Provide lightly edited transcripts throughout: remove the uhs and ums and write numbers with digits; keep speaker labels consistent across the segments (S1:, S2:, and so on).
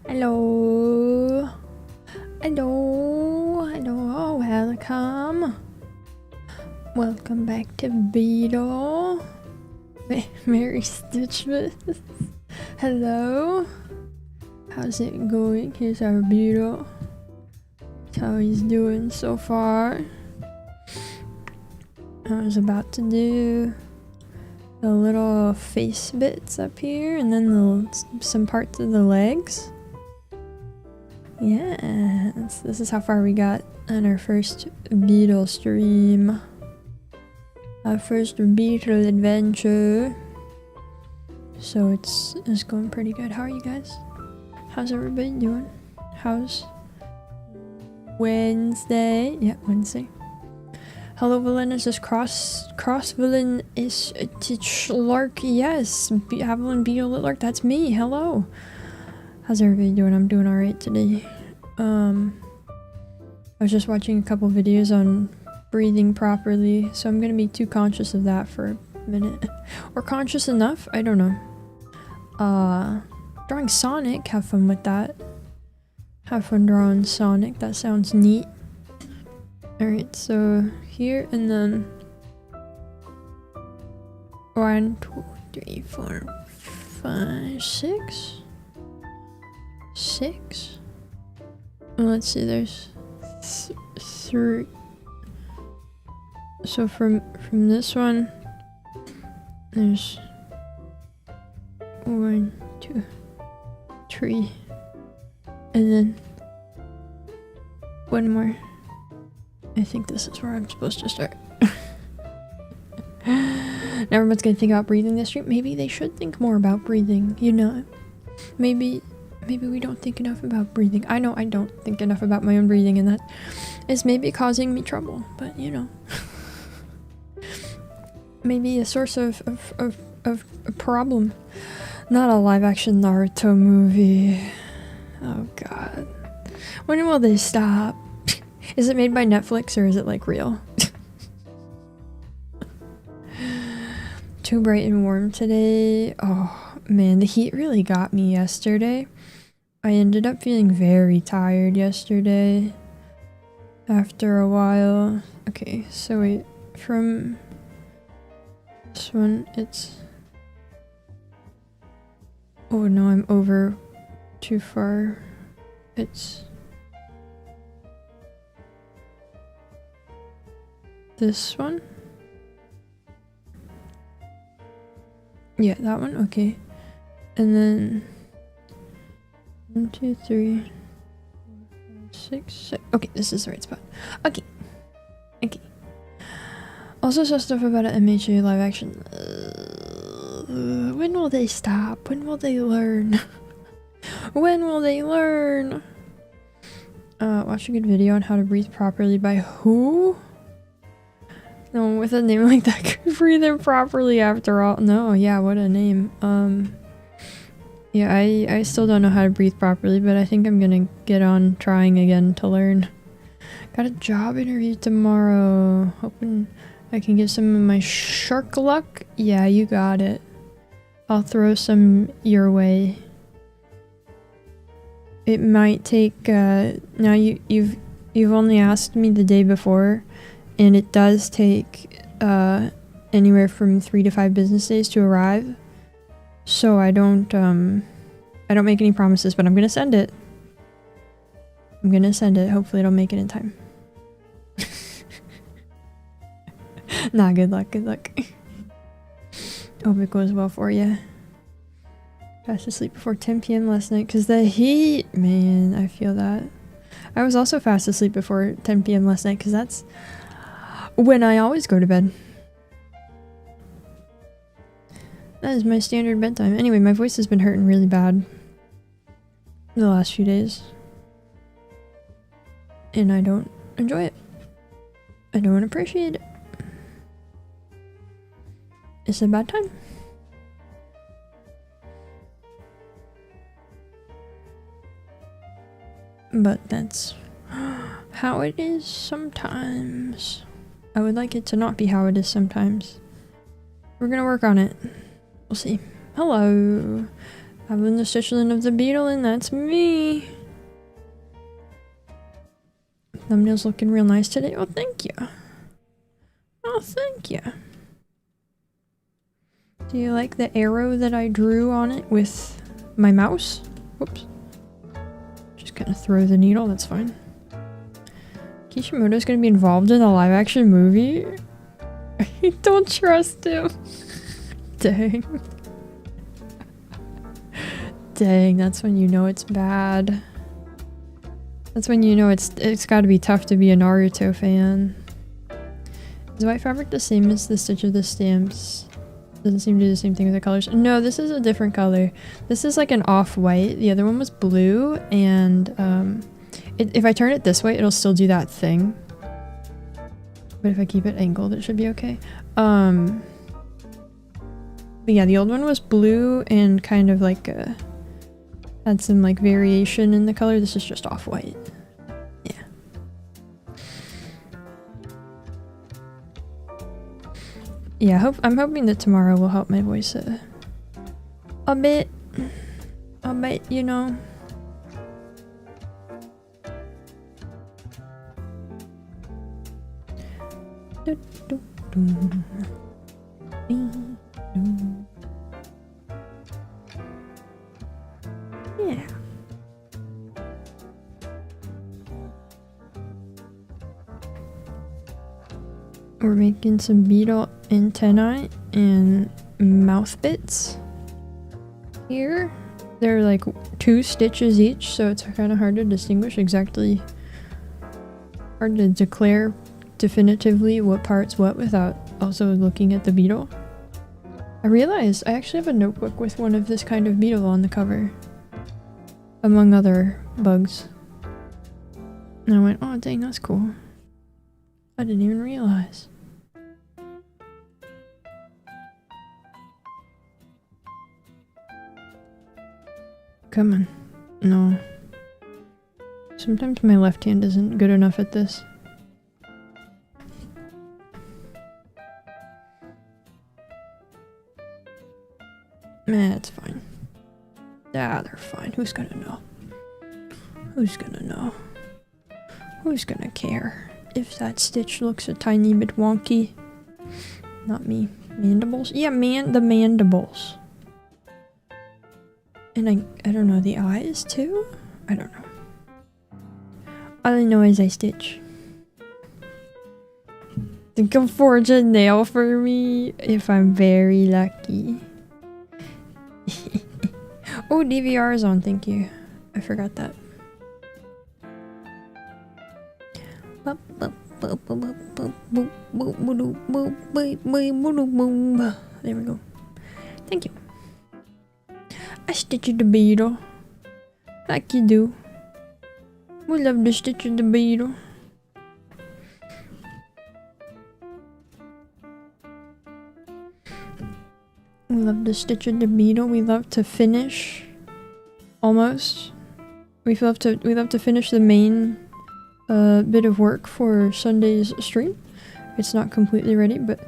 S1: Hello. Hello. Hello. Welcome. Welcome back to Beetle. Mary Stitchmas. Hello. How's it going? Here's our Beetle. How he's doing so far. I was about to do the little face bits up here and then some parts of the legs. Yeah, this is how far we got on our first beetle stream. Our first beetle adventure. So it's going pretty good. How are you guys? How's everybody doing? How's Wednesday? Yeah, Wednesday. Hello, villain. Is this cross villain is Lark? Yes, Haviland Beetle Lark. That's me. Hello. How's everybody doing? I'm doing alright today. I was just watching a couple videos on breathing properly, so I'm gonna be too conscious of that for a minute. Or conscious enough? I don't know. Drawing Sonic. Have fun with that. Have fun drawing Sonic. That sounds neat. Alright, so here and then 1, 2, 3, 4, 5, 6. 6? Well, let's see, there's 3. So from this one, there's 1, 2, 3, and then one more. I think this is where I'm supposed to start. Now everyone's gonna think about breathing this stream. Maybe they should think more about breathing, you know. Maybe we don't think enough about breathing. I know I don't think enough about my own breathing, and that is maybe causing me trouble, but you know. Maybe a source of a problem. Not a live action Naruto movie. Oh god. When will they stop? Is it made by Netflix or is it like real? Too bright and warm today. Oh man, the heat really got me yesterday. I ended up feeling very tired yesterday after a while. Okay, so wait, from this one it's... Oh no, I'm over too far. It's... this one? Yeah, that one? Okay. And then 1, 2, 3, 4, 5, 6, 7. Okay, this is the right spot. Okay. Okay. Also saw stuff about an MHA live action. When will they stop? When will they learn? When will they learn? Watch a good video on how to breathe properly by who? No one with a name like that could breathe in properly after all. No, yeah, what a name. Yeah, I still don't know how to breathe properly, but I think I'm gonna get on trying again to learn. Got a job interview tomorrow. Hoping I can get some of my shark luck. Yeah, you got it. I'll throw some your way. It might take, now you've only asked me the day before. And it does take anywhere from 3 to 5 business days to arrive. So I don't make any promises, but I'm gonna send it. I'm gonna send it. Hopefully it'll make it in time. Nah, good luck, good luck. Hope it goes well for you. Fast asleep before 10 p.m. last night because the heat, man, I feel that. I was also fast asleep before 10 p.m. last night because that's when I always go to bed. That is my standard bedtime. Anyway, my voice has been hurting really bad the last few days. And I don't enjoy it. I don't appreciate it. It's a bad time. But that's how it is sometimes. I would like it to not be how it is sometimes. We're gonna work on it. We'll see. Hello. Having the stitchling of the beetle, and that's me. Thumbnail's looking real nice today. Oh, thank you. Oh, thank you. Do you like the arrow that I drew on it with my mouse? Whoops. Just gonna throw the needle, that's fine. Kishimoto's gonna be involved in a live action movie? I don't trust him. Dang. Dang, that's when you know it's bad. That's when you know it's gotta be tough to be a Naruto fan. Is white fabric the same as the stitch of the stamps? Doesn't seem to do the same thing with the colors. No, this is a different color. This is like an off-white. The other one was blue, and if I turn it this way, it'll still do that thing. But if I keep it angled, it should be okay. But yeah, the old one was blue and kind of like had some like variation in the color. This is just off-white. Yeah. Yeah, I'm hoping that tomorrow will help my voice a bit, you know. Yeah. We're making some beetle antennae and mouth bits here. They're like 2 stitches each, so it's kind of hard to distinguish exactly, hard to declare definitively what part's what without also looking at the beetle. I realized I actually have a notebook with one of this kind of beetle on the cover, among other bugs. And I went, oh dang, that's cool. I didn't even realize. Come on. No. Sometimes my left hand isn't good enough at this. Nah, it's fine. Ah, they're fine. Who's gonna know? Who's gonna know? Who's gonna care if that stitch looks a tiny bit wonky? Not me. Mandibles? Yeah, the mandibles. And I don't know, the eyes too? I don't know. All I know is I stitch. You can forge a nail for me if I'm very lucky. Oh, DVR is on, thank you. I forgot that. There we go. Thank you. I stitched the beetle. Like you do. We love to stitch the beetle. We love to stitch the beetle. We love to finish. Almost. We love to finish the main bit of work for Sunday's stream. It's not completely ready, but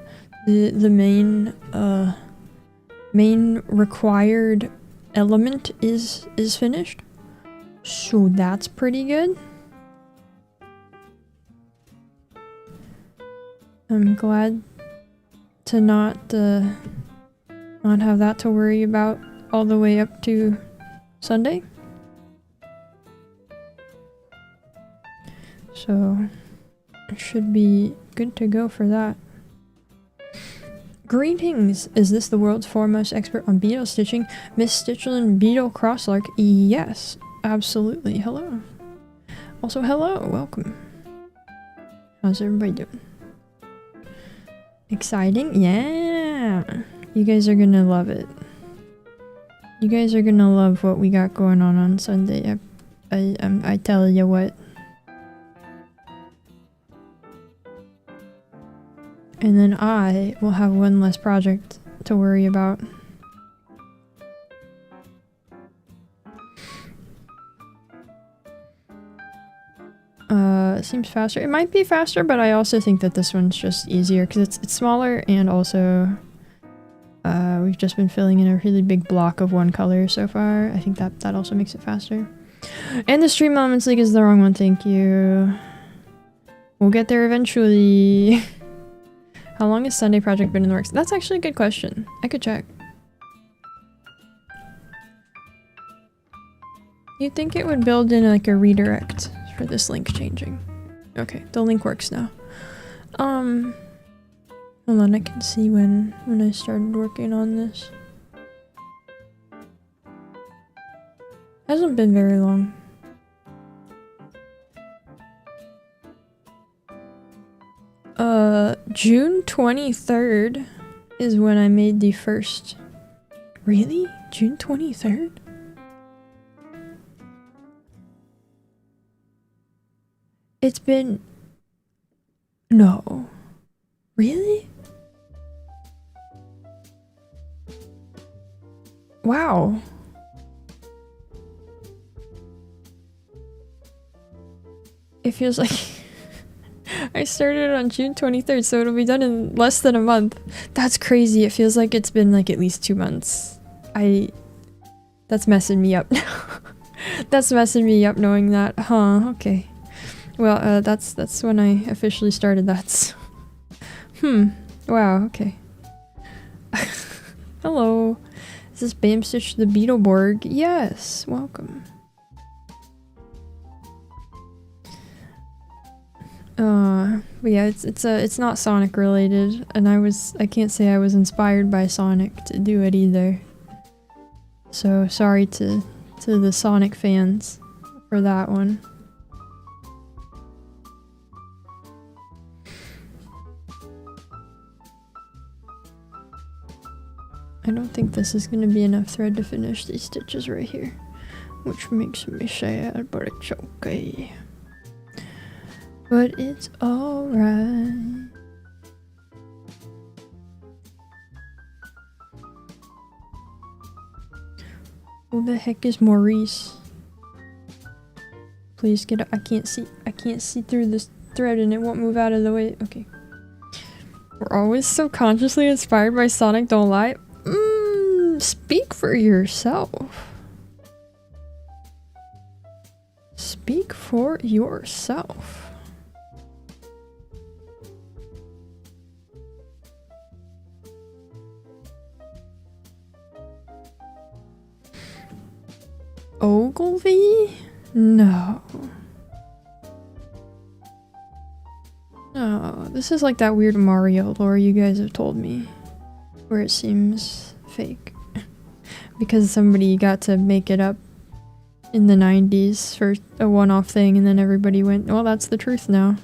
S1: the main required element is finished. So that's pretty good. I'm glad to not have that to worry about all the way up to Sunday. So it should be good to go for that. Greetings! Is this the world's foremost expert on beetle stitching, Miss Stitchlin Beetle Crosslark? Yes, absolutely. Hello. Also, hello. Welcome. How's everybody doing? Exciting? Yeah! You guys are gonna love it. You guys are gonna love what we got going on Sunday. I tell you what. And then I will have one less project to worry about. It seems faster. It might be faster, but I also think that this one's just easier because it's smaller, and also We've just been filling in a really big block of one color so far. I think that also makes it faster. And the Stream Elements League is the wrong one, thank you. We'll get there eventually. How long has Sunday Project been in the works? That's actually a good question. I could check. You'd think it would build in like a redirect for this link changing. Okay, the link works now. Hold on, I can see when I started working on this. Hasn't been very long. June 23rd is when I made the first. Really? June 23rd? It's been... No. Really? Wow. It feels like I started on June 23rd, so it'll be done in less than a month. That's crazy. It feels like it's been like at least 2 months. That's messing me up now. That's messing me up knowing that. Huh, okay. Well, that's when I officially started that. So. Wow, okay. Hello. Is this Bamstitch the Beetleborg? Yes, welcome. But yeah, it's not Sonic related, and I can't say I was inspired by Sonic to do it either. So sorry to the Sonic fans for that one. I don't think this is gonna be enough thread to finish these stitches right here, which makes me sad, but it's okay. But it's alright. Who the heck is Maurice? Please get up. I can't see through this thread and it won't move out of the way. Okay. We're always so consciously inspired by Sonic, don't lie. Speak for yourself. Speak for yourself. Ogilvy? No. No, this is like that weird Mario lore you guys have told me, where it seems fake. Because somebody got to make it up in the 90s for a one-off thing, and then everybody went, well, that's the truth now.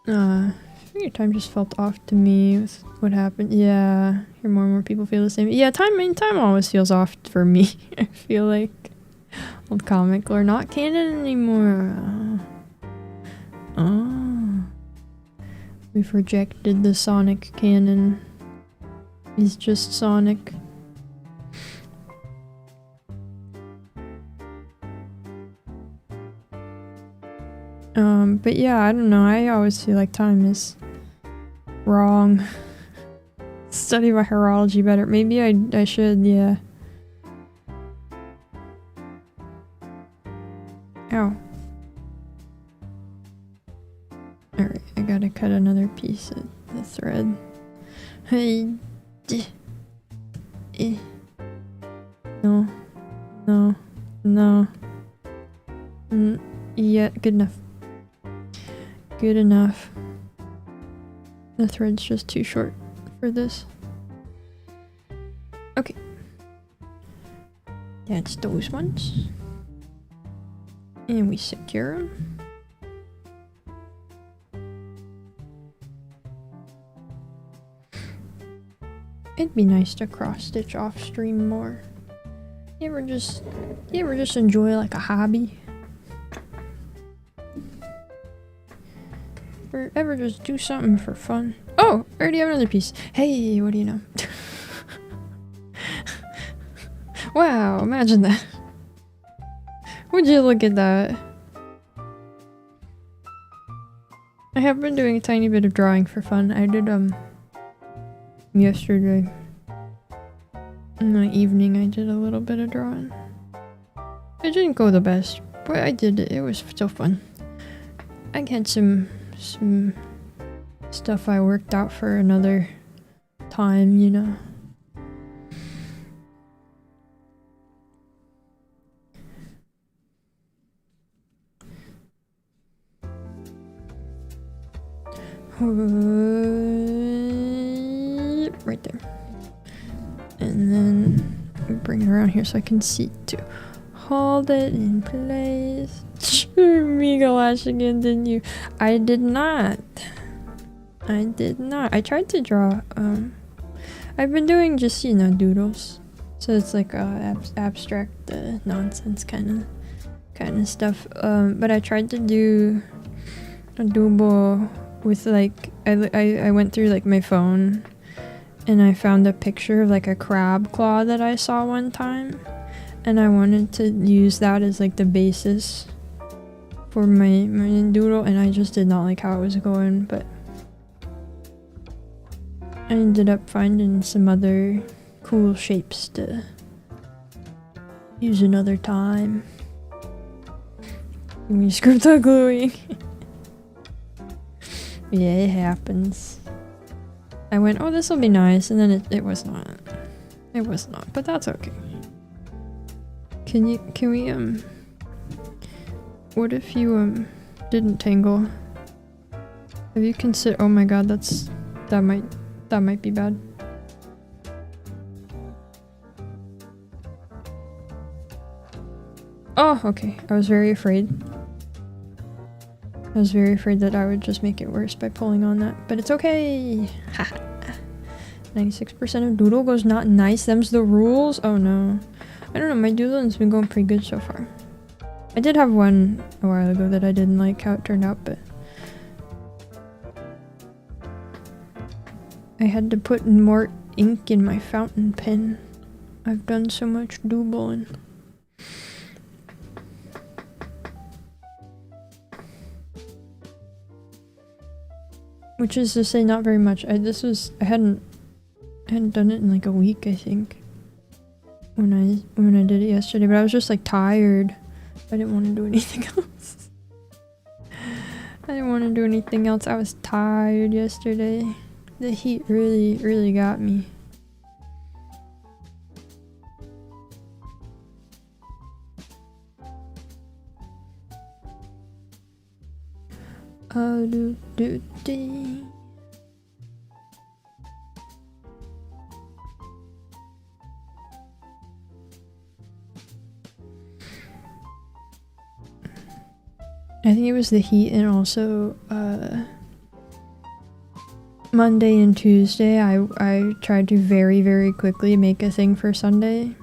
S1: I think your time just felt off to me with what happened. Yeah, I hear more and more people feel the same. Yeah, time always feels off for me. I feel like old comic lore not canon anymore. Oh. We've rejected the Sonic canon. He's just Sonic. But yeah, I don't know. I always feel like time is wrong. Study my horology better. Maybe I should, yeah. Ow. Alright, I gotta cut another piece of the thread. Hey. No. No. No. Yeah, good enough. Good enough. The thread's just too short for this. Okay. That's those ones. And we secure them. It'd be nice to cross stitch off stream more. You ever just enjoy like a hobby? Or ever just do something for fun? Oh, I already have another piece. Hey, what do you know? Wow, imagine that. Would you look at that? I have been doing a tiny bit of drawing for fun. I did yesterday in the evening. I did a little bit of drawing. It didn't go the best, but I did it. It was still fun. I had some stuff I worked out for another time, you know. Right there. And then bring it around here so I can see to hold it in place. Mega lash again, didn't you? I did not. I tried to draw. I've been doing just, you know, doodles. So it's like abstract nonsense kind of stuff. But I tried to do a doodle with like I went through like my phone and I found a picture of like a crab claw that I saw one time, and I wanted to use that as like the basis for my doodle, and I just did not like how it was going, but I ended up finding some other cool shapes to use another time. We script out gluing. Yeah, it happens. I went, oh, this will be nice, and then it was not. It was not, but that's okay. Can we, what if you, didn't tangle? Have you considered, oh my god, that might be bad. Oh, okay, I was very afraid. I was very afraid that I would just make it worse by pulling on that, but it's okay. 96% of doodle goes not nice. Them's the rules. Oh no. I don't know, my doodling's been going pretty good so far. I did have one a while ago that I didn't like how it turned out, but I had to put more ink in my fountain pen. I've done so much doodling. Which is to say, not very much. I hadn't done it in like a week, I think, when I did it yesterday. But I was just like tired. I didn't want to do anything else. I didn't want to do anything else. I was tired yesterday. The heat really got me. I think it was the heat, and also Monday and Tuesday I tried to very quickly make a thing for Sunday,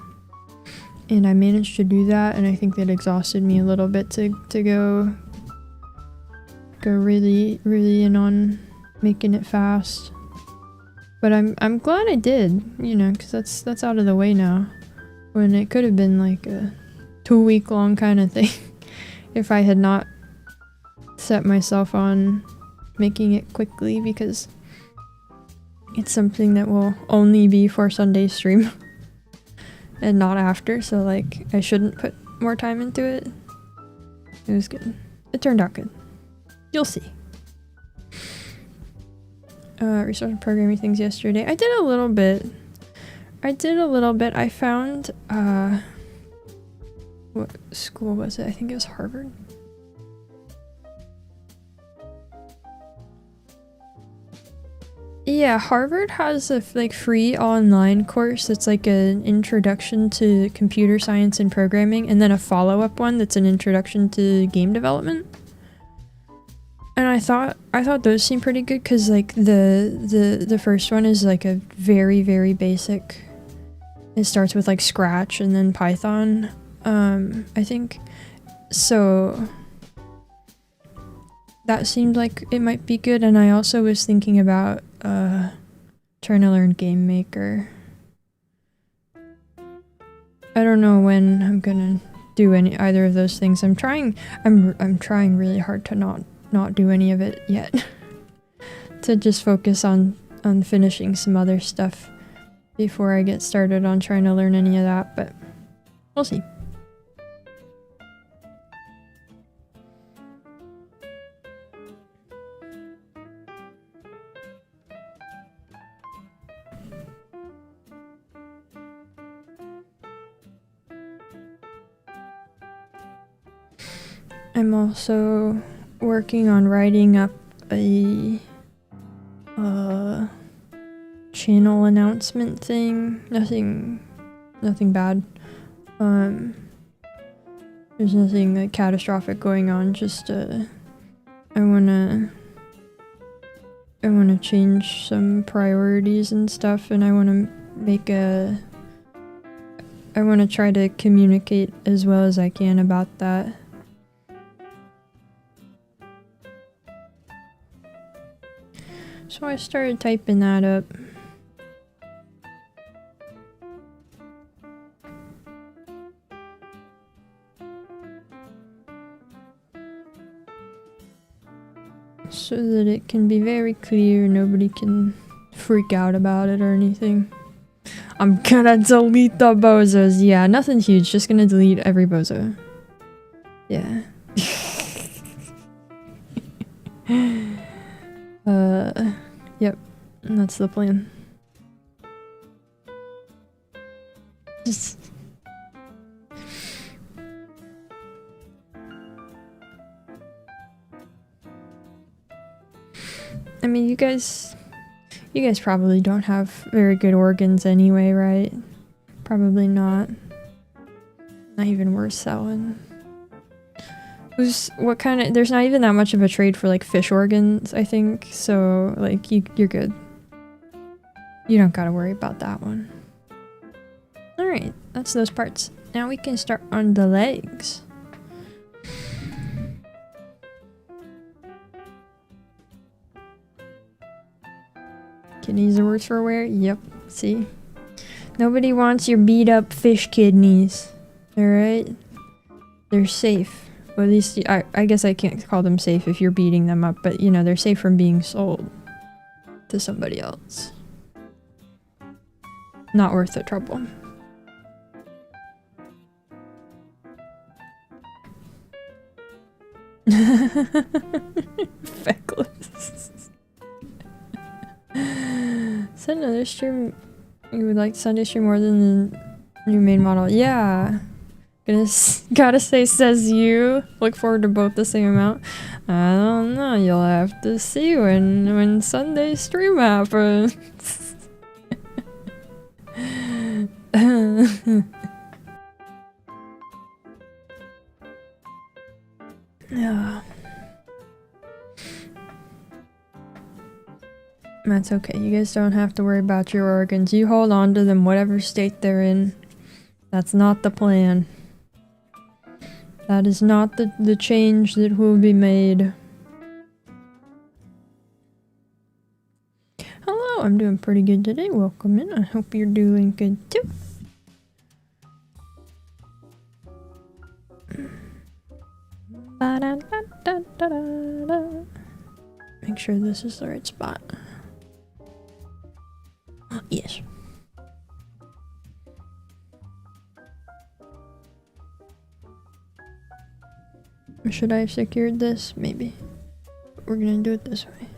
S1: and I managed to do that, and I think that exhausted me a little bit to go really in on making it fast. But I'm glad I did, you know, because that's out of the way now, when it could have been like a 2-week long kind of thing if I had not set myself on making it quickly, because it's something that will only be for Sunday stream and not after, so like I shouldn't put more time into it. It was good. It turned out good. You'll see. Research and programming things yesterday. I did a little bit. I found, what school was it? I think it was Harvard. Yeah, Harvard has a like free online course that's like an introduction to computer science and programming, and then a follow-up one that's an introduction to game development. And I thought those seemed pretty good, because like the first one is like a very basic. It starts with like Scratch and then Python, I think. So that seemed like it might be good, and I also was thinking about trying to learn Game Maker. I don't know when I'm gonna do either of those things. I'm trying really hard to not not do any of it yet. To just focus on finishing some other stuff before I get started on trying to learn any of that, but we'll see. I'm also working on writing up a channel announcement thing. Nothing bad. There's nothing like catastrophic going on, just I wanna change some priorities and stuff, and I wanna try to communicate as well as I can about that. So I started typing that up. So that it can be very clear, nobody can freak out about it or anything. I'm gonna delete the bozos. Yeah, nothing huge, just gonna delete every bozo. Yeah. Yep, that's the plan. Just I mean, you guys probably don't have very good organs anyway, right? Probably not. Not even worth selling. There's not even that much of a trade for like fish organs, I think, so like you're good. You don't gotta worry about that one. Alright, that's those parts. Now we can start on the legs. Kidneys are worse for wear? Yep, see? Nobody wants your beat up fish kidneys. Alright? They're safe. Well, at least, I guess I can't call them safe if you're beating them up, but you know, they're safe from being sold to somebody else. Not worth the trouble. Feckless. Send another stream. You would like Sunday stream more than the new main model. Yeah. Gotta say, says you. Look forward to both the same amount. I don't know. You'll have to see when Sunday stream happens. Yeah. That's okay. You guys don't have to worry about your organs. You hold on to them whatever state they're in. That's not the plan. That is not the change that will be made. Hello, I'm doing pretty good today. Welcome in. I hope you're doing good too. Make sure this is the right spot. Yes. Should I have secured this? Maybe. But we're gonna do it this way.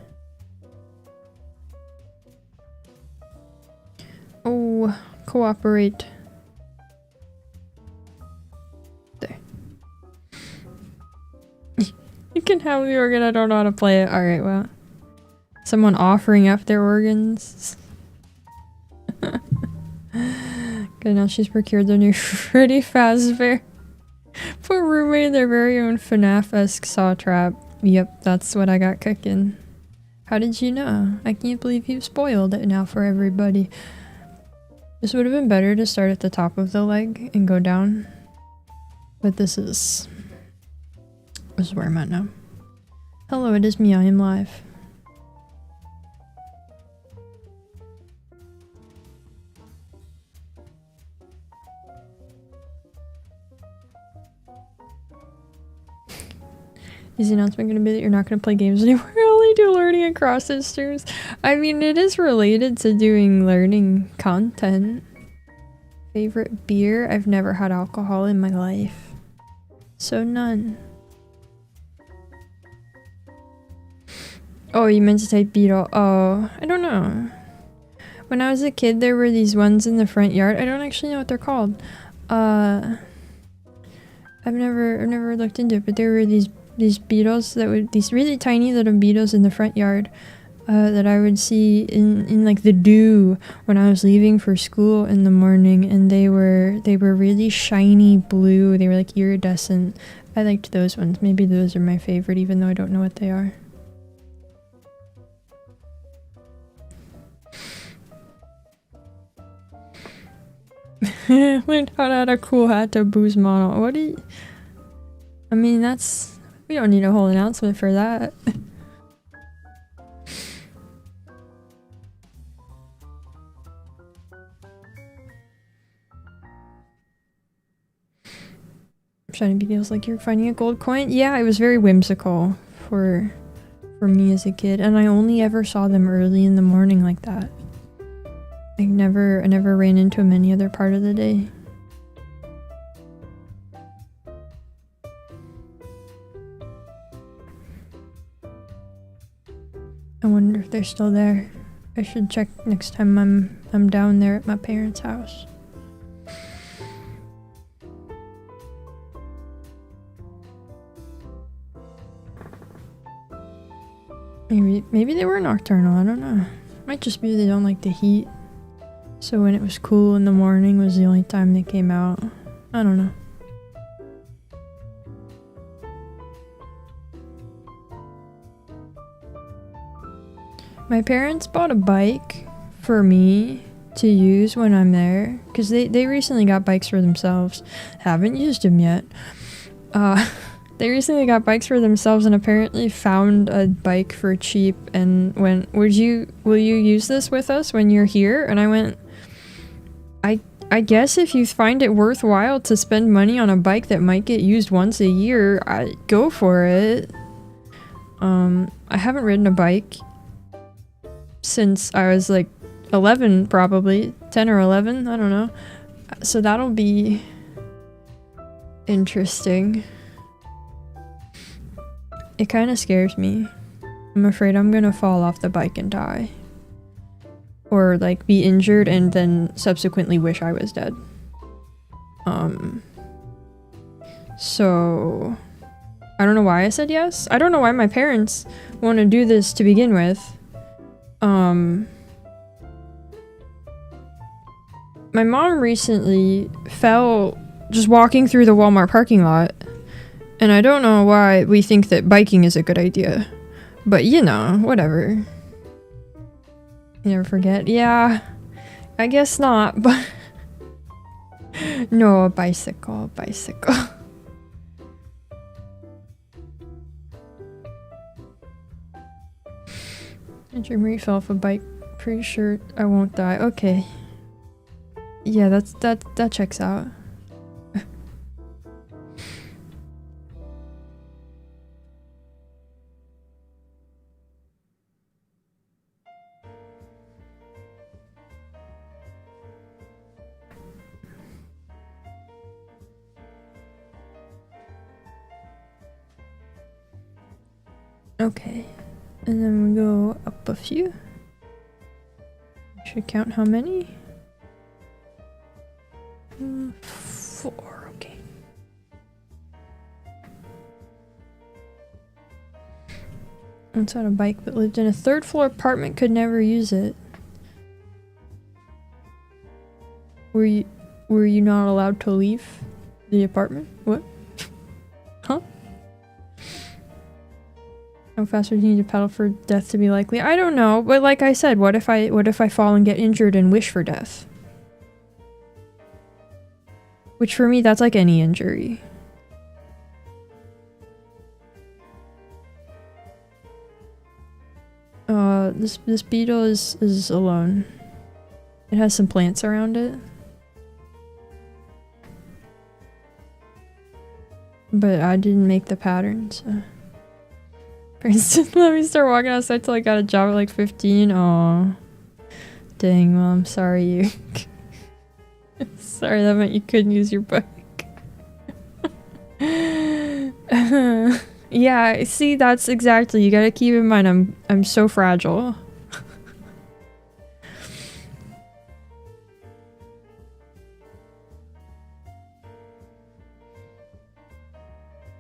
S1: Oh, cooperate. There. You can have the organ, I don't know how to play it. Alright, well. Someone offering up their organs. Okay, now she's procured the new Freddy Fazbear. For roommate, their very own FNAF-esque saw trap. Yep, that's what I got cooking. How did you know? I can't believe you've spoiled it now for everybody. This would have been better to start at the top of the leg and go down. But this is where I'm at now. Hello, it is me, I am live. Is the announcement going to be that you're not going to play games anymore? I only do learning across systems. I mean, it is related to doing learning content. Favorite beer? I've never had alcohol in my life. So none. Oh, you meant to type beetle. Oh, I don't know. When I was a kid, there were these ones in the front yard. I don't actually know what they're called. I've never looked into it, but there were these beetles that would, these really tiny little beetles in the front yard that I would see in like the dew when I was leaving for school in the morning, and they were really shiny blue. They were like iridescent. I liked those ones. Maybe those are my favorite, even though I don't know what they are. Learned how to add a cool hat to Boo's model. What do you... I mean, that's... We don't need a whole announcement for that. Shiny beetles like you're finding a gold coin? Yeah, it was very whimsical for me as a kid, and I only ever saw them early in the morning like that. I never ran into them any other part of the day. I wonder if they're still there. I should check next time I'm down there at my parents' house. Maybe they were nocturnal, I don't know. Might just be they don't like the heat. So when it was cool in the morning was the only time they came out. I don't know. My parents bought a bike for me to use when I'm there, because they recently got bikes for themselves. Haven't used them yet. They recently got bikes for themselves and apparently found a bike for cheap and went, will you use this with us when you're here? And I went, I guess if you find it worthwhile to spend money on a bike that might get used once a year, go for it. I haven't ridden a bike since I was like 11, probably 10 or 11, I don't know. So that'll be interesting. It kind of scares me. I'm afraid I'm gonna fall off the bike and die. Or like be injured and then subsequently wish I was dead. So I don't know why I said yes. I don't know why my parents want to do this to begin with. My mom recently fell just walking through the Walmart parking lot, and I don't know why we think that biking is a good idea, but you know, whatever. You never forget. Yeah, I guess not, but no, a bicycle. I dream where you fell off a bike. Pretty sure I won't die. Okay. Yeah, that checks out. Okay. And then we go up a few. Should count how many? 4, okay. Once had a bike but lived in a 3rd floor apartment, could never use it. Were you not allowed to leave the apartment? What? Huh? How fast would you need to pedal for death to be likely? I don't know, but like I said, what if I fall and get injured and wish for death? Which for me, that's like any injury. This beetle is alone. It has some plants around it. But I didn't make the pattern, so... Parents didn't let me start walking outside till I got a job at like 15. Aw. Dang, well, I'm sorry you... Sorry, that meant you couldn't use your bike. Yeah, see, that's exactly, you gotta keep in mind, I'm so fragile.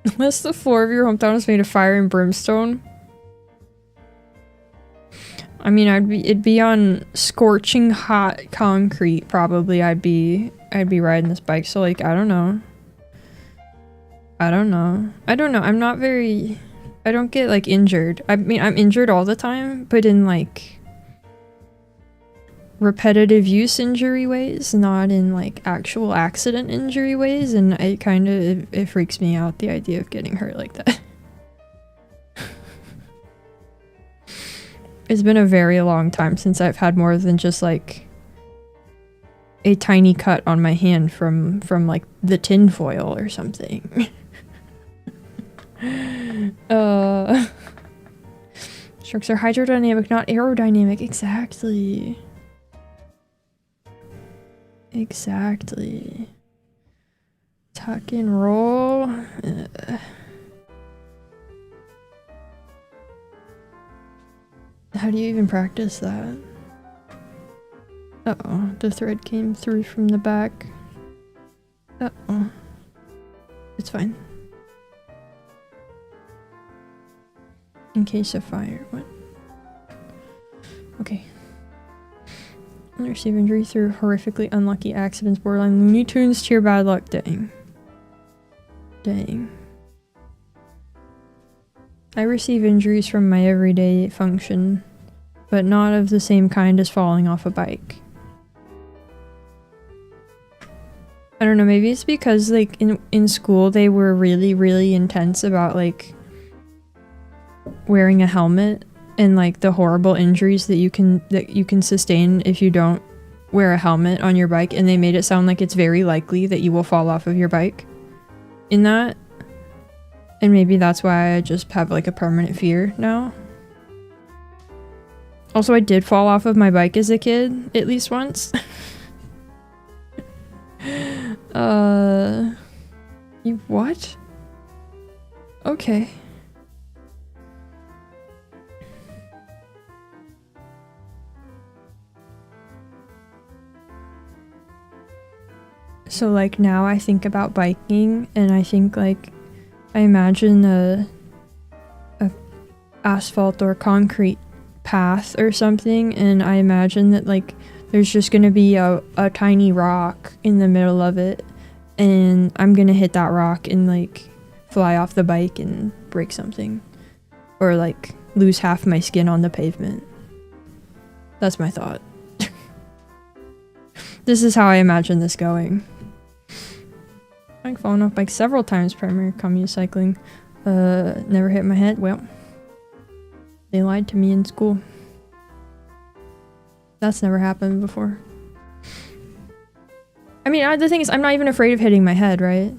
S1: Unless the floor of your hometown is made of fire and brimstone. I mean, it'd be on scorching hot concrete, probably. I'd be riding this bike, so like, I don't know. I'm not very... I don't get, like, injured. I mean, I'm injured all the time, but in, like, repetitive use injury ways, not in, like, actual accident injury ways, and it kind of... It freaks me out, the idea of getting hurt like that. It's been a very long time since I've had more than just, like, a tiny cut on my hand from like, the tin foil or something. Sharks are hydrodynamic, not aerodynamic. Exactly. Exactly. Tuck and roll. How do you even practice that? Uh-oh, the thread came through from the back. Uh-oh. It's fine. In case of fire, what? Okay. I receive injury through horrifically unlucky accidents, borderline Looney Tunes, sheer bad luck. Dang. Dang. I receive injuries from my everyday function, but not of the same kind as falling off a bike. I don't know, maybe it's because, like, in school they were really intense about, like, wearing a helmet and, like, the horrible injuries that you can sustain if you don't wear a helmet on your bike, and they made it sound like it's very likely that you will fall off of your bike in that. And maybe that's why I just have, like, a permanent fear now. Also, I did fall off of my bike as a kid, at least once. You what? Okay. So, like, now I think about biking, and I think, like, I imagine a asphalt or concrete path or something, and I imagine that, like, there's just gonna be a tiny rock in the middle of it, and I'm gonna hit that rock and, like, fly off the bike and break something. Or, like, lose half my skin on the pavement. That's my thought. This is how I imagine this going. I've fallen off bike several times, primary commute cycling. Never hit my head. Well, they lied to me in school. That's never happened before. I mean, the thing is, I'm not even afraid of hitting my head, right?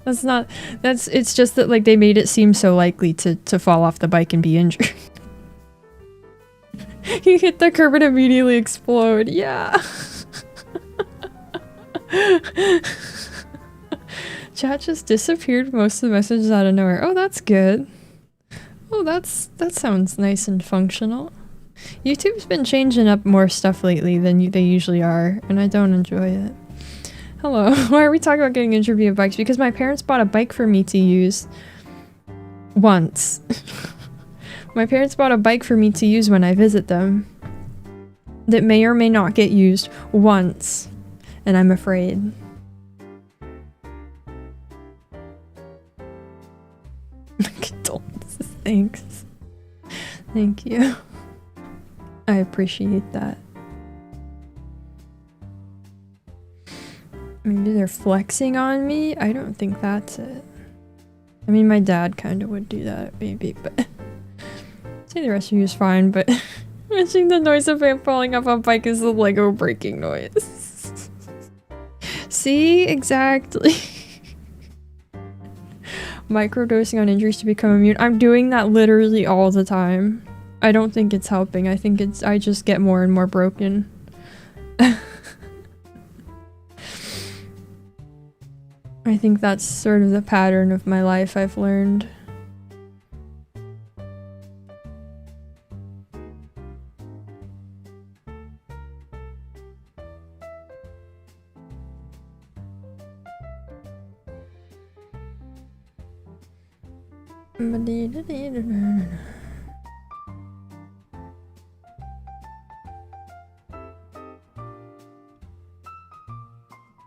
S1: It's just that, like, they made it seem so likely to fall off the bike and be injured. You hit the curb and immediately explode, yeah. Chat just disappeared most of the messages out of nowhere. Oh, that's good. Oh, that sounds nice and functional. YouTube's been changing up more stuff lately than they usually are, and I don't enjoy it. Hello. Why are we talking about getting injured via bikes? Because my parents bought a bike for me to use once. My parents bought a bike for me to use when I visit them that may or may not get used once, and I'm afraid. Condolences. Thanks. Thank you. I appreciate that. Maybe they're flexing on me? I don't think that's it. I mean, my dad kind of would do that, maybe, but... I'd say the rest of you is fine, but... Imagining the noise of him falling off a bike is the Lego breaking noise. See? Exactly. Microdosing on injuries to become immune. I'm doing that literally all the time. I don't think it's helping. I think it's- I just get more and more broken. I think that's sort of the pattern of my life I've learned.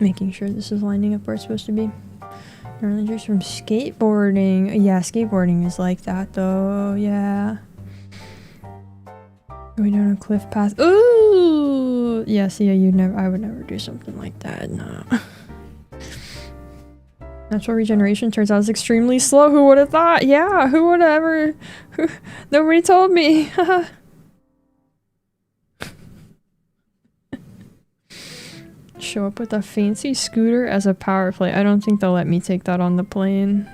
S1: Making sure this is lining up where it's supposed to be. Early injuries from skateboarding. Yeah, skateboarding is like that though. Yeah. Going down a cliff path. Ooh! Yeah, see, you'd never- I would never do something like that. No. Natural regeneration turns out is extremely slow. Who would have thought? Yeah, who would have ever... Nobody told me. Show up with a fancy scooter as a power play. I don't think they'll let me take that on the plane.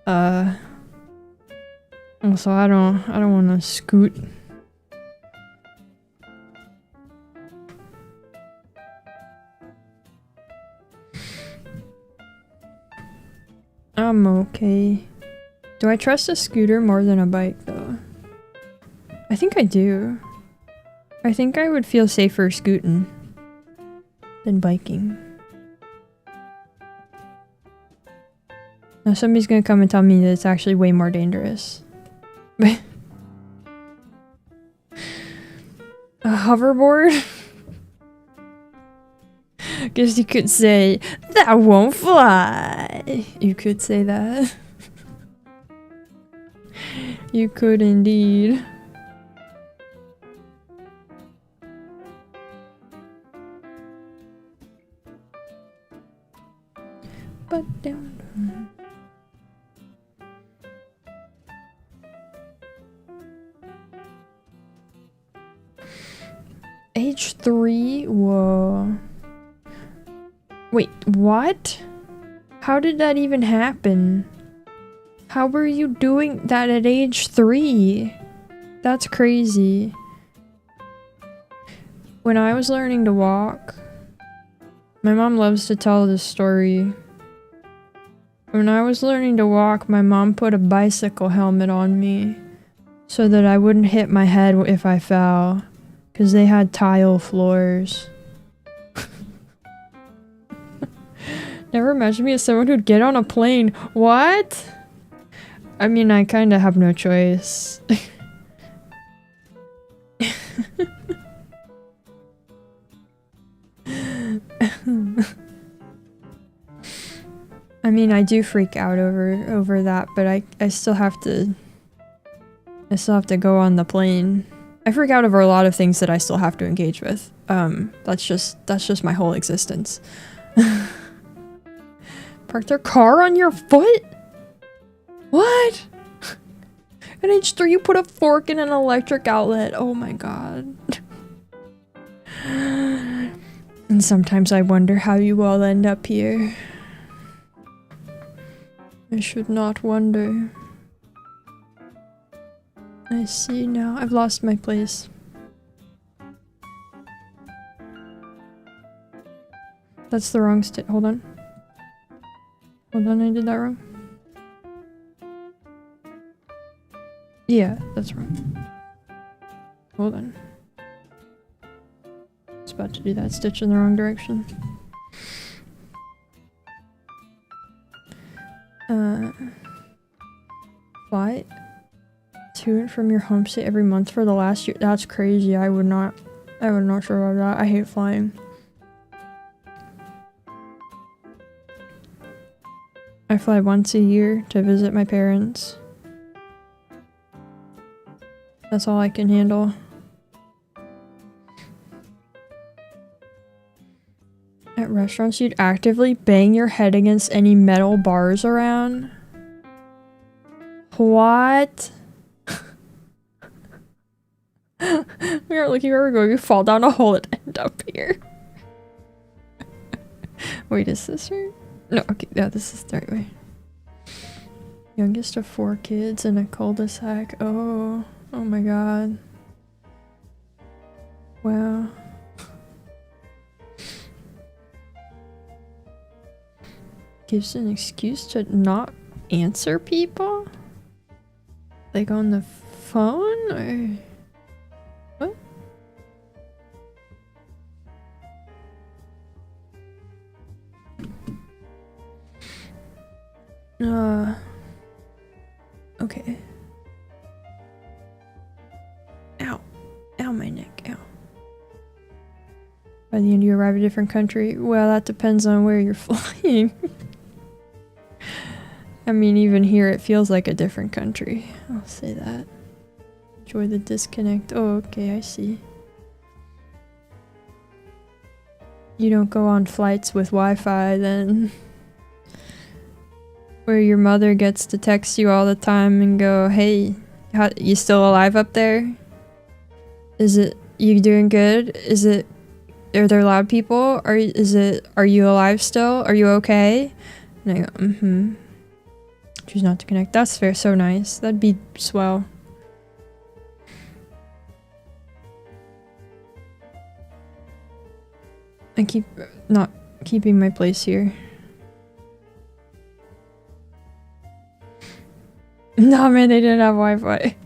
S1: Also, I don't want to scoot. I'm okay. Do I trust a scooter more than a bike, though? I think I do. I think I would feel safer scooting than biking. Now somebody's gonna come and tell me that it's actually way more dangerous. A hoverboard? Guess you could say, that won't fly. You could say that. You could indeed. But down. Age 3? Whoa. Wait, what? How did that even happen? How were you doing that at age 3? That's crazy. When I was learning to walk, my mom loves to tell this story. When I was learning to walk, my mom put a bicycle helmet on me so that I wouldn't hit my head if I fell, because they had tile floors. Never imagined me as someone who'd get on a plane. What? I mean, I kind of have no choice. I mean, I do freak out over that, but I still have to go on the plane. I freak out over a lot of things that I still have to engage with. That's just my whole existence. Park their car on your foot? What? At age 3, you put a fork in an electric outlet. Oh my god. And sometimes I wonder how you all end up here. I should not wonder. I see now. I've lost my place. That's the wrong hold on. Hold on, I did that wrong. Yeah, that's wrong. Hold on. I was about to do that stitch in the wrong direction. Fly to and from your home state every month for the last year. That's crazy. I would not sure about that. I hate flying. I fly once a year to visit my parents. That's all I can handle. At restaurants, you'd actively bang your head against any metal bars around? What? We aren't looking where we're going. We fall down a hole and end up here. Wait, is this right? No, okay, yeah, this is the right way. Youngest of 4 kids in a cul-de-sac. Oh my god. Wow. Gives an excuse to not answer people? Like on the phone or what? Okay. Ow. Ow, my neck. Ow. By the end you arrive at a different country. Well, that depends on where you're flying. I mean, even here it feels like a different country. I'll say that. Enjoy the disconnect. Oh, okay, I see. You don't go on flights with Wi-Fi then. Where your mother gets to text you all the time and go, hey, you still alive up there? Is it, you doing good? Is it, are there loud people? Are you alive still? Are you okay? And I go, choose not to connect. That's fair, so nice. That'd be swell. I keep not keeping my place here. No, man, they didn't have Wi-Fi.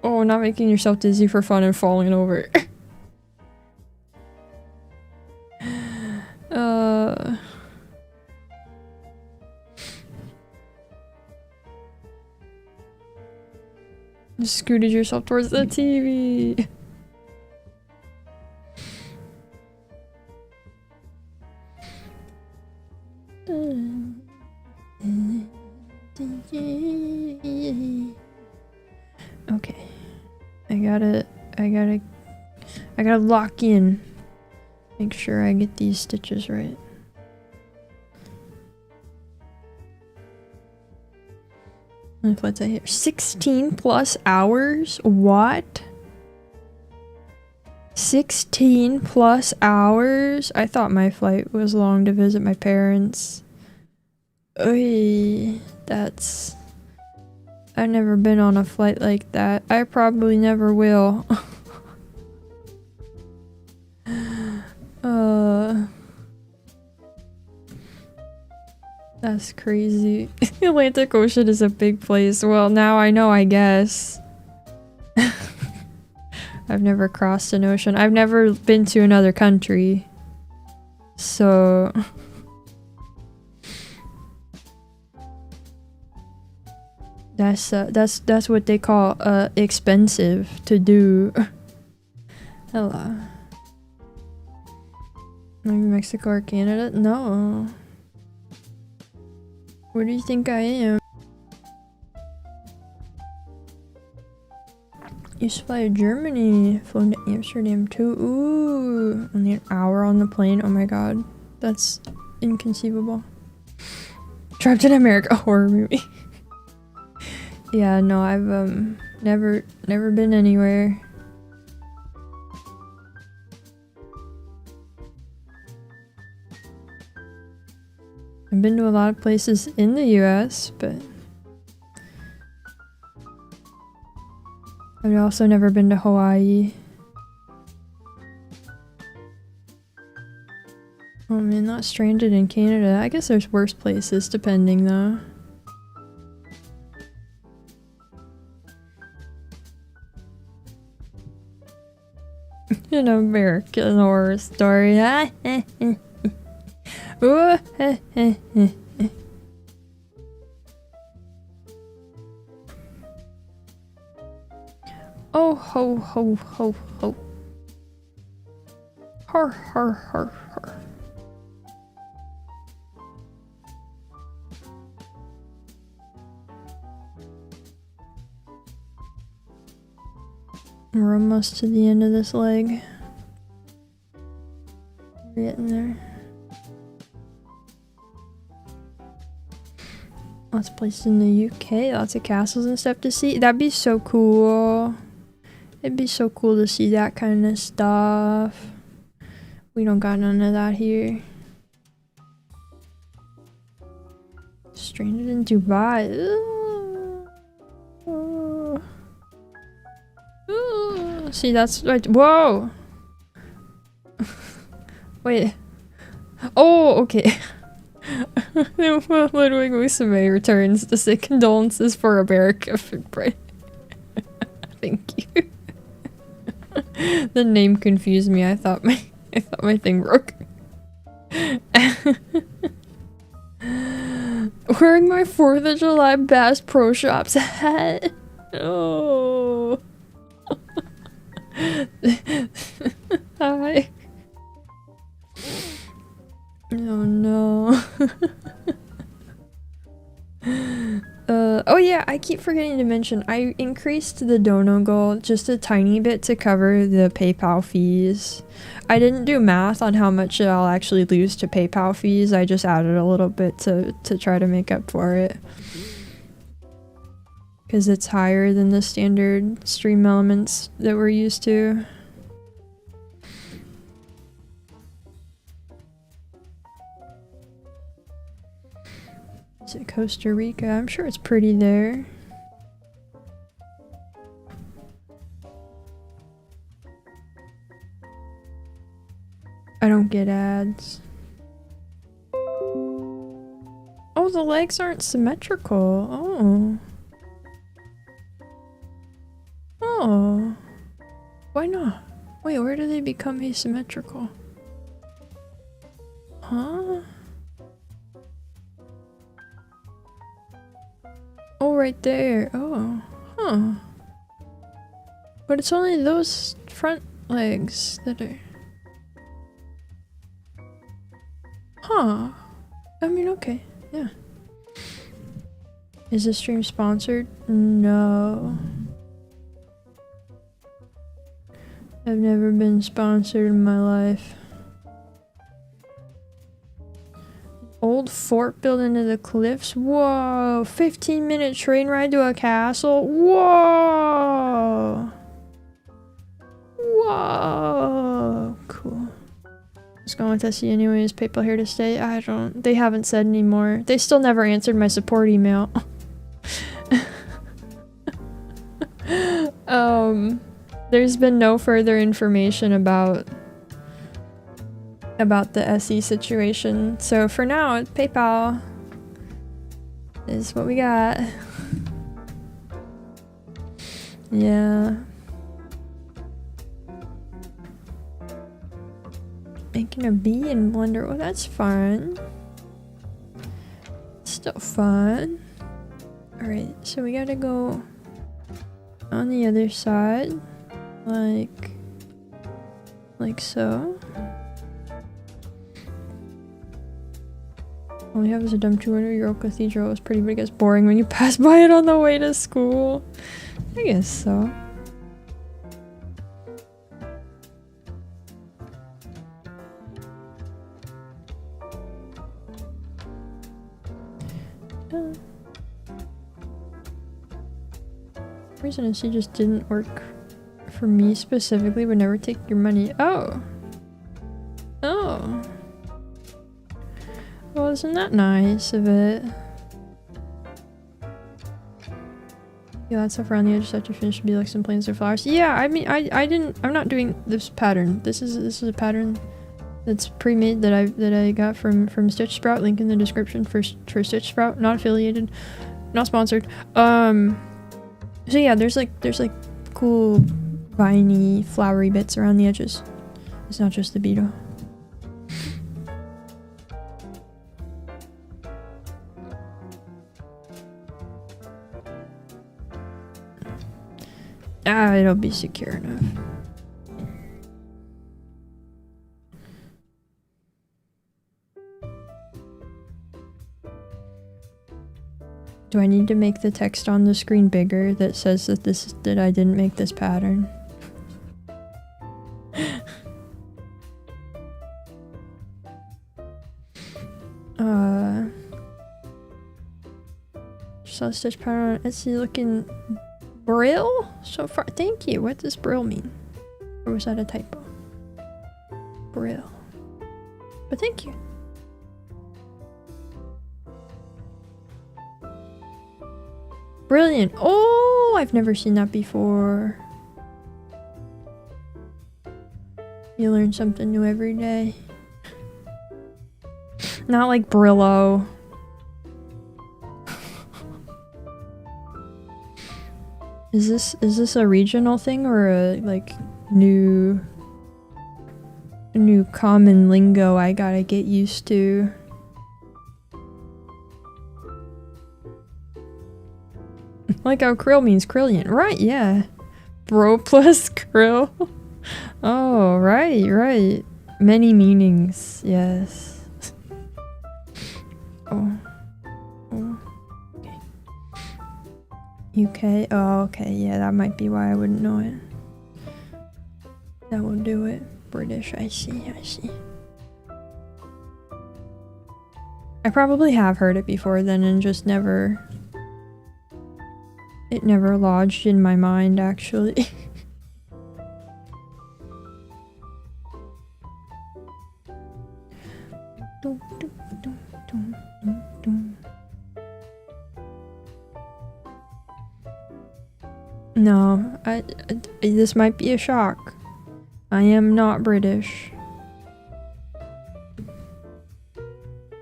S1: Oh, not making yourself dizzy for fun and falling over. Just scooted yourself towards the TV. Okay. I gotta lock in. Make sure I get these stitches right. And what's that here? 16 plus hours? What? 16 plus hours? I thought my flight was long to visit my parents. Oy, that's... I've never been on a flight like that. I probably never will. That's crazy. The Atlantic Ocean is a big place. Well, now I know, I guess. I've never crossed an ocean. I've never been to another country. So... That's what they call expensive to do. Hello. Maybe Mexico or Canada? No. Where do you think I am? Used to fly to Germany. Flown to Amsterdam too. Ooh. Only an hour on the plane. Oh my god. That's inconceivable. Trapped in America horror movie. Yeah, no, I've never been anywhere. I've been to a lot of places in the US, but I've also never been to Hawaii. Oh man, not stranded in Canada. I guess there's worse places depending though. An American Horror Story. Oh ho ho ho ho. Har har har har. We're almost to the end of this leg. We're getting there. Lots of places in the UK, lots of castles and stuff to see. That'd be so cool. It'd be so cool to see that kind of stuff. We don't got none of that here. Stranded in Dubai. See, that's right. Whoa! Wait. Oh, okay. Ludwig Musume returns to say condolences for America. Thank you. The name confused me. I thought my thing broke. Wearing my 4th of July Bass Pro Shops hat. Oh. Hi. Oh no. Oh yeah, I keep forgetting to mention, I increased the dono goal just a tiny bit to cover the PayPal fees. I didn't do math on how much I'll actually lose to PayPal fees, I just added a little bit to try to make up for it. Because it's higher than the standard stream elements that we're used to. Is it Costa Rica? I'm sure it's pretty there. I don't get ads. Oh, the legs aren't symmetrical. Oh. Oh. Why not? Wait, where do they become asymmetrical? Huh? Oh, right there. Oh. Huh. But it's only those front legs that are... Huh. I mean, okay. Yeah. Is this stream sponsored? No. I've never been sponsored in my life. Old fort built into the cliffs? Whoa! 15-minute train ride to a castle? Whoa! Whoa! Cool. Just going with SE anyways. PayPal here to stay? I don't... They haven't said anymore. They still never answered my support email. There's been no further information about the SE situation. So for now, PayPal is what we got. Yeah. Making a bee in Blender. Oh, that's fun. Still fun. Alright, so we gotta go on the other side. Like so. All we have is a dumb 200-year-old cathedral. It's pretty big. It's boring when you pass by it on the way to school. I guess so. The reason is she just didn't work for me specifically. Would never take your money. Oh. Oh. Well, isn't that nice of it? Yeah, that stuff around the edge just after you finish would be like some planes or flowers. Yeah, I mean, I'm not doing this pattern. This is a pattern that's pre-made that I got from Stitch Sprout. Link in the description for Stitch Sprout. Not affiliated, not sponsored. So yeah, there's like cool viney, flowery bits around the edges. It's not just the beetle. Ah, it'll be secure enough. Do I need to make the text on the screen bigger that says that I didn't make this pattern? Saw Stitch pattern on Etsy looking Brill so far. Thank you. What does Brill mean? Or was that a typo? Brill. But thank you. Brilliant. Oh, I've never seen that before. You learn something new every day. Not like Brillo. Is this a regional thing or a like new common lingo I gotta get used to? Like how krill means krillion. Right, yeah. Bro plus krill. Oh, right. Many meanings, yes. Oh. Okay. UK? Oh, okay, yeah, that might be why I wouldn't know it. That will do it. British, I see. I probably have heard it before then and just never... It never lodged in my mind, actually. No, this might be a shock. I am not British.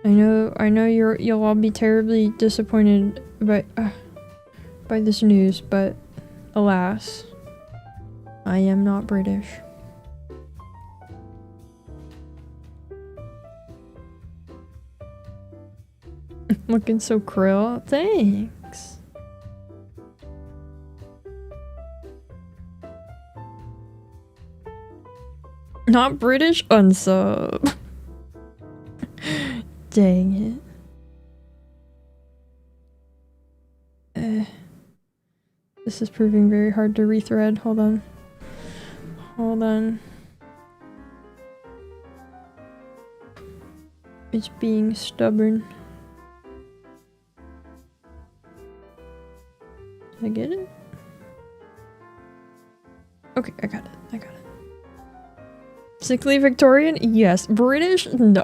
S1: I know you'll all be terribly disappointed by this news, but alas, I am not British. Looking so krill. Thanks. Not British? Unsub. Dang it. This is proving very hard to rethread. Hold on. It's being stubborn. Did I get it? Okay, I got it. Sickly Victorian? Yes. British? No.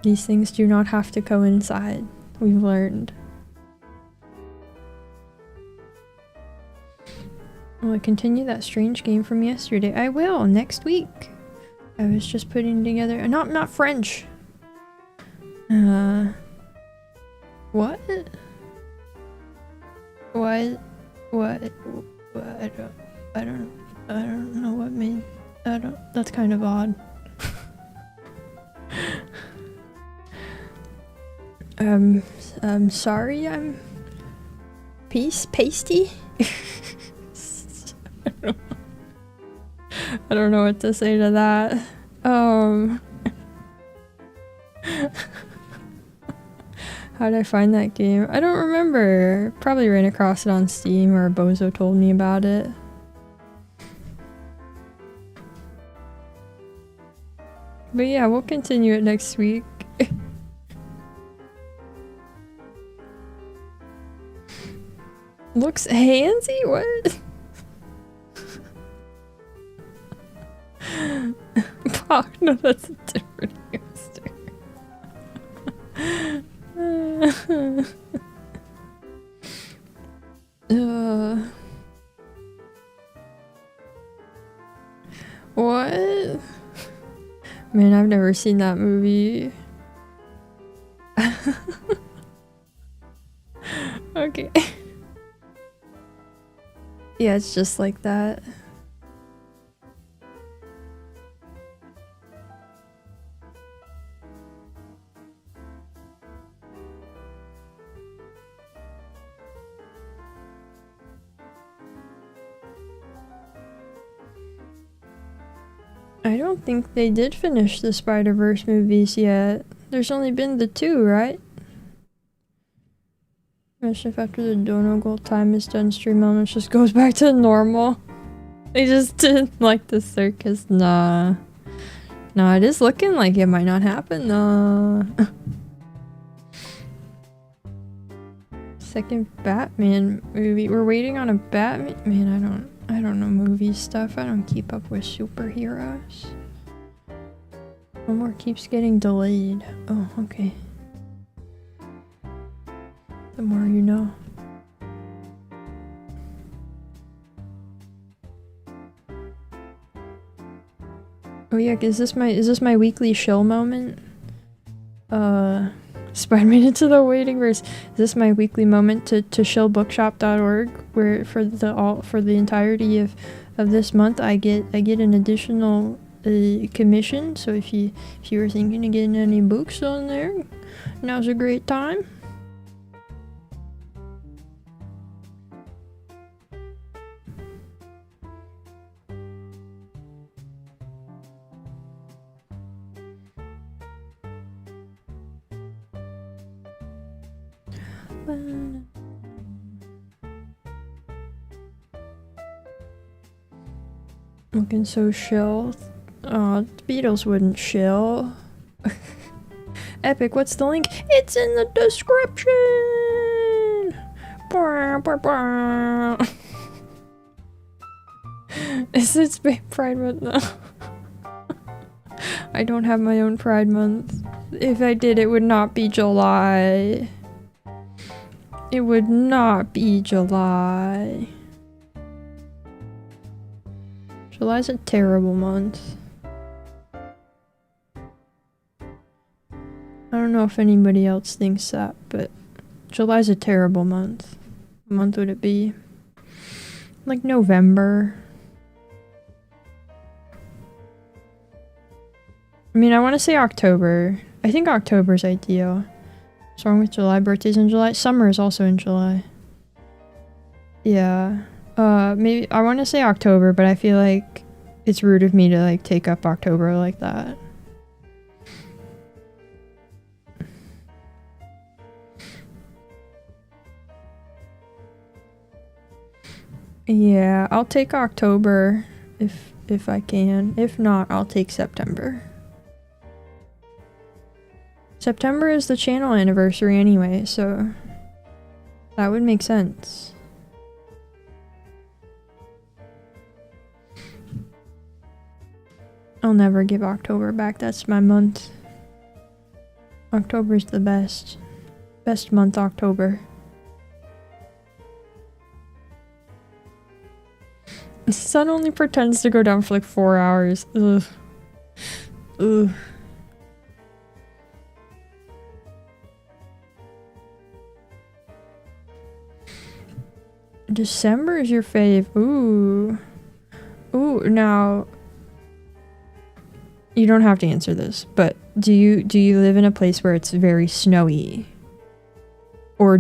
S1: These things do not have to coincide. We've learned. Will I continue that strange game from yesterday? I will, next week. I was just putting together... Not French. What? I don't know what made... that's kind of odd. I'm sorry, I'm... Pasty? I don't know what to say to that. How'd I find that game? I don't remember. Probably ran across it on Steam or Bozo told me about it. But yeah, we'll continue it next week. Looks handsy? What? Fuck, no, that's a different hamster. What? Man, I've never seen that movie. Okay. Yeah, it's just like that. I don't think they did finish the Spider-Verse movies yet. There's only been the 2, right? If after the dono goal time is done, stream elements just goes back to normal. They just didn't like the circus. Nah. Nah, it is looking like it might not happen. Nah. Second Batman movie. We're waiting on a Batman. Man, I don't know movie stuff. I don't keep up with superheroes. Homework keeps getting delayed. Oh, okay. The more you know. Oh yeah, is this my weekly shill moment? Spider-Man into the waiting verse. Is this my weekly moment to shillbookshop.org, where for the entirety of this month I get an additional commission. So if you were thinking of getting any books on there, now's a great time. Looking so shill. The Beatles wouldn't shill. Epic, what's the link? It's in the description! Is it Pride Month? No. I don't have my own Pride Month. If I did, it would not be July. It would not be July. July's a terrible month. I don't know if anybody else thinks that, but July's a terrible month. What month would it be? Like November. I mean, I want to say October. I think October's ideal. What's wrong with July? Birthday's in July? Summer is also in July. Yeah. Maybe I want to say October, but I feel like it's rude of me to like take up October like that. Yeah, I'll take October if I can. If not, I'll take September. September is the channel anniversary anyway, so that would make sense. I'll never give October back. That's my month. October's the best. Best month, October. The sun only pretends to go down for like 4 hours. Ugh. Ugh. December is your fave. Ooh. Ooh, now you don't have to answer this, but do you live in a place where it's very snowy? Or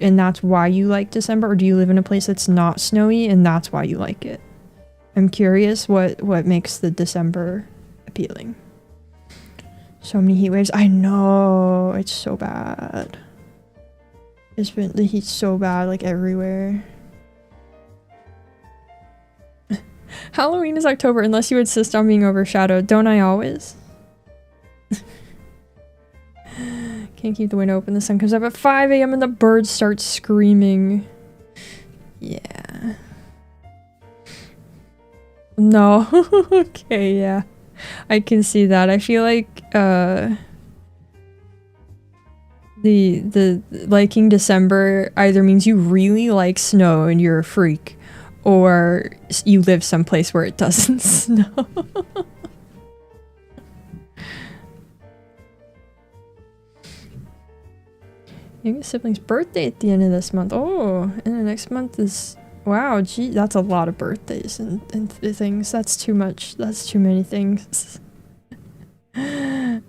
S1: and that's why you like December, or do you live in a place that's not snowy and that's why you like it? I'm curious what makes the December appealing. So many heat waves. I know, it's so bad. The heat's so bad, like everywhere. Halloween is October unless you insist on being overshadowed. Don't I always? Can't keep the window open. The sun comes up at 5 a.m. and the birds start screaming. Yeah. No. Okay, yeah. I can see that. I feel like the liking December either means you really like snow and you're a freak, or you live someplace where it doesn't snow. Youngest sibling's birthday at the end of this month. Oh, and the next month is... Wow, gee, that's a lot of birthdays and things. That's too much. That's too many things. I'd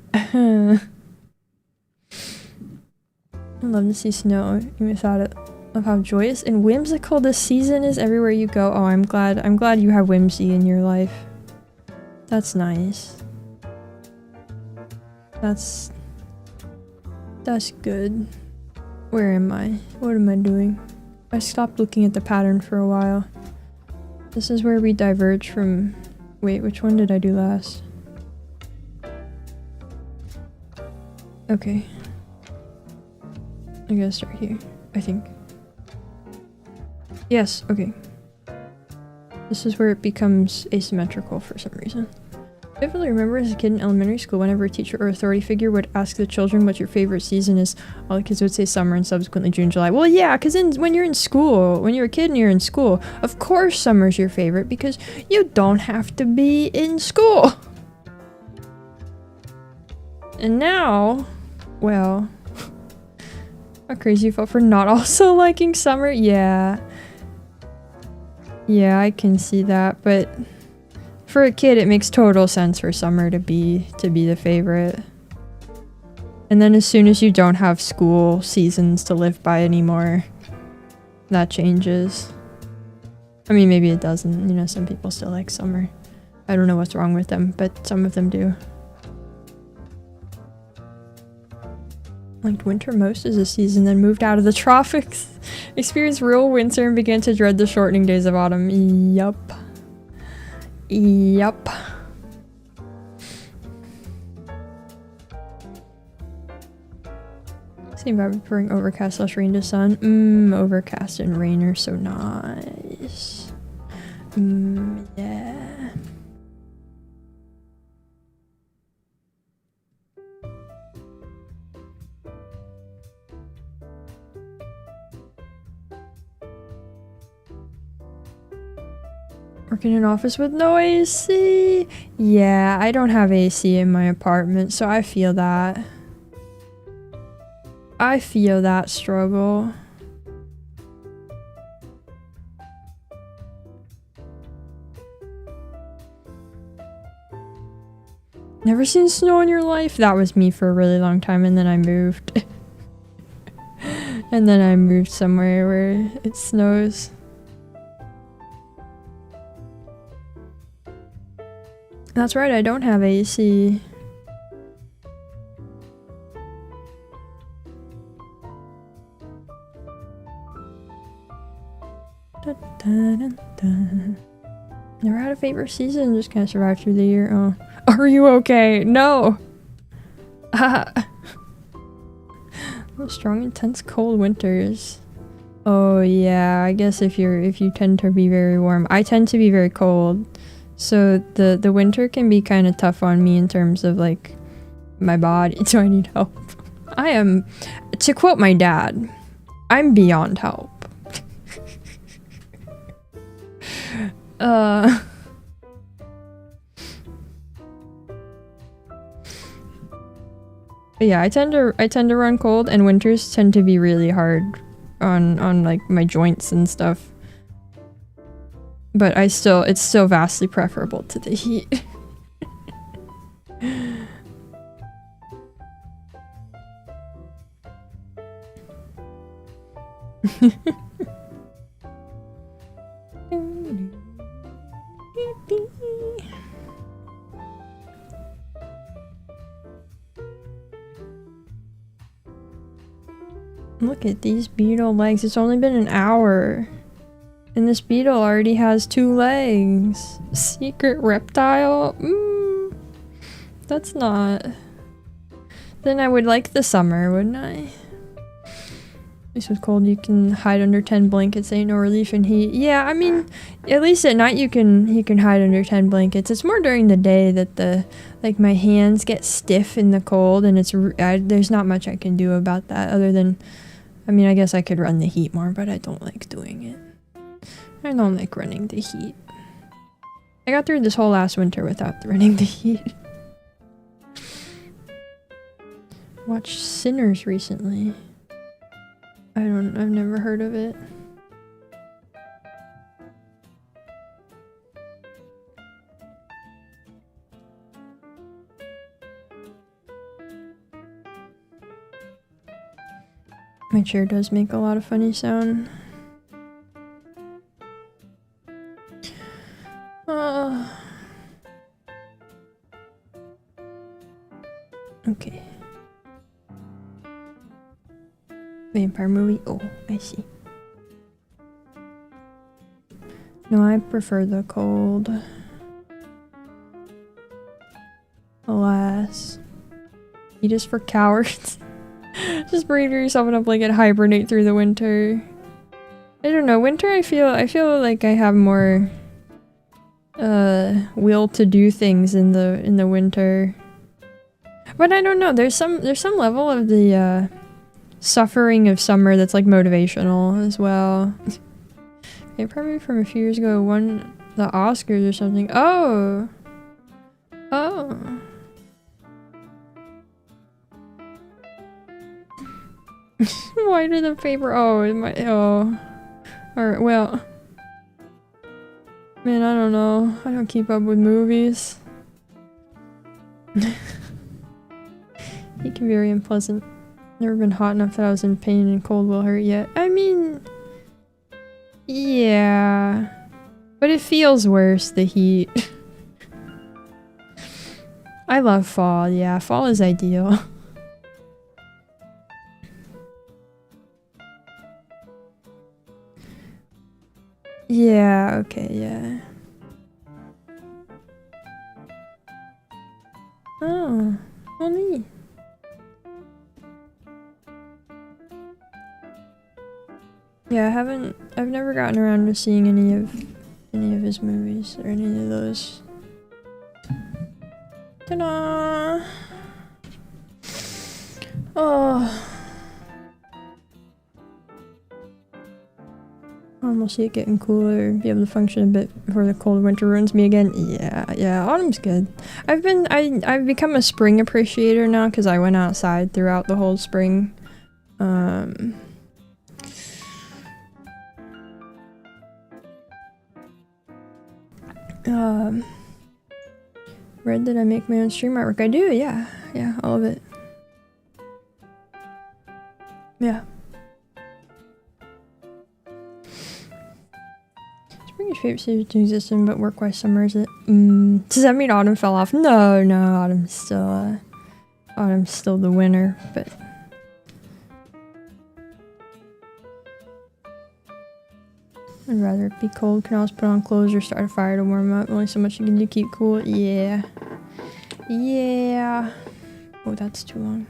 S1: love to see snow. You thought it of how joyous and whimsical this season is everywhere you go. Oh, I'm glad you have whimsy in your life. That's nice. That's good. Where am I? What am I doing? I stopped looking at the pattern for a while. This is where we diverge from... Wait, which one did I do last? Okay. I gotta start here, I think. Yes, okay. This is where it becomes asymmetrical for some reason. I definitely remember as a kid in elementary school, whenever a teacher or authority figure would ask the children what your favorite season is, all the kids would say summer and subsequently June, July. Well, yeah, because when you're in school, when you're a kid and you're in school, of course summer's your favorite because you don't have to be in school. And now, well, how crazy you felt for not also liking summer? Yeah. Yeah, I can see that, but for a kid, it makes total sense for summer to be the favorite. And then as soon as you don't have school seasons to live by anymore, that changes. I mean, maybe it doesn't. You know, some people still like summer. I don't know what's wrong with them, but some of them do. Liked winter most as a season, then moved out of the tropics. Experienced real winter and began to dread the shortening days of autumn. Yup. Yup. Same vibe preferring overcast / rain to sun. Overcast and rain are so nice. Yeah. Working in an office with no AC? Yeah, I don't have AC in my apartment, so I feel that. I feel that struggle. Never seen snow in your life? That was me for a really long time, and then I moved. And then I moved somewhere where it snows. That's right, I don't have AC. Never had a favorite season, just kind of survived through the year. Oh. Are you okay? No! Strong, intense, cold winters. Oh yeah, I guess if you tend to be very warm. I tend to be very cold. So the winter can be kind of tough on me in terms of like my body, so I need help. I am, to quote my dad, I'm beyond help. But yeah, I tend to run cold, and winters tend to be really hard on like my joints and stuff. But it's still vastly preferable to the heat. Look at these beetle legs. It's only been an hour. And this beetle already has 2 legs. Secret reptile? That's not... Then I would like the summer, wouldn't I? This was cold. You can hide under 10 blankets. Ain't no relief in heat. Yeah, I mean, at least at night you can hide under 10 blankets. It's more during the day that like my hands get stiff in the cold, and there's not much I can do about that other than, I mean, I guess I could run the heat more, but I don't like doing it. I don't like running the heat. I got through this whole last winter without running the heat. Watched Sinners recently. I've never heard of it. My chair does make a lot of funny sound. Okay. Vampire movie? Oh, I see. No, I prefer the cold. Alas. Heat is for cowards. Just bring yourself in a blanket, hibernate through the winter. I don't know, winter I feel like I have more will to do things in the winter. But I don't know, there's some level of the suffering of summer that's like motivational as well. Okay, probably from a few years ago, won the Oscars or something. Oh! Oh. Why did the paper? Oh, it might. Oh. Alright, well. Man, I don't know. I don't keep up with movies. He can be very unpleasant. Never been hot enough that I was in pain and cold will hurt yet. I mean. Yeah. But it feels worse, the heat. I love fall, yeah. Fall is ideal. Yeah, okay, yeah. Oh, well neat. Yeah, I've never gotten around to seeing any of his movies or any of those. Ta-da! Oh. I almost see it getting cooler, be able to function a bit before the cold winter ruins me again. Yeah, autumn's good. I've become a spring appreciator now because I went outside throughout the whole spring. Read that I make my own stream artwork. I do, yeah, all of it. Yeah. Spring is favorite season to exist in, but work-wise summer is it? Does that mean autumn fell off? No, autumn's still the winter, but I'd rather it be cold. Can always put on clothes or start a fire to warm up. Only so much you can do to keep cool. Yeah. Oh, that's too long.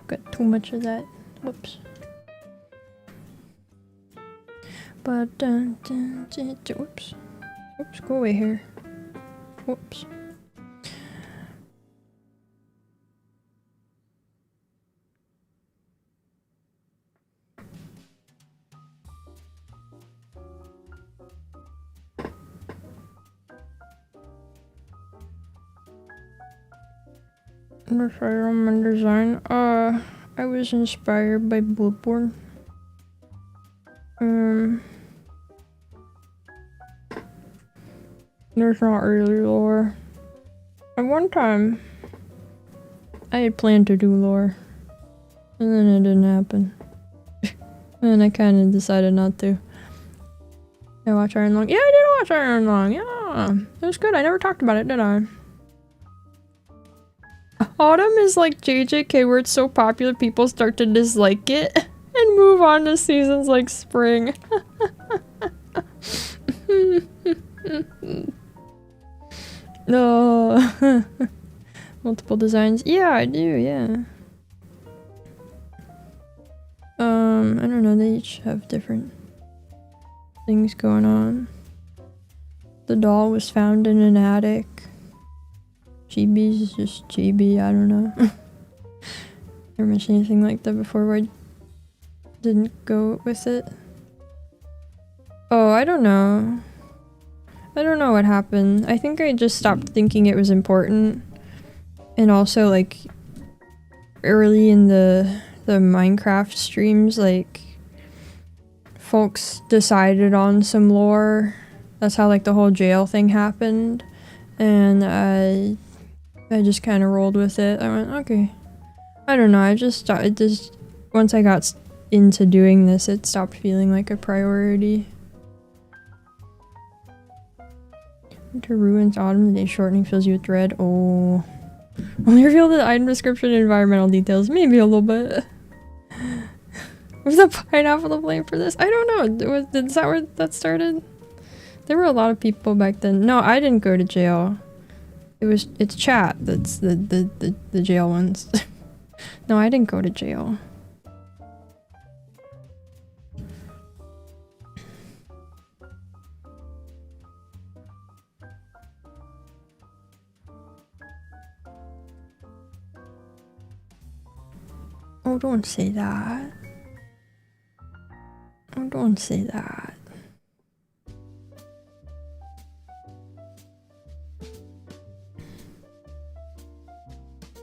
S1: Got too much of that. Whoops. But whoops. Whoops, go away here. Whoops. Environment design. I was inspired by Bloodborne. There's not really lore. At one time, I had planned to do lore, and then it didn't happen. And I kind of decided not to. I watched Iron Long. Yeah, I did watch Iron Long. Yeah, it was good. I never talked about it, did I? Autumn is like JJK where it's so popular people start to dislike it and move on to seasons like spring. No. Multiple designs. Yeah, I do, yeah. I don't know, they each have different things going on. The doll was found in an attic. Chibi's just chibi, I don't know. Never mentioned anything like that before where I didn't go with it. Oh, I don't know. I don't know what happened. I think I just stopped thinking it was important. And also, like, early in the Minecraft streams, like, folks decided on some lore. That's how, like, the whole jail thing happened. And I just kind of rolled with it. I went, okay. I don't know, once I got into doing this, it stopped feeling like a priority. Winter ruins, autumn, the day shortening fills you with dread. Oh. Only reveal the item description and environmental details. Maybe a little bit. Was the pineapple to blame for this? I don't know. Is that where that started? There were a lot of people back then. No, I didn't go to jail. It's chat that's the jail ones. No, I didn't go to jail. Oh, don't say that. Oh, don't say that.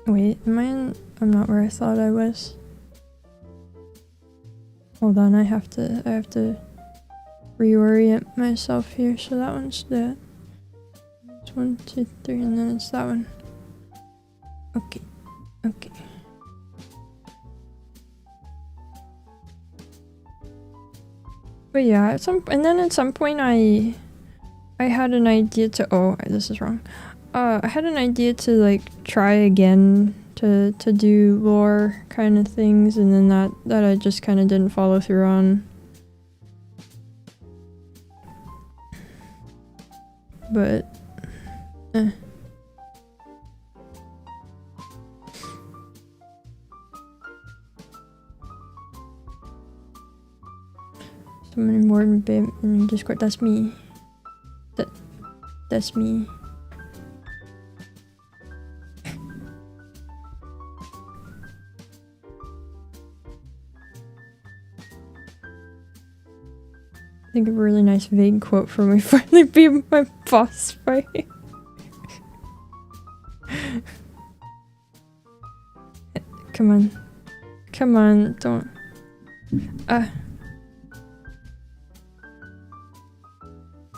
S1: Wait, am I in? I'm not where I thought I was. Hold on, I have to reorient myself here. So that one's that. It's 1, 2, 3, and then it's that one. Okay. Okay. But yeah, at some point I had an idea to this is wrong. I had an idea to like try again to do lore kind of things, and then that I just kind of didn't follow through on. But Someone more than babe in Discord. That's me. That's me. Think of a really nice vague quote for me finally be my boss fight. Come on. Come on, don't.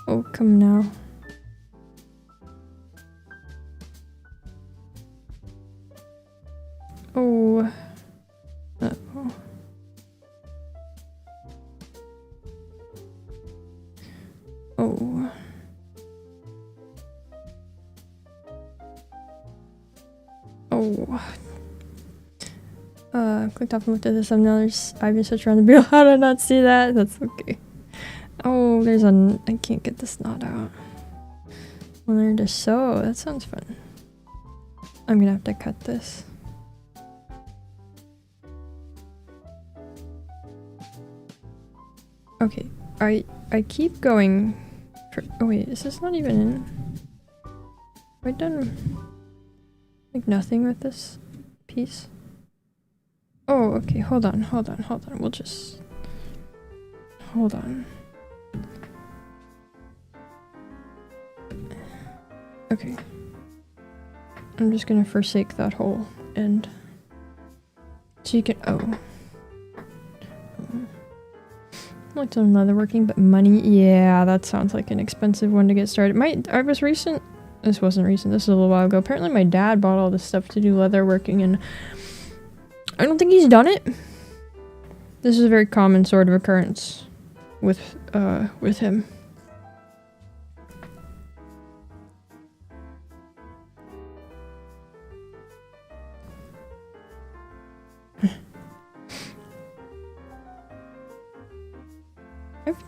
S1: Oh, come now. Oh. Uh-oh. Oh. Oh. Clicked off and looked at the thumbnail. I've been such around the beetle. How did I not see that? That's okay. Oh, there's I can't get this knot out. We'll learn to sew. That sounds fun. I'm gonna have to cut this. Okay. I keep going for, oh wait, is this not even in? Have I done like nothing with this piece? Oh, okay, hold on. We'll just hold on. Okay. I'm just gonna forsake that whole end. So you can like some leatherworking, but money, yeah, that sounds like an expensive one to get started. This wasn't recent, this was a little while ago. Apparently my dad bought all this stuff to do leatherworking, and I don't think he's done it. This is a very common sort of occurrence with him.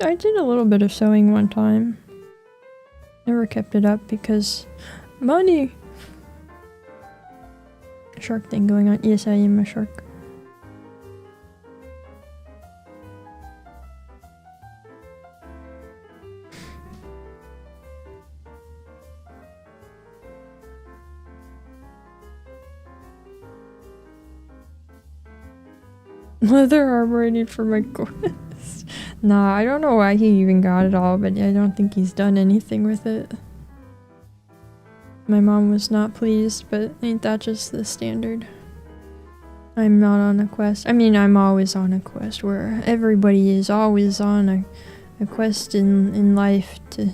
S1: I did a little bit of sewing one time. Never kept it up because money. Shark thing going on. Yes, I am a shark. Leather armor I need for my quest. Nah, I don't know why he even got it all, but I don't think he's done anything with it. My mom was not pleased, but ain't that just the standard? I'm not on a quest. I mean, I'm always on a quest, where everybody is always on a quest in life to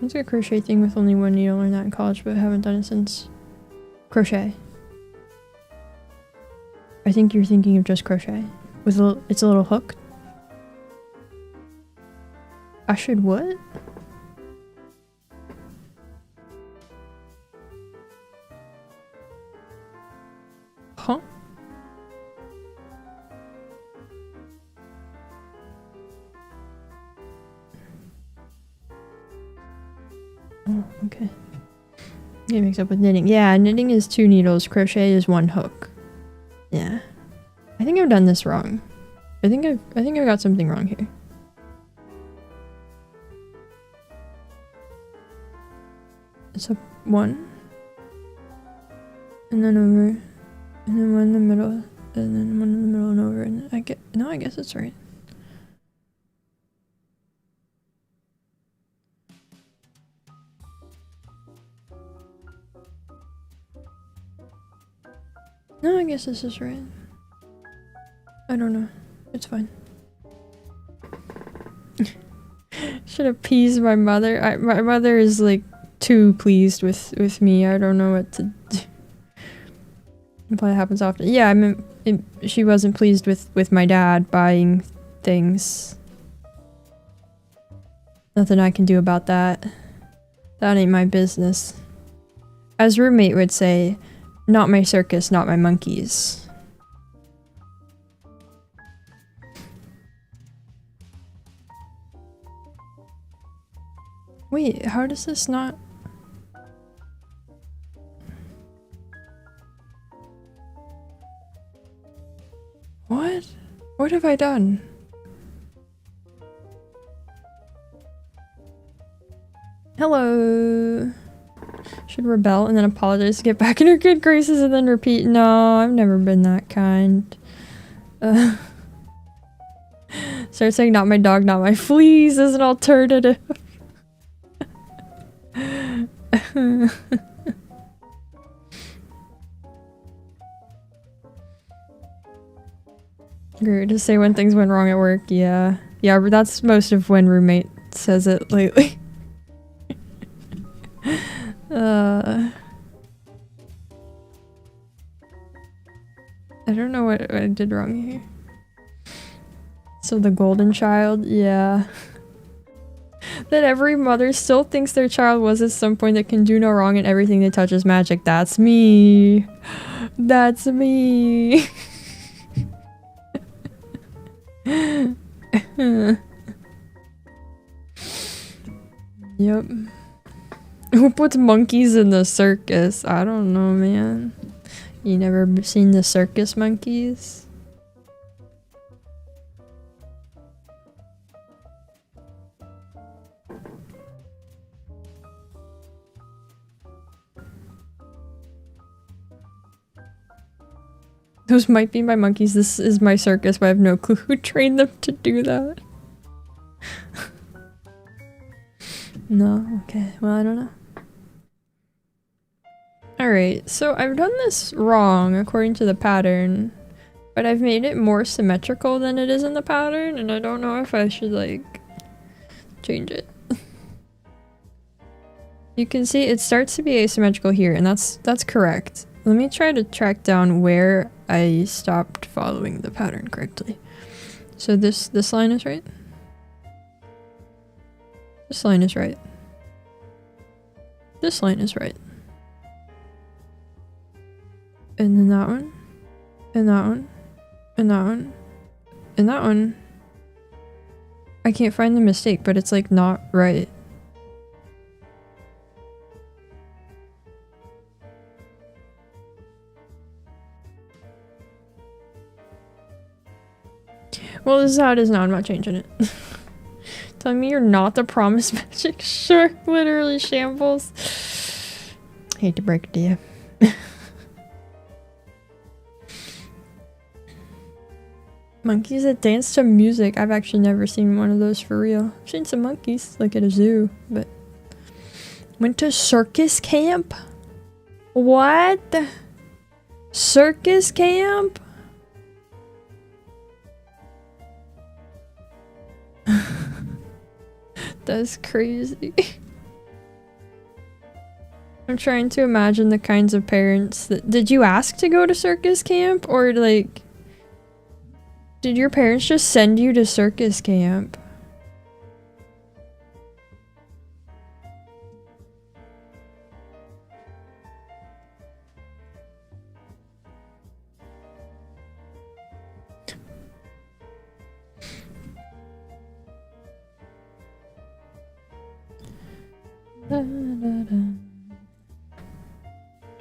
S1: What's a crochet thing with only one needle? Learned that in college, but I haven't done it since. Crochet. I think you're thinking of just crochet. With it's a little hook. I should what? Huh? Oh, okay. Get mixed up with knitting. Yeah, knitting is 2 needles, crochet is 1 hook. Yeah. I think I've done this wrong. I think I got something wrong here. It's a 1. and then over, and then one in the middle, and then one in the middle and over, and I guess it's right. No, I guess this is right. I don't know. It's fine. Should appease my mother. My mother is like too pleased with me. I don't know what to do. It probably happens often. Yeah, I mean, she wasn't pleased with my dad buying things. Nothing I can do about that. That ain't my business. As roommate would say, not my circus, not my monkeys. Wait, how does this not... What? What have I done? Hello. Should rebel and then apologize to get back in her good graces and then repeat. No, I've never been that kind. Start saying not my dog, not my fleas as an alternative. Great to say when things went wrong at work. Yeah, but that's most of when roommate says it lately. I don't know what I did wrong here. So the golden child, yeah. That every mother still thinks their child was at some point that can do no wrong and everything they touch is magic. That's me. That's me. Yep. Who puts monkeys in the circus? I don't know, man. You never seen the circus monkeys? Those might be my monkeys. This is my circus, but I have no clue who trained them to do that. No? Okay. Well, I don't know. Alright, so I've done this wrong according to the pattern, but I've made it more symmetrical than it is in the pattern, and I don't know if I should, like, change it. You can see it starts to be asymmetrical here, and that's correct. Let me try to track down where I stopped following the pattern correctly. So this line is right. This line is right. This line is right. And then that one. And that one. And that one. And that one. I can't find the mistake, but it's like not right. Well, this is how it is now. I'm not changing it. Telling me you're not the promised magic shark. Literally shambles. Hate to break it to you. Monkeys that dance to music. I've actually never seen one of those for real. I've seen some monkeys, like at a zoo, but... Went to circus camp? What? Circus camp? That's crazy. I'm trying to imagine the kinds of parents that... Did you ask to go to circus camp? Or like... Did your parents just send you to circus camp?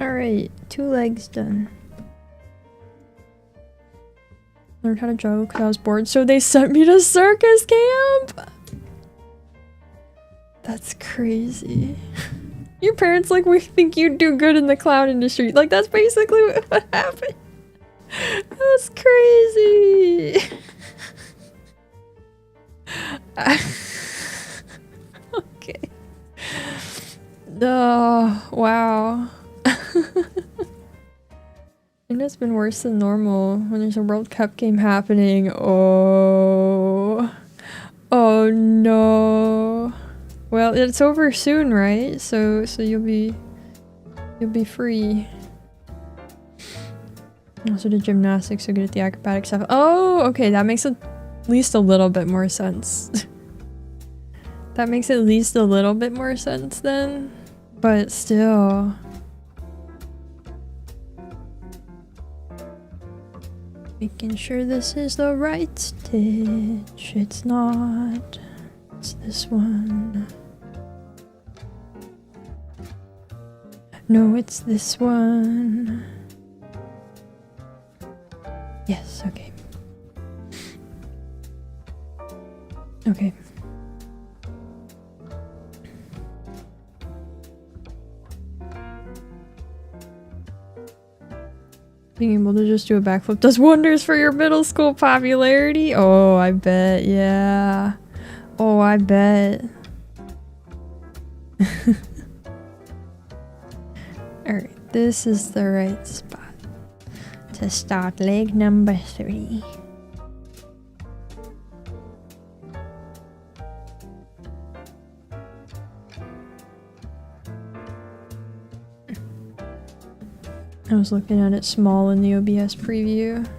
S1: Alright, 2 legs done. Learned how to juggle because I was bored, so they sent me to circus camp! That's crazy. Your parents like, we think you'd do good in the clown industry. Like, that's basically what happened. That's crazy. Okay. Oh, wow. And it's been worse than normal when there's a World Cup game happening. Oh. Oh no. Well, it's over soon, right? So you'll be free. Also the gymnastics, so good at the acrobatic stuff. Oh, okay, that makes at least a little bit more sense. That makes at least a little bit more sense then. But still. Making sure this is the right stitch. It's not. It's this one. No, it's this one. Yes, okay. Okay. Being able to just do a backflip does wonders for your middle school popularity. Oh, I bet, yeah. Oh, I bet. Alright, this is the right spot to start leg number 3. I was looking at it small in the OBS preview.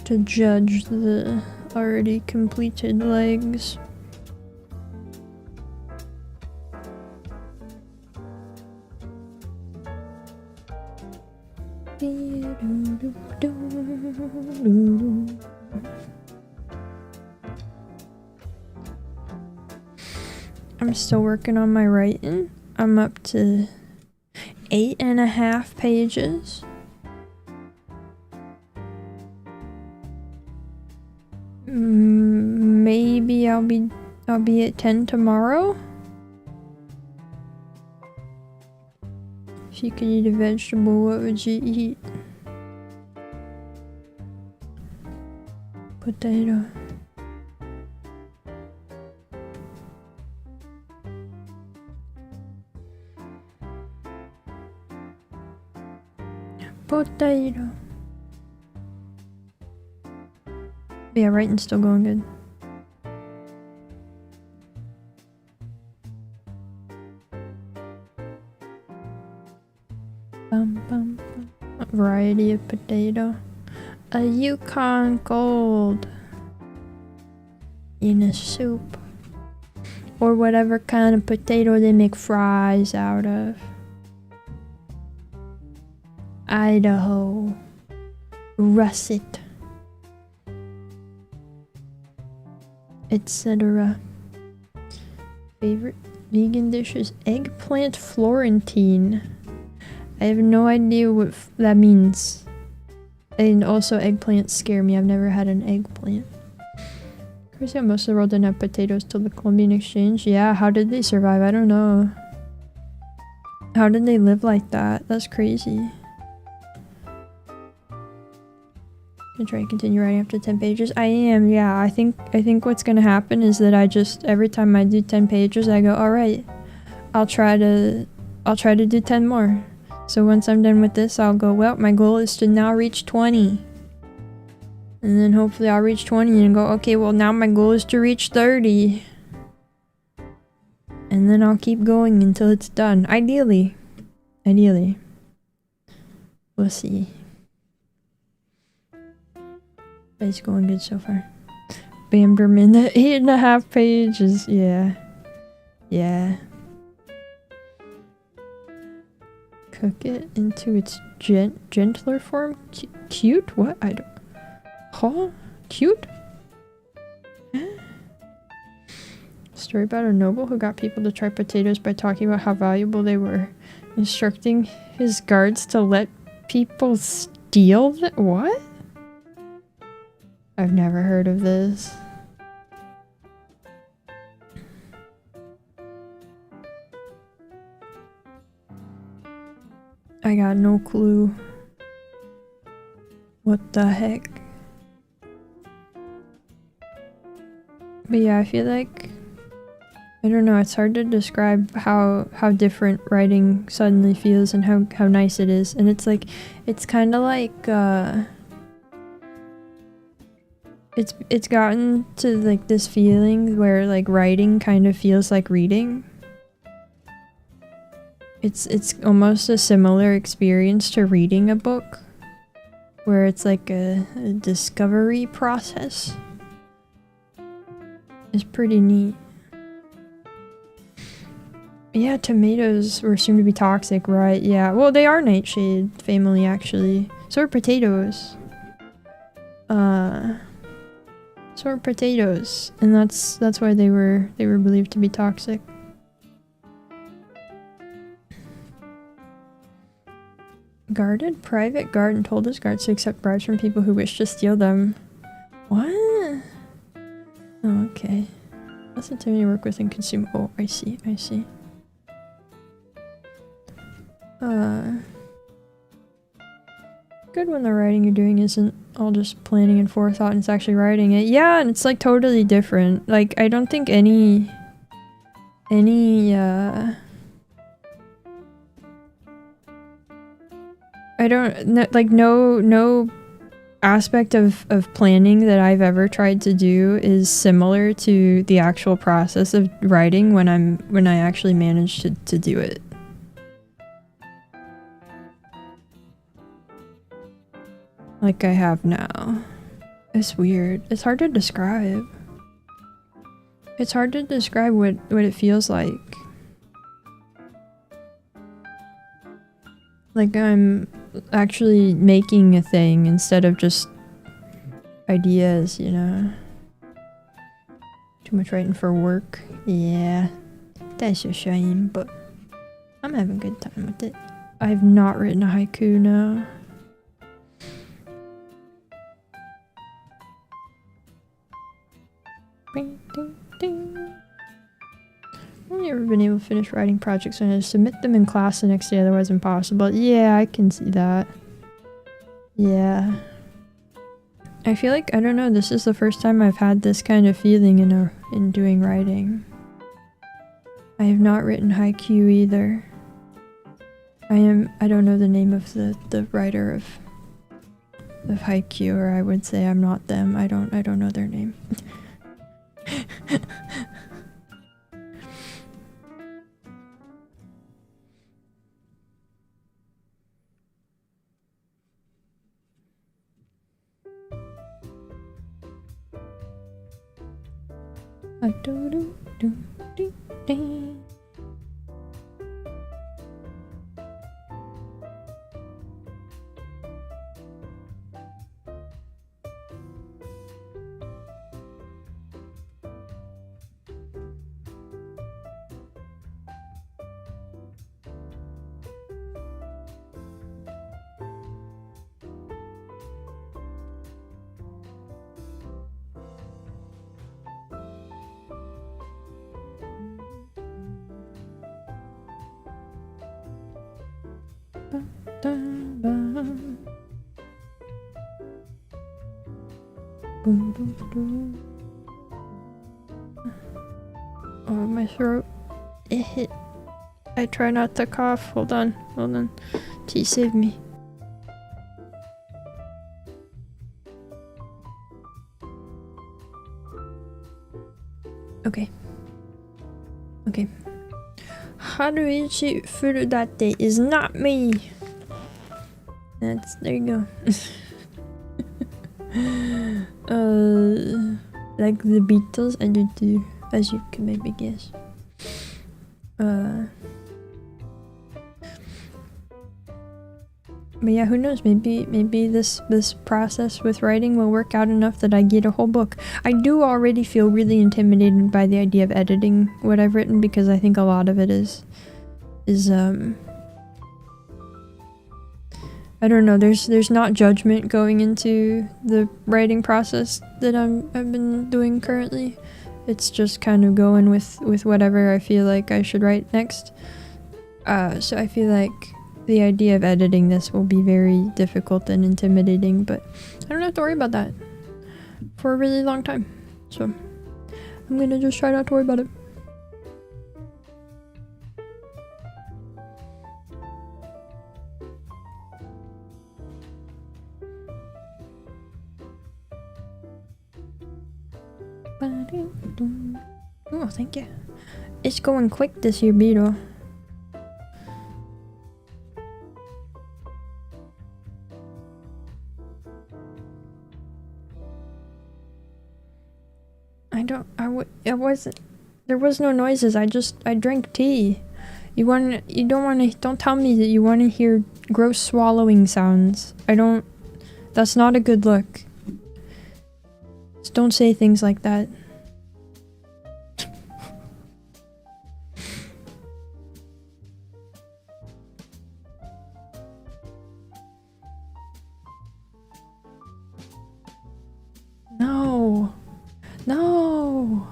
S1: To judge the already completed legs. I'm still working on my writing. I'm up to 8.5 pages. Maybe I'll be at 10 tomorrow. If you could eat a vegetable, what would you eat? Potato. Potato. Yeah, writing's still going good. Bum, bum, bum. A variety of potato. A Yukon Gold. In a soup. Or whatever kind of potato they make fries out of. Idaho. Russet. Etc. Favorite vegan dishes? Eggplant Florentine. I have no idea what that means. And also eggplants scare me. I've never had an eggplant. Crazy how most of the world didn't have potatoes till the Columbian Exchange. Yeah, how did they survive? I don't know. How did they live like that? That's crazy. I'm trying to continue writing after 10 pages. I am, yeah. I think what's gonna happen is that I just, every time I do 10 pages, I go, alright, I'll try to do 10 more. So once I'm done with this, I'll go, well, my goal is to now reach 20. And then hopefully I'll reach 20 and go, okay, well now my goal is to reach 30. And then I'll keep going until it's done. Ideally. Ideally. We'll see. But it's going good so far. Bamberman, the 8.5 pages. Yeah. Yeah. Cook it into its gentler form. Cute? What? I don't... Huh? Cute? Huh? Story about a noble who got people to try potatoes by talking about how valuable they were. Instructing his guards to let people steal them. What? I've never heard of this. I got no clue. What the heck? But yeah, I feel like, I don't know, it's hard to describe how different writing suddenly feels and how nice it is. And it's like, it's kind of like, it's gotten to like this feeling where like writing kind of feels like reading. It's almost a similar experience to reading a book, where it's like a discovery process. It's pretty neat. Yeah, tomatoes were assumed to be toxic, right? Yeah, well, they are nightshade family actually. So are potatoes. So are potatoes, and that's why they were believed to be toxic. Guarded private garden told his guards to accept bribes from people who wish to steal them. What? Oh, okay. That's the time you work with and consume. Oh, I see. Good when the writing you're doing isn't all just planning and forethought and it's actually writing it. Yeah, and it's like totally different. Like, I don't think any no aspect of planning that I've ever tried to do is similar to the actual process of writing when I actually manage to do it. Like I have now. It's weird. It's hard to describe. It's hard to describe what it feels like. Like I'm actually making a thing instead of just ideas, you know? Too much writing for work. Yeah, that's a shame, but I'm having a good time with it. I've not written a haiku now. Ding, ding, ding. I've only ever been able to finish writing projects when I submit them in class the next day, otherwise impossible. Yeah, I can see that. Yeah. I feel like, I don't know, this is the first time I've had this kind of feeling in doing writing. I have not written haiku either. I don't know the name of the writer of haiku, or I would say I'm not them. I don't know their name. Oh, my throat. It hit. I try not to cough. Hold on. Tea, save me. Okay. Haruichi Furudate is not me. There you go. Like the Beatles, I do too, as you can maybe guess. But yeah, who knows? Maybe this process with writing will work out enough that I get a whole book. I do already feel really intimidated by the idea of editing what I've written, because I think a lot of it is I don't know, there's not judgment going into the writing process that I've been doing currently. It's just kind of going with whatever I feel like I should write next. So I feel like the idea of editing this will be very difficult and intimidating, but I don't have to worry about that for a really long time. So I'm gonna just try not to worry about it. Oh, thank you. It's going quick this year, beetle. There was no noises. I drank tea. Don't tell me that you want to hear gross swallowing sounds. That's not a good look. Just don't say things like that. No. No.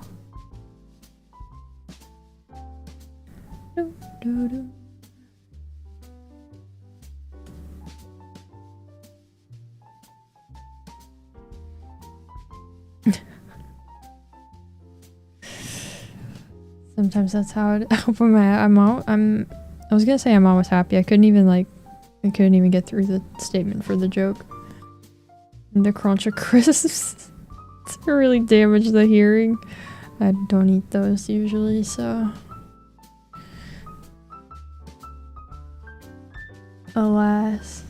S1: Sometimes that's how I open my I was gonna say I'm always happy. I couldn't even get through the statement for the joke. The crunch of crisps really damage the hearing. I don't eat those usually, so alas.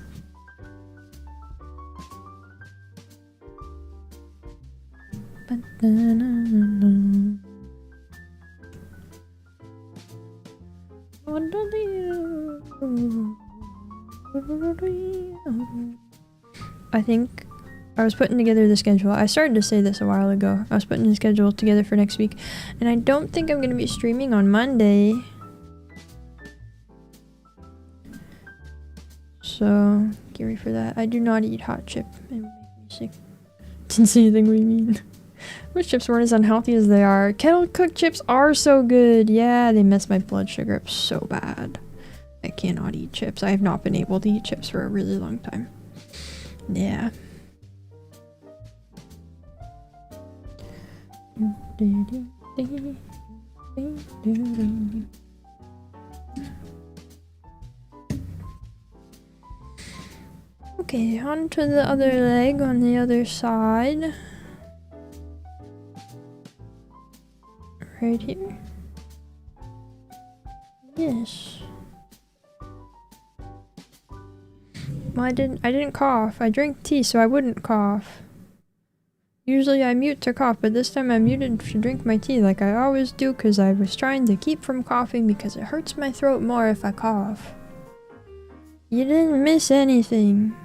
S1: I think I was putting together the schedule. I started to say this a while ago. I was putting the schedule together for next week, and I don't think I'm going to be streaming on Monday. So, get ready for that. I do not eat hot chip. It will make me sick. Didn't see anything we mean. Which chips weren't as unhealthy as they are. Kettle cooked chips are so good. Yeah, they mess my blood sugar up so bad. I cannot eat chips. I have not been able to eat chips for a really long time. Yeah. Okay, on to the other leg on the other side. Right here. Yes. Well, I didn't cough. I drank tea, so I wouldn't cough. Usually I mute to cough, but this time I muted to drink my tea like I always do because I was trying to keep from coughing because it hurts my throat more if I cough. You didn't miss anything.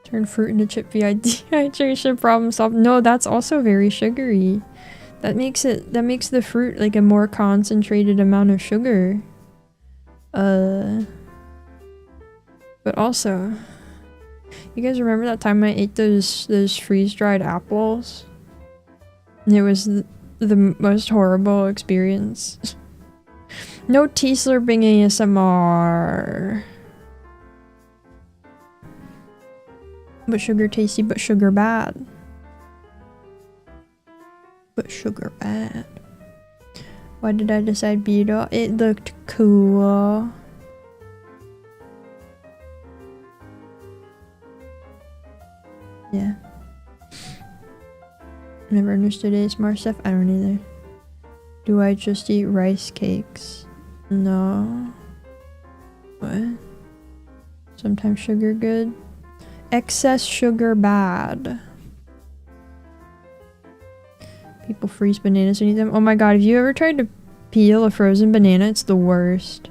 S1: Turn fruit into chip via dehydration problem solved. No, that's also very sugary. That makes the fruit like a more concentrated amount of sugar. But also, you guys remember that time I ate those freeze-dried apples? And it was the most horrible experience. No tea slurping ASMR. But sugar tasty, but sugar bad. But sugar bad. Why did I decide beetle? It looked cool. Yeah. Never understood ASMR stuff. I don't either. Do I just eat rice cakes? No. What? Sometimes sugar good. Excess sugar bad. People freeze bananas and eat them. Oh my god, have you ever tried to peel a frozen banana? It's the worst.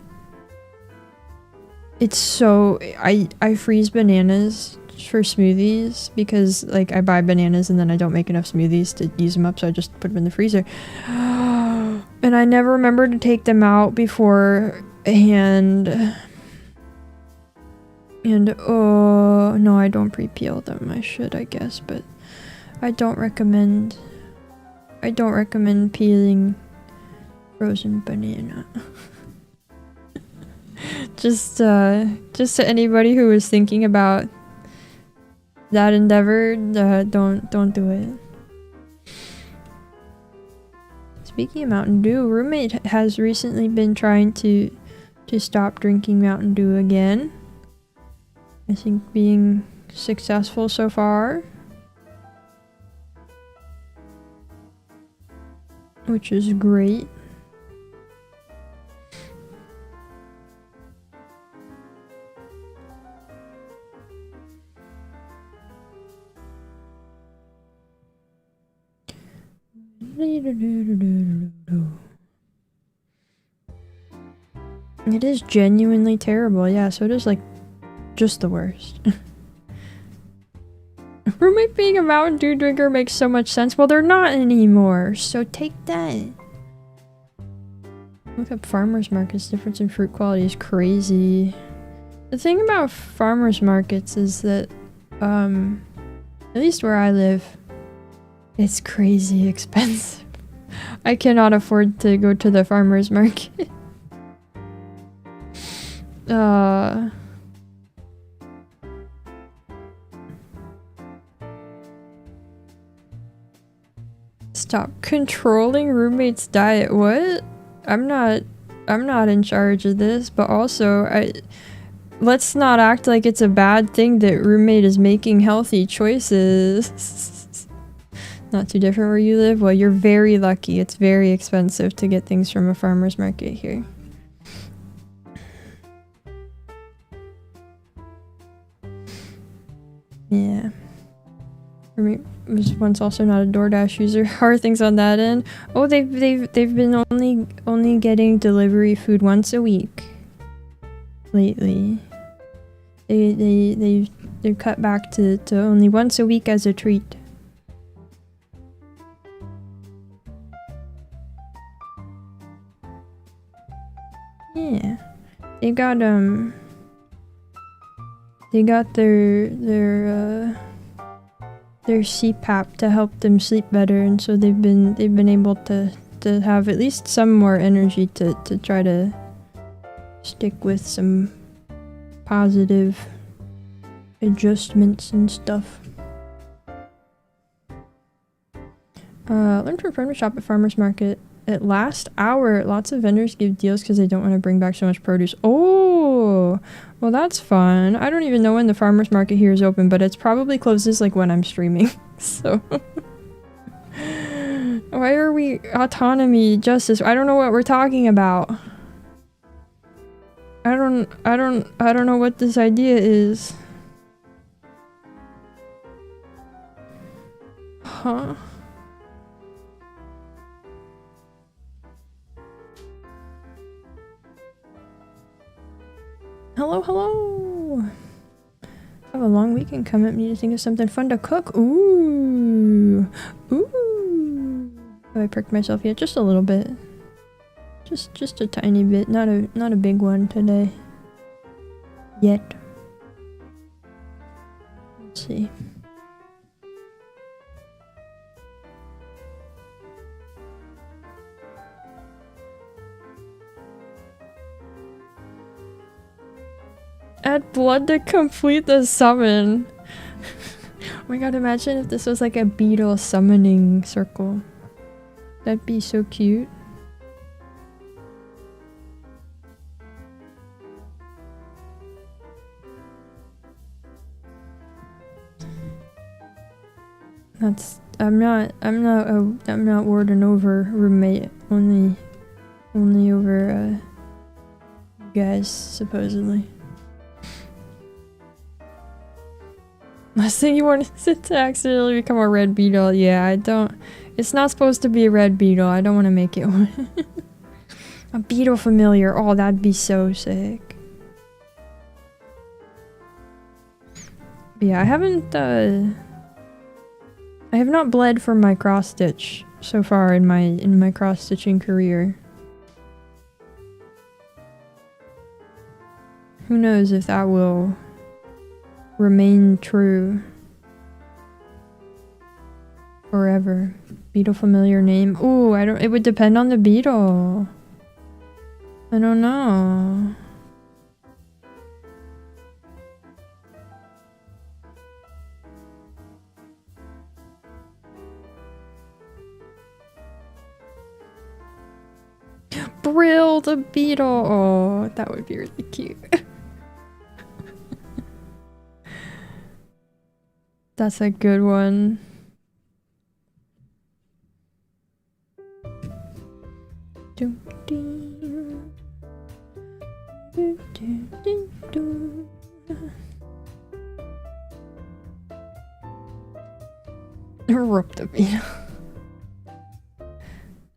S1: It's so... I freeze bananas for smoothies because like I buy bananas and then I don't make enough smoothies to use them up, so I just put them in the freezer. And I never remember to take them out beforehand. And oh no, I don't pre-peel them. I should, I guess, but I don't recommend peeling Frozen banana. Just to anybody who was thinking about that endeavor, don't do it. Speaking of Mountain Dew, roommate has recently been trying to stop drinking Mountain Dew again. I think being successful so far, which is great. It is genuinely terrible, yeah, so it is like just the worst. Roommate being a Mountain Dew drinker makes so much sense. Well, they're not anymore, so take that. Look up farmers markets. Difference in fruit quality is crazy. The thing about farmers markets is that, at least where I live, it's crazy expensive. I cannot afford to go to the farmers market. Stop controlling roommate's diet. What? I'm not in charge of this, but also let's not act like it's a bad thing that roommate is making healthy choices. Not too different where you live? Well, you're very lucky. It's very expensive to get things from a farmer's market here. Yeah. Roommate was once also not a DoorDash user. How are things on that end? Oh, they've been only getting delivery food once a week lately. They've cut back to only once a week as a treat. Yeah. They got their CPAP to help them sleep better, and so they've been able to have at least some more energy to try to stick with some positive adjustments and stuff. Learn from friend to shop at farmers market at last hour. Lots of vendors give deals because they don't want to bring back so much produce. Oh, well that's fun. I don't even know when the farmers market here is open, but it's probably closes like when I'm streaming. So why are we autonomy, justice? I don't know what we're talking about. I don't know what this idea is. Huh? Hello, hello! I have a long weekend coming. Need to think of something fun to cook. Ooh! Ooh! Have I pricked myself yet? Just a little bit. Just a tiny bit. Not a big one today. Yet. Let's see. Add blood to complete the summon. Oh my god, imagine if this was like a beetle summoning circle. That'd be so cute. I'm not warding over roommate, only over you guys supposedly. Last thing you want is it to accidentally become a red beetle. Yeah, I don't. It's not supposed to be a red beetle. I don't want to make it one. A beetle familiar. Oh, that'd be so sick. But yeah, I have not bled from my cross stitch so far in my cross stitching career. Who knows if that will remain true forever. Beetle familiar name. Ooh, I don't. It would depend on the beetle. I don't know. Brill the beetle. Oh, that would be really cute. That's a good one. Rope the beetle.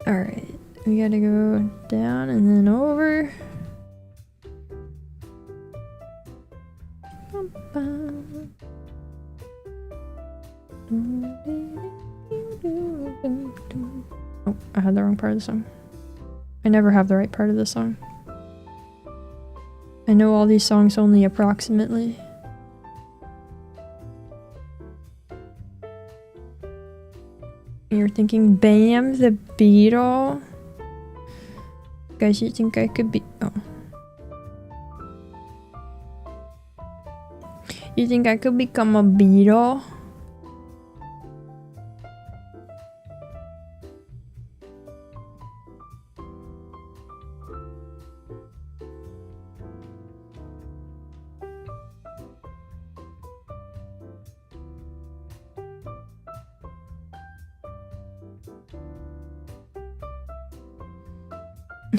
S1: Alright, we gotta go down and then over. Oh, I had the wrong part of the song. I never have the right part of the song. I know all these songs only approximately. You're thinking, Bam the beetle? Guys, you think I could be— oh. You think I could become a beetle?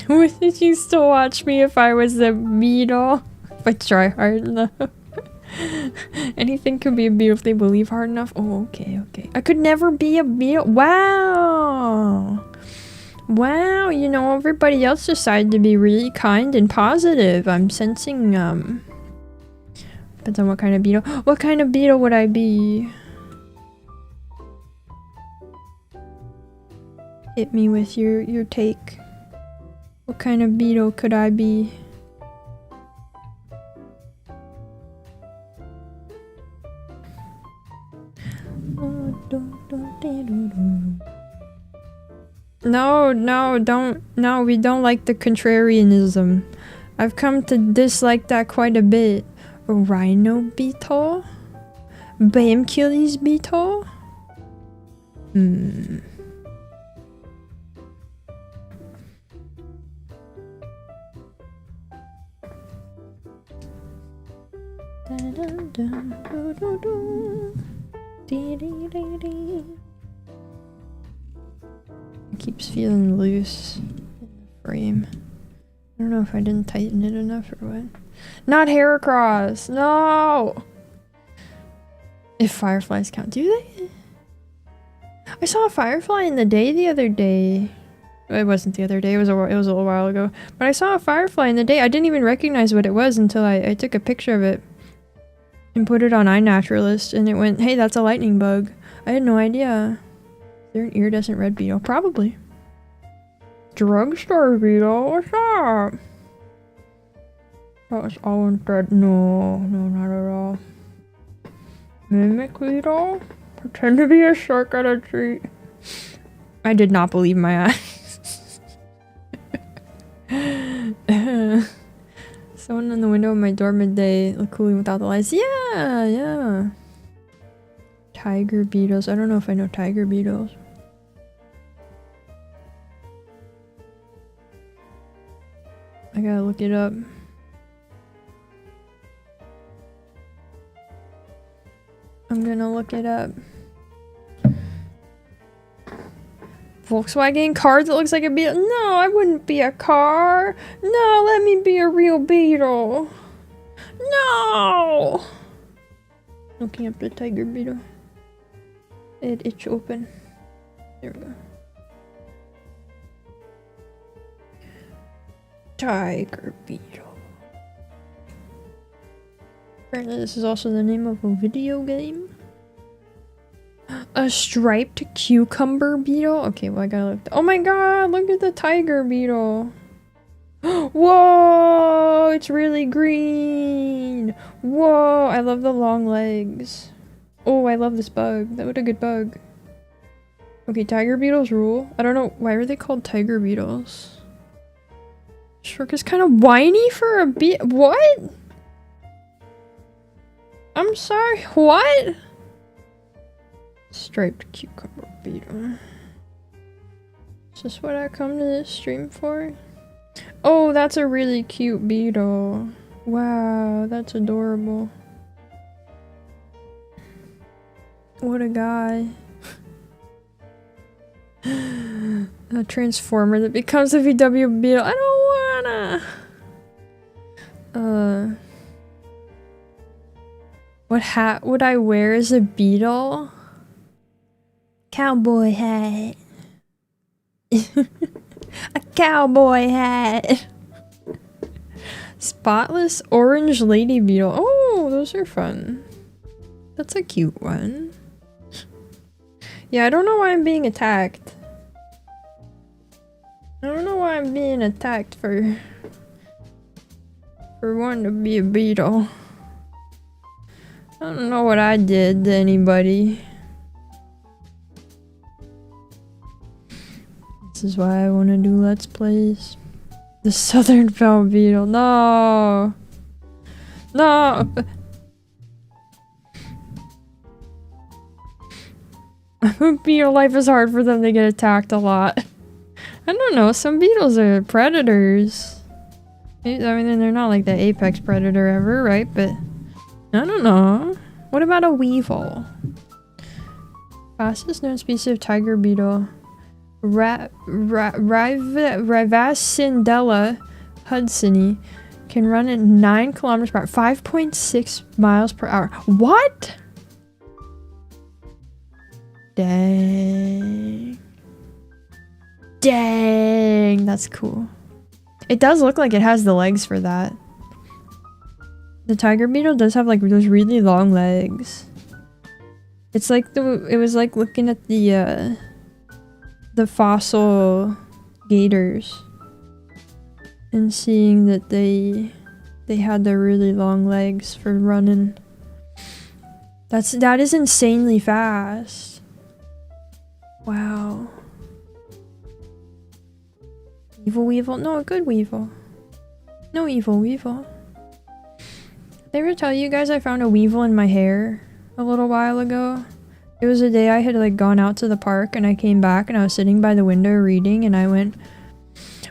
S1: Would you still watch me if I was a beetle? If I try hard enough. Anything could be a beetle if they believe hard enough. Oh, okay, okay. I could never be a beetle. Wow! Wow, you know, everybody else decided to be really kind and positive. I'm sensing, depends on what kind of beetle. What kind of beetle would I be? Hit me with your take. What kind of beetle could I be? No, no, don't. No, we don't like the contrarianism. I've come to dislike that quite a bit. A rhino beetle? Bamcules beetle? Hmm. It keeps feeling loose in the frame. I don't know if I didn't tighten it enough or what. Not hair across! No! If fireflies count. Do they? I saw a firefly in the day the other day. It wasn't the other day, it was a little while ago. But I saw a firefly in the day. I didn't even recognize what it was until I took a picture of it and put it on iNaturalist, and it went, hey, that's a lightning bug. I had no idea. Is there an iridescent red beetle? Probably. Drugstore beetle? What's up? That was all instead. No, no, not at all. Mimic beetle? Pretend to be a shark at a tree. I did not believe my eyes. Someone in the window of my door midday look cooling without the lights. Yeah, yeah. Tiger beetles. I don't know if I know tiger beetles. I gotta look it up. I'm gonna look it up. Volkswagen car that looks like a beetle? No, I wouldn't be a car. No, let me be a real beetle. No! Looking up the tiger beetle. Itch open. There we go. Tiger beetle. Apparently this is also the name of a video game. A striped cucumber beetle? Okay, well I gotta look. Oh my god, look at the tiger beetle. Whoa, it's really green. Whoa, I love the long legs. Oh, I love this bug. What a good bug. Okay, tiger beetles rule. I don't know, why are they called tiger beetles? Shark is kind of whiny for a what? I'm sorry, what? Striped cucumber beetle. Is this what I come to this stream for? Oh, that's a really cute beetle. Wow, that's adorable. What a guy. A transformer that becomes a VW beetle. I don't wanna. What hat would I wear as a beetle? Cowboy hat. A cowboy hat. Spotless orange lady beetle. Oh, those are fun. That's a cute one. Yeah, I don't know why I'm being attacked. I don't know why I'm being attacked for wanting to be a beetle. I don't know what I did to anybody. This is why I want to do Let's Plays. The Southern Bell Beetle. No! No! Beetle life is hard for them to get attacked a lot. I don't know, some beetles are predators. I mean, they're not like the apex predator ever, right? But I don't know. What about a weevil? Fastest known species of tiger beetle. Rivasindella hudsoni can run at 9 kilometers per hour, 5.6 miles per hour. What? Dang. Dang, that's cool. It does look like it has the legs for that. The tiger beetle does have like those really long legs. It's like it was like looking at the fossil gators and seeing that they had their really long legs for running. That is insanely fast. Wow. Evil weevil? No, a good weevil. No evil weevil. Did I ever tell you guys I found a weevil in my hair a little while ago? It was a day I had like gone out to the park and I came back and I was sitting by the window reading and I went,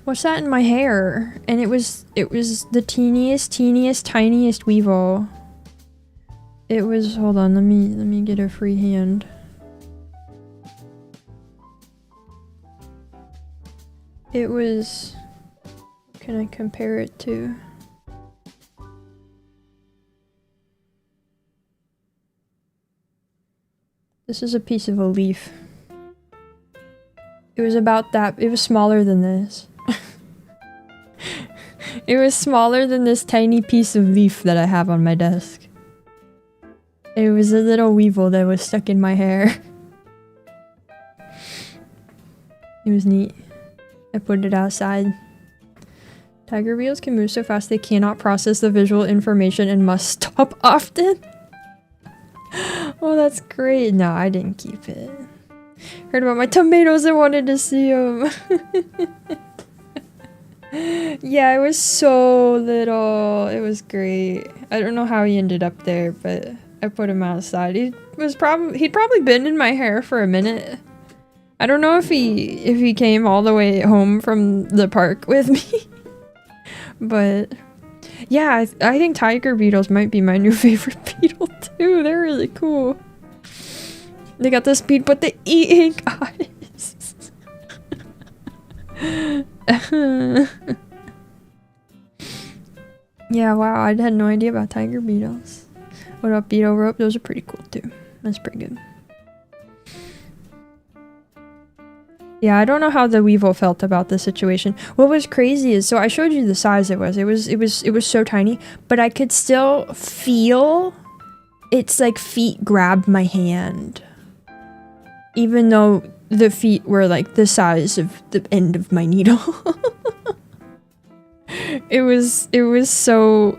S1: what's that in my hair? And it was the teeniest, tiniest weevil. It was, hold on, let me get a free hand. It was, what can I compare it to? This is a piece of a leaf. It was about that. It was smaller than this. It was smaller than this tiny piece of leaf that I have on my desk. It was a little weevil that was stuck in my hair. It was neat. I put it outside. Tiger beetles can move so fast they cannot process the visual information and must stop often. Oh, that's great. No, I didn't keep it. Heard about my tomatoes and wanted to see them. Yeah, it was so little. It was great. I don't know how he ended up there, but I put him outside. He'd probably been in my hair for a minute. I don't know if he came all the way home from the park with me. But yeah, I think tiger beetles might be my new favorite beetle too. They're really cool. They got the speed but the e-ink eyes. Yeah, wow, I had no idea about tiger beetles. What about beetle rope? Those are pretty cool too. That's pretty good. Yeah, I don't know how the weevil felt about the situation. What was crazy is, so I showed you the size it was. It was so tiny, but I could still feel its like feet grabbed my hand. Even though the feet were like the size of the end of my needle. It was so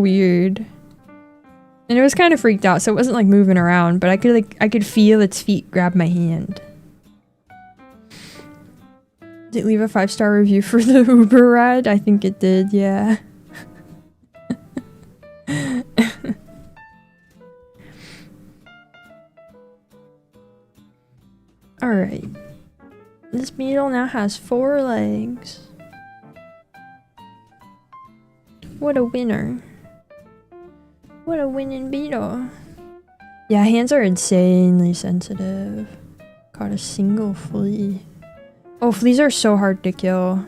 S1: weird. And it was kind of freaked out, so it wasn't like moving around, but I could feel its feet grab my hand. Did it leave a 5-star review for the Uber ride? I think it did, yeah. Alright. This beetle now has 4 legs. What a winner. What a winning beetle. Yeah, hands are insanely sensitive. Caught a single flea. Oh, fleas are so hard to kill.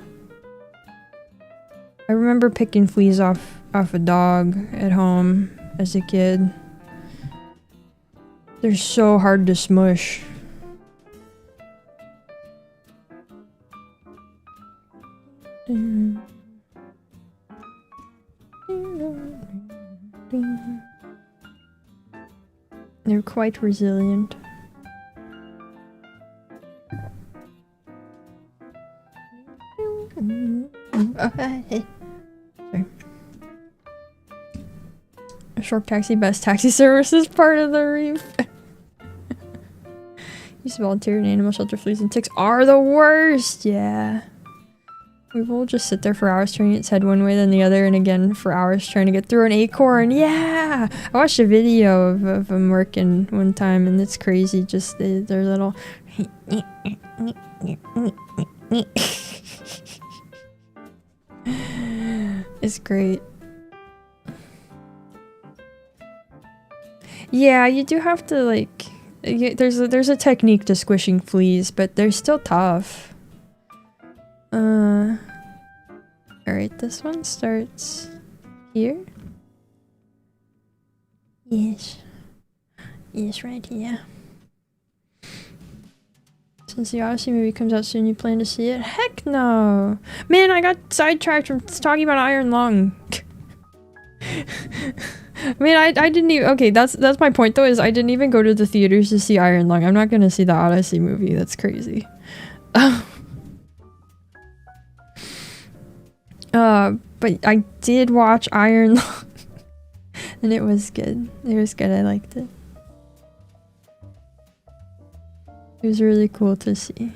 S1: I remember picking fleas off a dog at home as a kid. They're so hard to smush. They're quite resilient. Sorry. A short taxi, best taxi service is part of the reef. Used to volunteer in animal shelter. Fleas and ticks are the worst. Yeah. We will just sit there for hours turning its head one way then the other, and again for hours trying to get through an acorn. Yeah! I watched a video of them working one time, and it's crazy. Just their little... It's great. Yeah, you do have to, like... There's a technique to squishing fleas, but they're still tough. Alright, this one starts here. Yes. Yes, right here. Since the Odyssey movie comes out soon, you plan to see it? Heck no! Man, I got sidetracked from talking about Iron Lung. I mean, I didn't even- okay, that's my point though, is I didn't even go to the theaters to see Iron Lung. I'm not gonna see the Odyssey movie, that's crazy. But I did watch Iron Lung. And it was good. It was good, I liked it. It was really cool to see.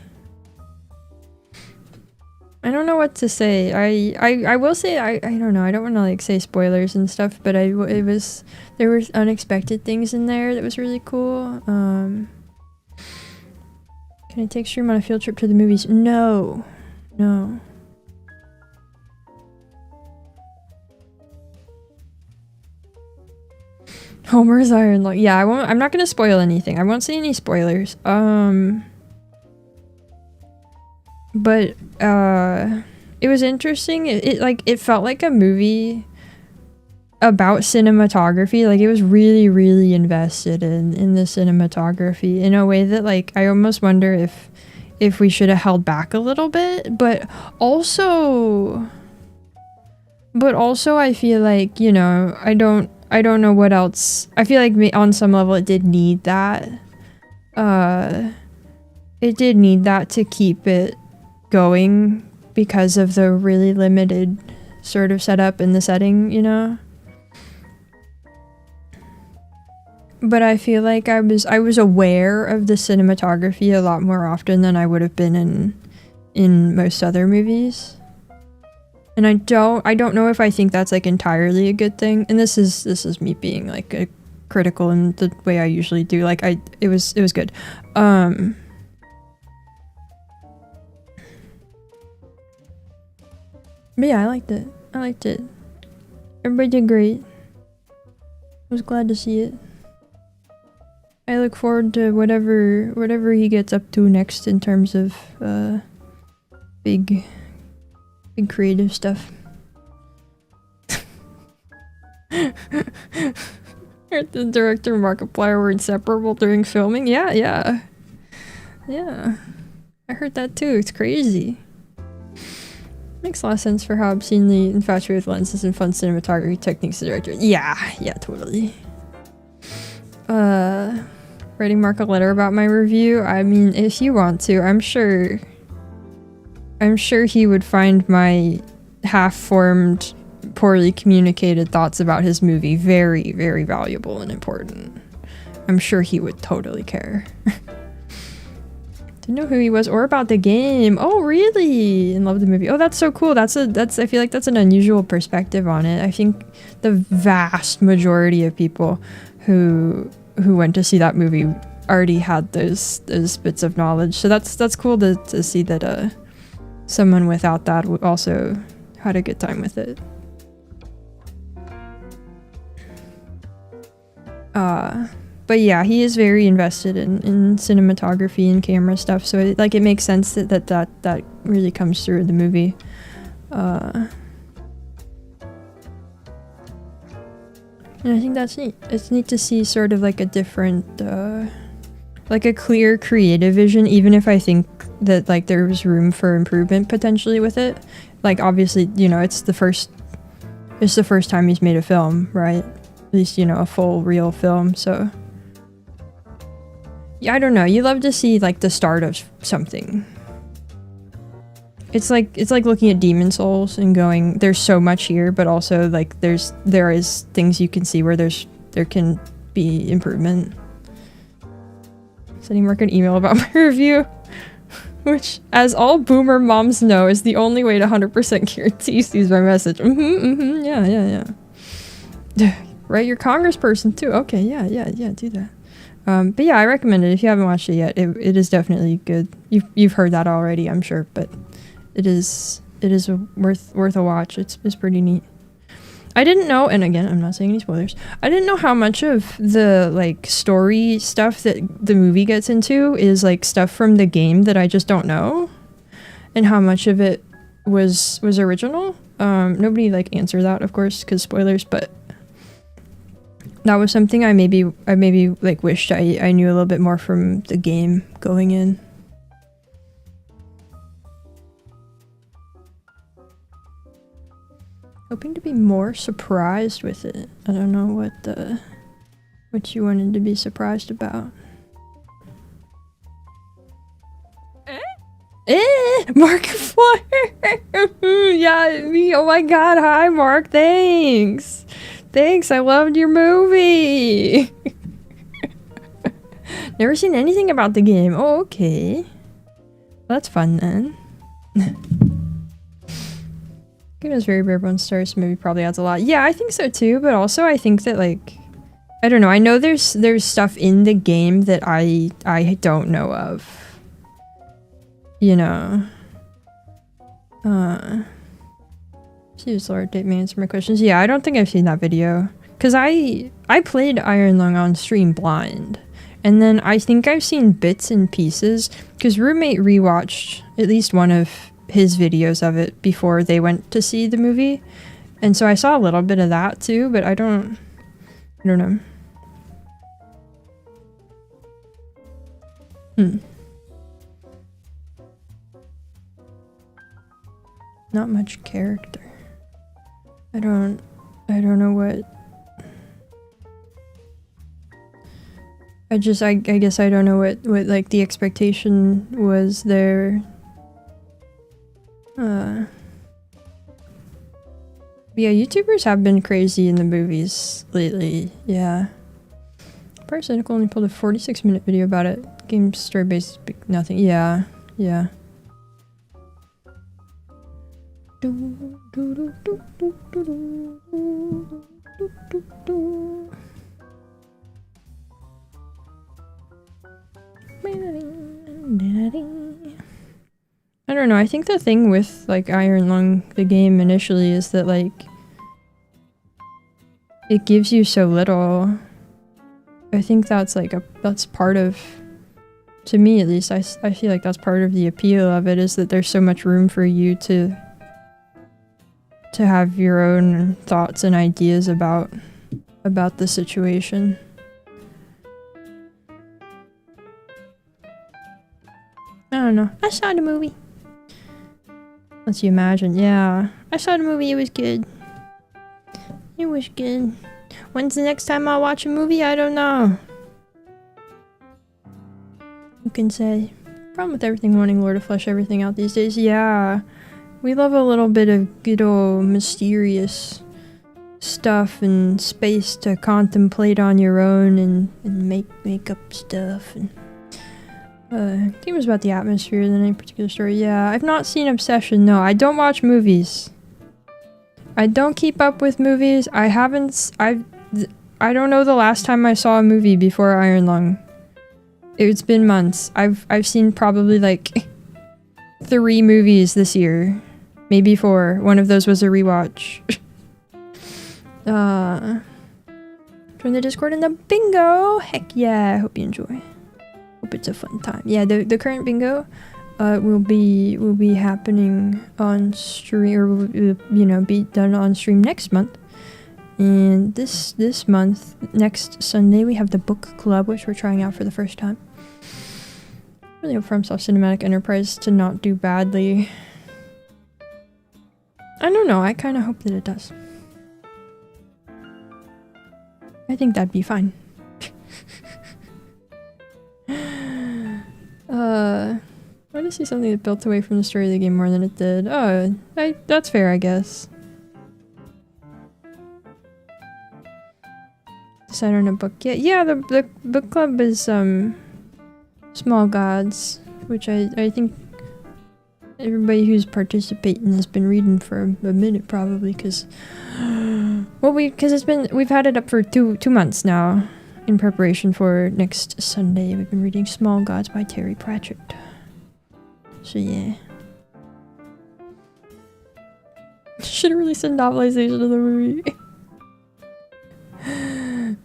S1: I don't know what to say. I will say I don't know. I don't want to like say spoilers and stuff, but there were unexpected things in there that was really cool. Can I take Stream on a field trip to the movies? No. No. Homer's Iron Lung. Yeah, I'm not gonna spoil anything. I won't say any spoilers. But it was interesting. It felt like a movie about cinematography. Like it was really, really invested in the cinematography in a way that like I almost wonder if we should have held back a little bit. But also I feel like, you know, I don't know what else. I feel like on some level it did need that. It did need that to keep it going because of the really limited sort of setup in the setting, you know? But I feel like I was aware of the cinematography a lot more often than I would have been in most other movies. And I don't know if I think that's like entirely a good thing. And this is me being like a critical in the way I usually do. Like it was good. But yeah, I liked it. Everybody did great. I was glad to see it. I look forward to whatever he gets up to next in terms of big creative stuff. The director and Markiplier were inseparable during filming. Yeah. I heard that too. It's crazy. Makes a lot of sense for how obscenely infatuated with lenses and fun cinematography techniques the director. Yeah, totally. Writing Mark a letter about my review? I mean, if you want to, I'm sure he would find my half-formed, poorly communicated thoughts about his movie very, very valuable and important. I'm sure he would totally care. Didn't know who he was or about the game. Oh, really? And love the movie. Oh, that's so cool. I feel like that's an unusual perspective on it. I think the vast majority of people who went to see that movie already had those bits of knowledge. So that's cool to see that someone without that also had a good time with it. But yeah, he is very invested in cinematography and camera stuff, so it makes sense that really comes through in the movie. And I think that's neat. It's neat to see sort of like a different, like a clear creative vision, even if I think that like there was room for improvement potentially with it. Like obviously, you know, it's the first time he's made a film, right? At least, you know, a full real film, so. Yeah, I don't know. You love to see like the start of something. It's like looking at Demon Souls and going, there's so much here, but also like there is things you can see where there can be improvement. Sending Mark an email about my review, which, as all boomer moms know, is the only way to 100% guarantee sees my message. Yeah. Right, you're congressperson too. Okay, yeah, do that. But yeah, I recommend it if you haven't watched it yet. It is definitely good. You've heard that already, I'm sure, but it is worth a watch. It's pretty neat. I didn't know, and again, I'm not saying any spoilers. I didn't know how much of the like story stuff that the movie gets into is like stuff from the game that I just don't know, and how much of it was original. Nobody like answered that, of course, because spoilers, but that was something I maybe like wished I knew a little bit more from the game going in. Hoping to be more surprised with it. I don't know what you wanted to be surprised about. Mark Fleur! Yeah, me. Oh my god, hi Mark, thanks! Thanks, I loved your movie! Never seen anything about the game. Oh, okay. Well, that's fun then. It was very bare bones stars, so maybe probably adds a lot. Yeah, I think so too, but also I think that like, I don't know, I know there's stuff in the game that I don't know of. You know. Please, Lord, date me answer my questions. Yeah, I don't think I've seen that video. Because I played Iron Lung on stream blind. And then I think I've seen bits and pieces. Because Roommate rewatched at least one of his videos of it before they went to see the movie. And so I saw a little bit of that too, but I don't know. Not much character. I don't know what. I guess I don't know what like the expectation was there. Yeah, YouTubers have been crazy in the movies lately. Yeah. Parasitical only pulled a 46-minute video about it. Game story based, nothing. Yeah. I don't know, I think the thing with like Iron Lung, the game initially, is that like it gives you so little. I think that's like that's part of, to me at least, I feel like that's part of the appeal of it, is that there's so much room for you to have your own thoughts and ideas about the situation. I don't know. I saw the movie. Let's you imagine. Yeah. I saw the movie. It was good. It was good. When's the next time I'll watch a movie? I don't know. Who can say? Problem with everything wanting lore to flesh everything out these days. Yeah. We love a little bit of good old mysterious stuff and space to contemplate on your own and make up stuff. And I think it was about the atmosphere than any particular story. Yeah, I've not seen Obsession. No, I don't watch movies. I don't keep up with movies. I don't know the last time I saw a movie before Iron Lung. It's been months. I've seen probably like 3 movies this year. Maybe 4. One of those was a rewatch. Join the Discord and the bingo! Heck yeah, I hope you enjoy. Hope it's a fun time. Yeah, the current bingo will be happening on stream, or will, you know, be done on stream next month. And this month, next Sunday, we have the book club, which we're trying out for the first time. Really hope FromSoft Cinematic Enterprise to not do badly. I don't know, I kind of hope that it does. I think that'd be fine. I want to see something that built away from the story of the game more than it did. Oh, that's fair, I guess. Decide on a book. Yeah, the book club is Small Gods, which I think everybody who's participating has been reading for a minute probably, because we've had it up for two months now in preparation for next Sunday. We've been reading Small Gods by Terry Pratchett. So yeah. Should have released a novelization of the movie.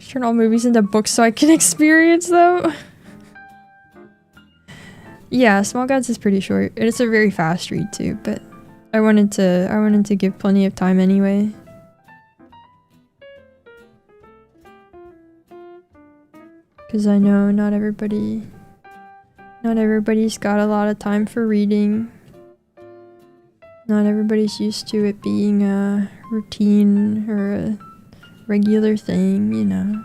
S1: Turn all movies into books so I can experience them. Yeah, Small Gods is pretty short. It's a very fast read too, but I wanted to give plenty of time anyway. Cause I know not everybody's got a lot of time for reading. Not everybody's used to it being a routine or a regular thing, you know.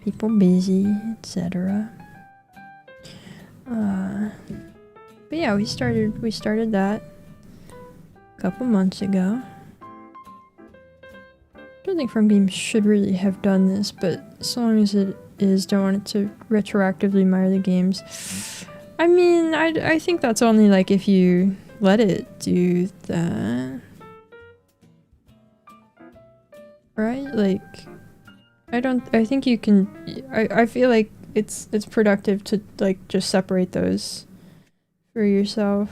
S1: People busy, etc. But yeah, we started that a couple months ago. I don't think From Games should really have done this, but as long as it is, don't want it to retroactively mire the games. I mean, I think that's only like if you let it do that. Right? Like, I think you can, I feel like it's productive to like just separate those for yourself.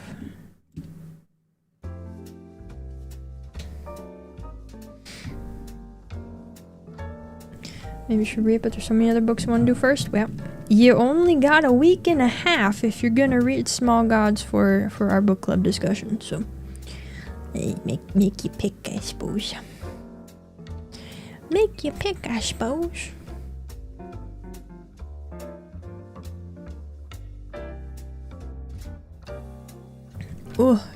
S1: Maybe you should read, but there's so many other books I want to do first. Well, you only got a week and a half if you're gonna read Small Gods for our book club discussion. So, make you pick, I suppose. Make you pick, I suppose. Oh,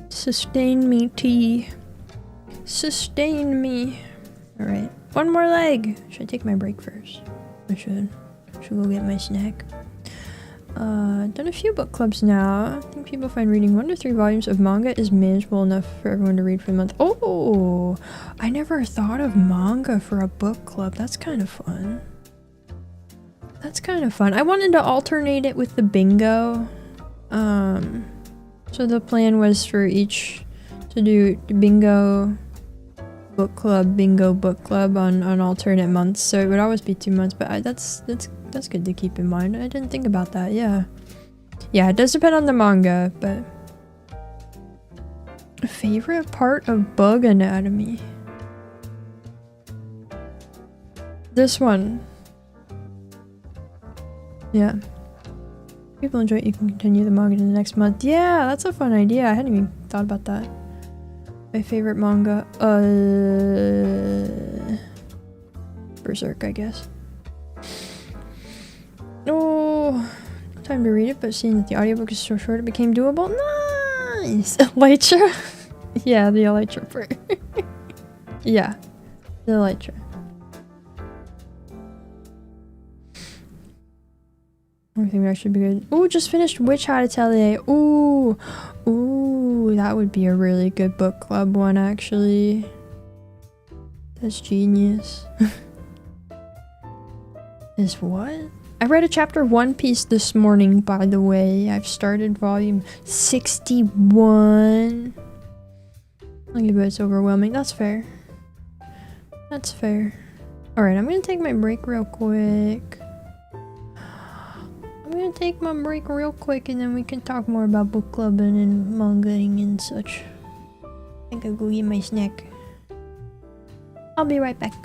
S1: sustain me, tea. Sustain me. All right. One more leg! Should I take my break first? I should. Should go get my snack. Done a few book clubs now. I think people find reading 1 to 3 volumes of manga is manageable enough for everyone to read for a month. Oh! I never thought of manga for a book club. That's kind of fun. That's kind of fun. I wanted to alternate it with the bingo. So the plan was for each to do bingo book club, bingo book club on alternate months, so it would always be 2 months, but that's good to keep in mind. I didn't think about that. Yeah, it does depend on the manga, but favorite part of Bug Anatomy, this one. Yeah, people enjoy it, you can continue the manga in the next month. Yeah, that's a fun idea. I hadn't even thought about that. My favorite manga, Berserk, I guess. Oh, time to read it, but seeing that the audiobook is so short, it became doable. Nice! Elytra? Yeah, the Elytra part. Yeah, the Elytra. I think that should be good. Ooh, just finished Witch Hat Atelier. Ooh, that would be a really good book club one, actually. That's genius. Is what? I read a chapter of One Piece this morning, by the way. I've started volume 61. I'll give it, it's overwhelming. That's fair. That's fair. Alright, I'm gonna take my break real quick. I'm gonna take my break real quick and then we can talk more about book clubbing and mangaing and such. I think I'll go get my snack. I'll be right back.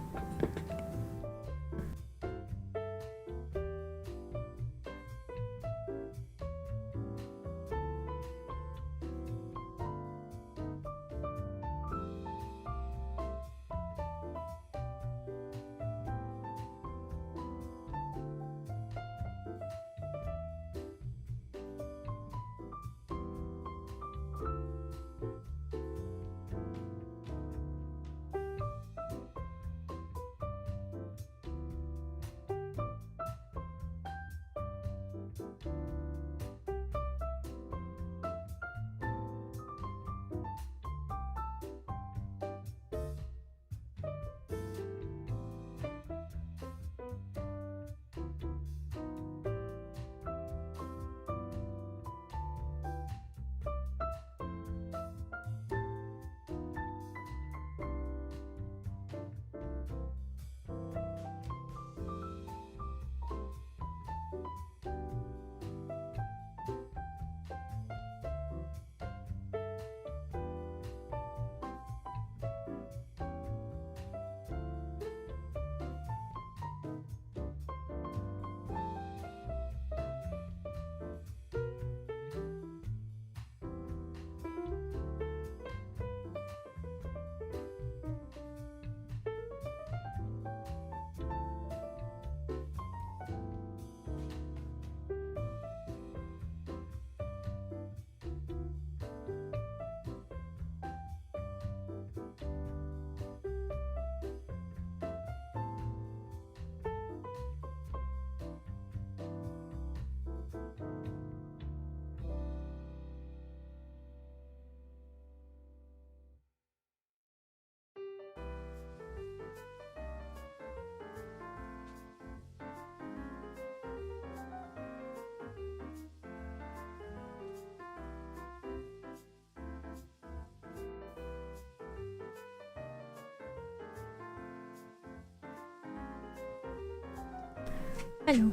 S1: Hello.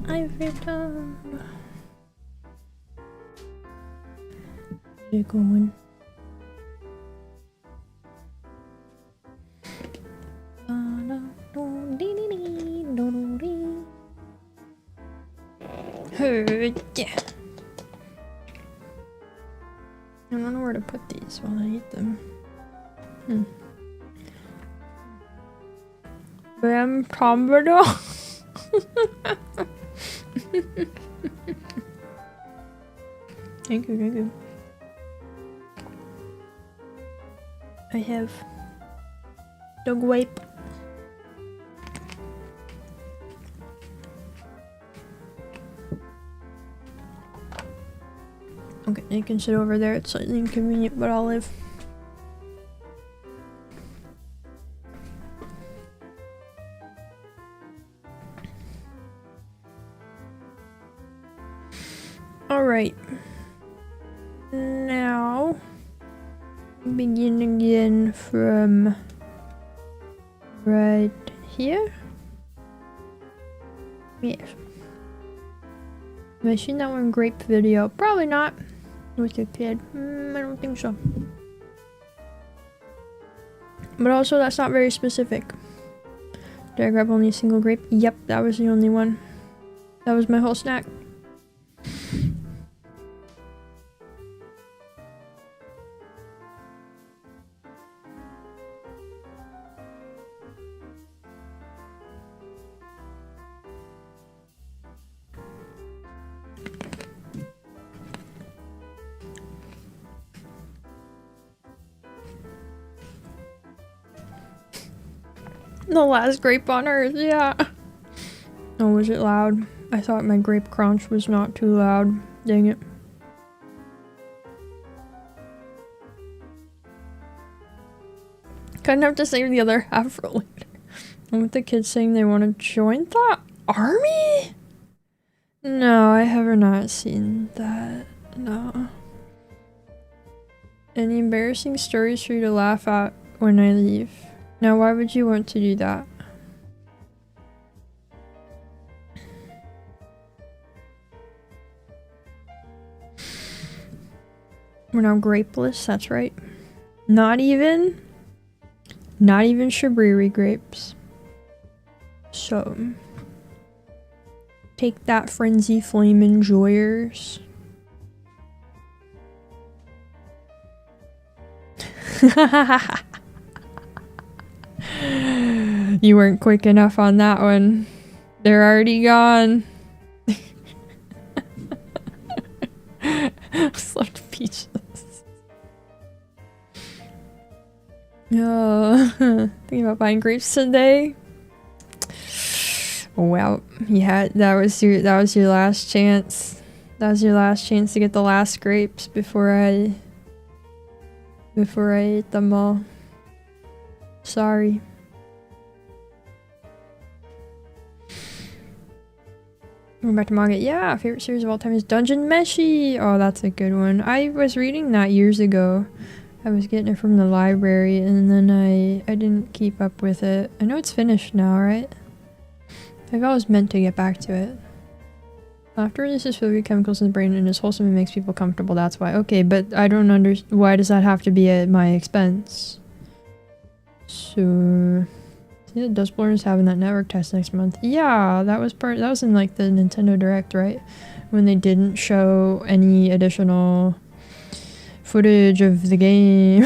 S1: I've returned. How's it going? Yeah. I don't know where to put these while I eat them. Bam Tombado. Thank you, thank you. I have dog wipe. Okay, you can sit over there. It's slightly inconvenient, but I'll live. Alright. Now, begin again from right here. Yes. Have I seen that one grape video? Probably not. With a kid. I don't think so. But also, that's not very specific. Did I grab only a single grape? Yep, that was the only one. That was my whole snack. The last grape on earth, yeah. Oh, was it loud? I thought my grape crunch was not too loud. Dang it. Couldn't have to save the other half for later. And with the kids saying they want to join that, Army? No, I have not seen that. No. Any embarrassing stories for you to laugh at when I leave? Now, why would you want to do that? We're now grapeless, that's right. Not even Shabriri grapes. So, take that, Frenzy Flame enjoyers. You weren't quick enough on that one. They're already gone. Slept peaches. Thinking about buying grapes today. Well, yeah, that was your last chance. That was your last chance to get the last grapes before I ate them all. Sorry. Going back to manga. Yeah, favorite series of all time is Dungeon Meshi. Oh, that's a good one. I was reading that years ago. I was getting it from the library, and then I didn't keep up with it. I know it's finished now, right? I've always meant to get back to it. Laughter releases fluid chemicals in the brain and is wholesome and makes people comfortable. That's why. Okay, but I don't understand. Why does that have to be at my expense? So, see, the Dustborn is having that network test next month. Yeah, that was in like the Nintendo Direct, right? When they didn't show any additional footage of the game.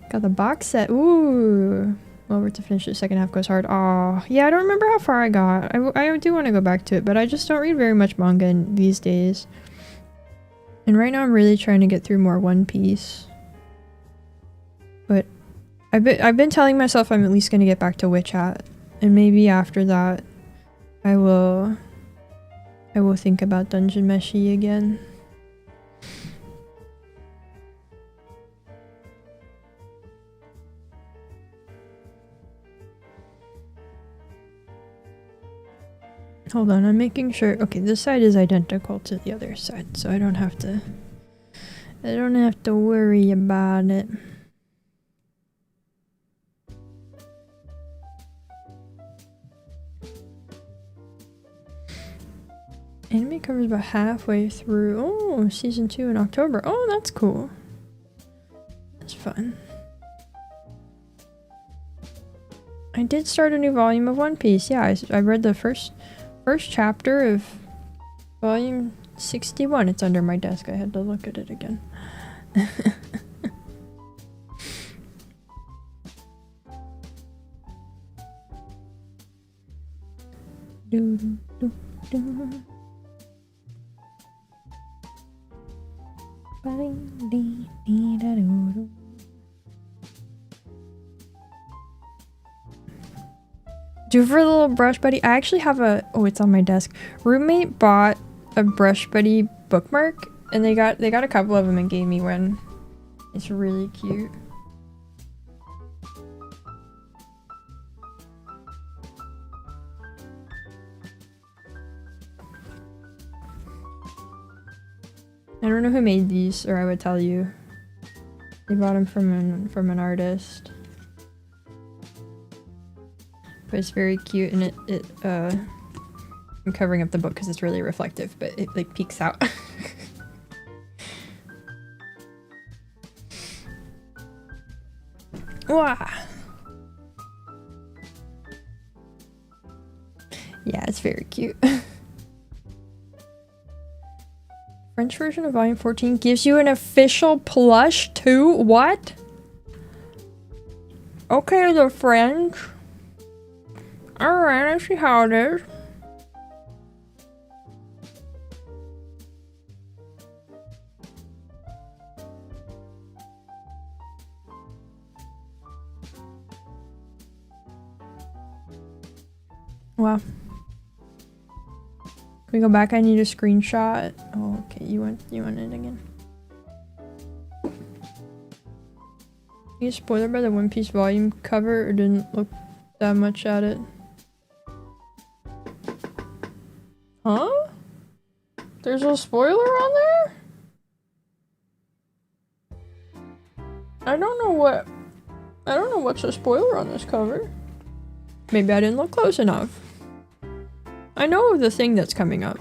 S1: Got the box set. Ooh. Over to finish the second half goes hard. Aw. Yeah, I don't remember how far I got. I do want to go back to it, but I just don't read very much manga these days. And right now I'm really trying to get through more One Piece. But I've been telling myself I'm at least going to get back to Witch Hat. And maybe after that I will think about Dungeon Meshi again. Hold on, I'm making sure. Okay, this side is identical to the other side, so I don't have to worry about it. Anime covers about halfway through. Oh, season 2 in October. Oh, that's cool. That's fun. I did start a new volume of One Piece. Yeah, I read the first chapter of volume 61. It's under my desk. I had to look at it again. Do for the little Brush Buddy. I actually have a, oh, it's on my desk. Roommate bought a Brush Buddy bookmark, and they got a couple of them and gave me one. It's really cute. I don't know who made these, or I would tell you. They bought them from an artist. But it's very cute, and I'm covering up the book because it's really reflective, but it like peeks out. Wow. Yeah, it's very cute. French version of volume 14 gives you an official plush too? What? Okay, the French. Alright, I see how it is. Wow. Can we go back? I need a screenshot. Oh, okay. You want it again. You spoiled by the One Piece volume cover or didn't look that much at it? Huh? There's a spoiler on there? I don't know what's a spoiler on this cover. Maybe I didn't look close enough. I know the thing that's coming up.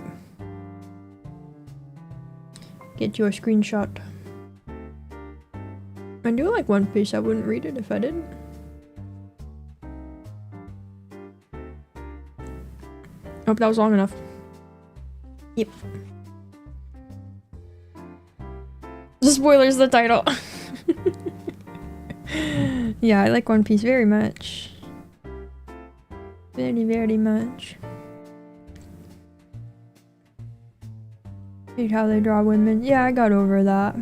S1: Get your screenshot. I do like One Piece. I wouldn't read it if I didn't. Hope that was long enough. Yep. The spoiler's the title. Yeah, I like One Piece very much. Very, very much. Hate how they draw women. Yeah, I got over that.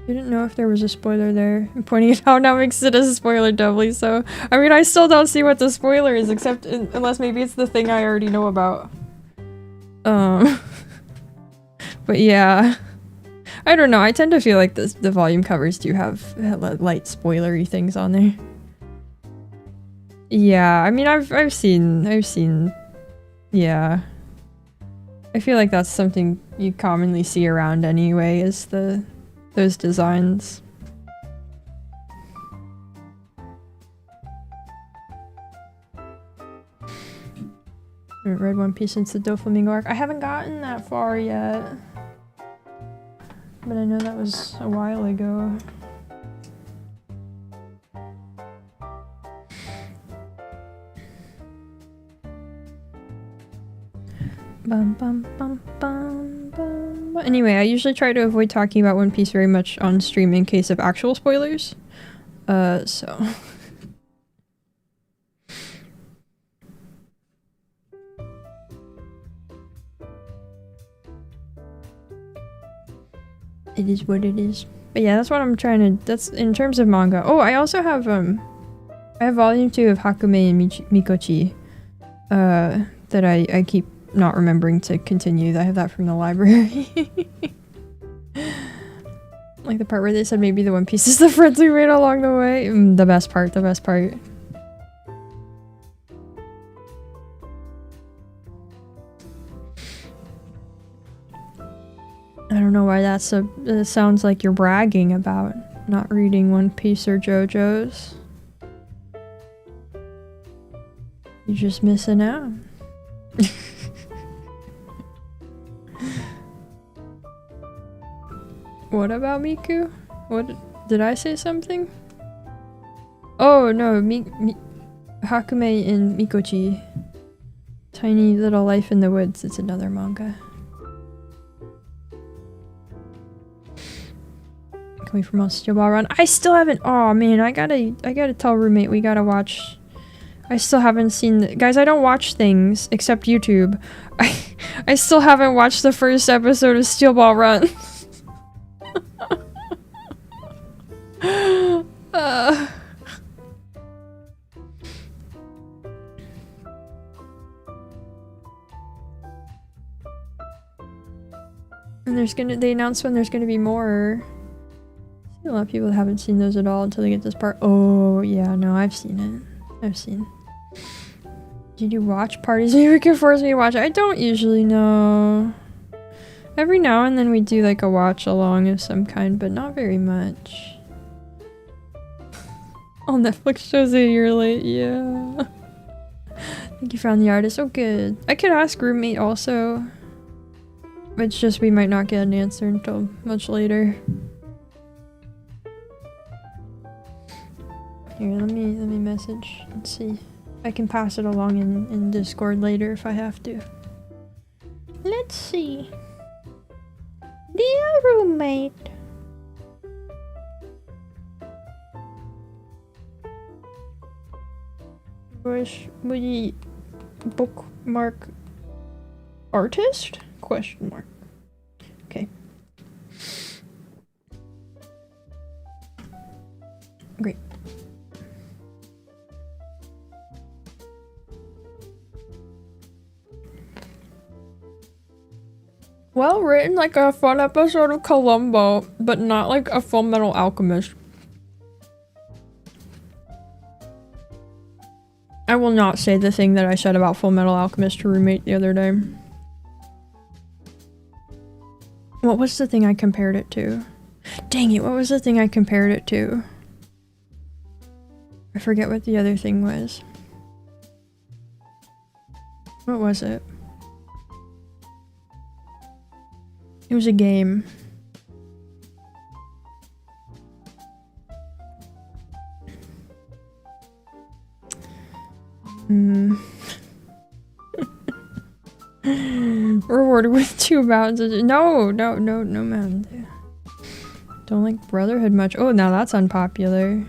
S1: Didn't know if there was a spoiler there. I'm pointing it out now makes it a spoiler doubly so. I mean, I still don't see what the spoiler is, except unless maybe it's the thing I already know about. But yeah. I don't know, I tend to feel like the volume covers do have light spoilery things on there. Yeah, I mean, I've seen, yeah. I feel like that's something you commonly see around anyway, is those designs. I haven't read One Piece since the Doflamingo arc. I haven't gotten that far yet. But I know that was a while ago. Bum, bum, bum, bum, bum. Anyway, I usually try to avoid talking about One Piece very much on stream in case of actual spoilers. So... It is what it is. But yeah, that's what I'm trying to... That's in terms of manga. Oh, I also have, I have volume 2 of Hakume and Mikochi. That I keep not remembering to continue. I have that from the library. Like the part where they said maybe the One Piece is the friends we made along the way. The best part, the best part. I don't know why that's a... It sounds like you're bragging about not reading One Piece or JoJo's. You're just missing out. What about Miku? What... Did I say something? Oh no, Hakume and Mikochi. Tiny Little Life in the Woods. It's another manga. Coming from a Steel Ball Run. I still haven't. Oh man, I gotta tell roommate we gotta watch. I still haven't seen. Guys, I don't watch things except YouTube. I still haven't watched the first episode of Steel Ball Run. And they announced when there's gonna be more. A lot of people haven't seen those at all until they get this part. Oh, yeah, no, I've seen it. I've seen. Did you watch parties? Maybe you can force me to watch it. I don't usually know. Every now and then we do like a watch along of some kind, but not very much. Oh, Netflix shows a year late, yeah. I think you found the artist. Oh, good. I could ask roommate also. It's just we might not get an answer until much later. Here, let me message and see. I can pass it along in Discord later if I have to. Let's see. Dear roommate. Wish we bookmark artist? Question mark. Okay. Great. Well written, like a fun episode of Columbo, but not like a Full Metal Alchemist. I will not say the thing that I said about Full Metal Alchemist to roommate the other day. What was the thing I compared it to? Dang it, what was the thing I compared it to? I forget what the other thing was. What was it? It was a game. Rewarded with 2 mountains. No man. Don't like Brotherhood much. Oh, now that's unpopular.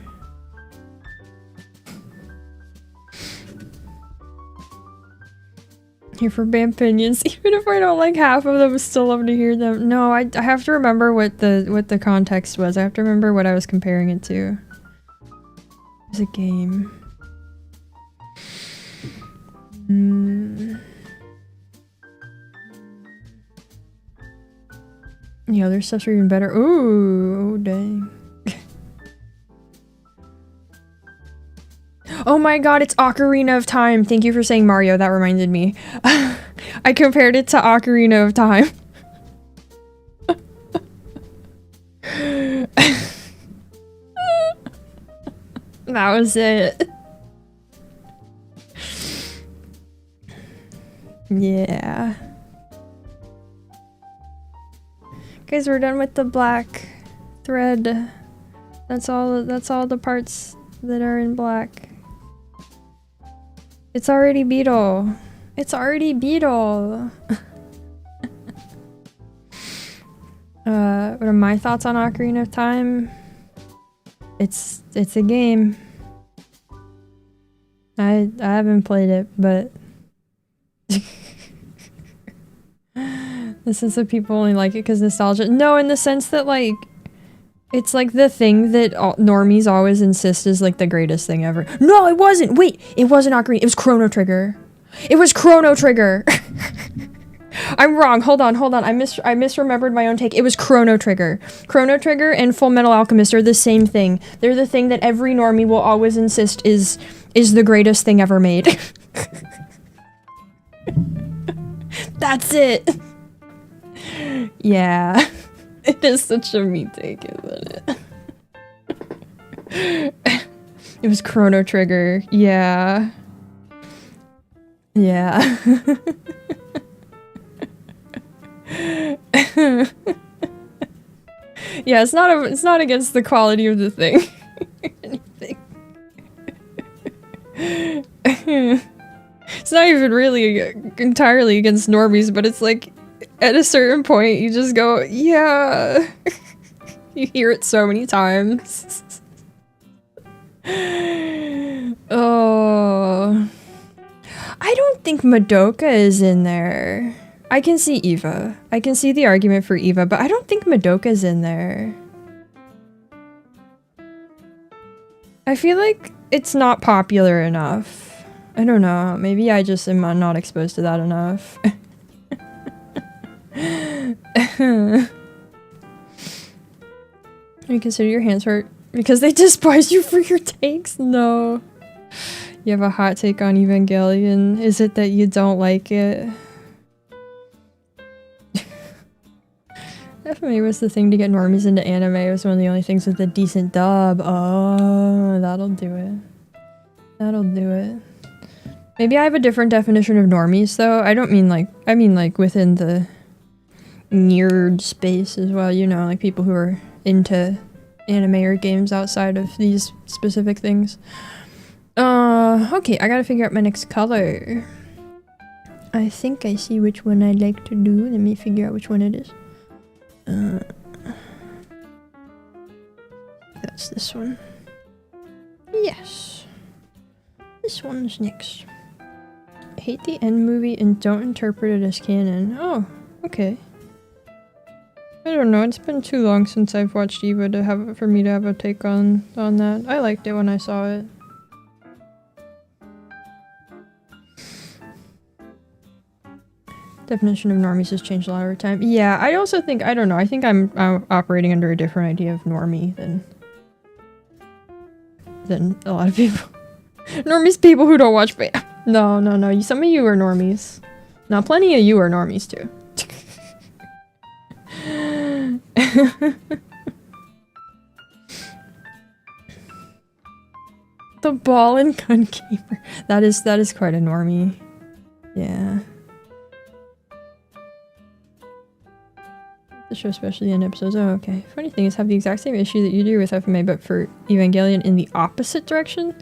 S1: Here for band opinions. Even if I don't like half of them, I still love to hear them. No, I have to remember what the context was. I have to remember what I was comparing it to. It was a game. The other stuffs are even better. Ooh, dang. Oh my god, it's Ocarina of Time. Thank you for saying Mario. That reminded me. I compared it to Ocarina of Time. That was it. Yeah. Guys, we're done with the black thread. That's all the parts that are in black. It's already beetle. It's already beetle. What are my thoughts on Ocarina of Time? It's a game. I haven't played it, but the sense that people only like it because nostalgia. No, in the sense that like it's like the thing that normies always insist is like the greatest thing ever. No, it wasn't. Wait, it wasn't Ocarina. It was Chrono Trigger. It was Chrono Trigger. I'm wrong. Hold on. I misremembered my own take. It was Chrono Trigger. Chrono Trigger and Full Metal Alchemist are the same thing. They're the thing that every normie will always insist is the greatest thing ever made. That's it. Yeah. It is such a me take, isn't it? It was Chrono Trigger. Yeah. Yeah. Yeah, it's not against the quality of the thing. Anything. It's not even really entirely against normies, but it's like at a certain point you just go, yeah. You hear it so many times. Oh. I don't think Madoka is in there. I can see Eva. I can see the argument for Eva, but I don't think Madoka's in there. I feel like it's not popular enough. I don't know. Maybe I just am not exposed to that enough. You consider your hands hurt because they despise you for your takes? No. You have a hot take on Evangelion. Is it that you don't like it? FMA was the thing to get normies into anime. It was one of the only things with a decent dub. Oh, that'll do it. That'll do it. Maybe I have a different definition of normies though. I don't mean like, I mean like within the nerd space as well, you know, like people who are into anime or games outside of these specific things. Okay, I gotta figure out my next color. I think I see which one I'd like to do. Let me figure out which one it is. That's this one. Yes. This one's next. I hate the end movie and don't interpret it as canon. Oh, okay. I don't know, it's been too long since I've watched Eva for me to have a take on that. I liked it when I saw it. Definition of normies has changed a lot over time. Yeah, I also think, I don't know, I think I'm operating under a different idea of normie than a lot of people. Normies people who don't watch, but no, some of you are normies. Now, plenty of you are normies too. The ball and gun gamer. That is quite a normie. Yeah. The show, especially in episodes. Oh, okay. Funny thing is, have the exact same issue that you do with FMA, but for Evangelion in the opposite direction.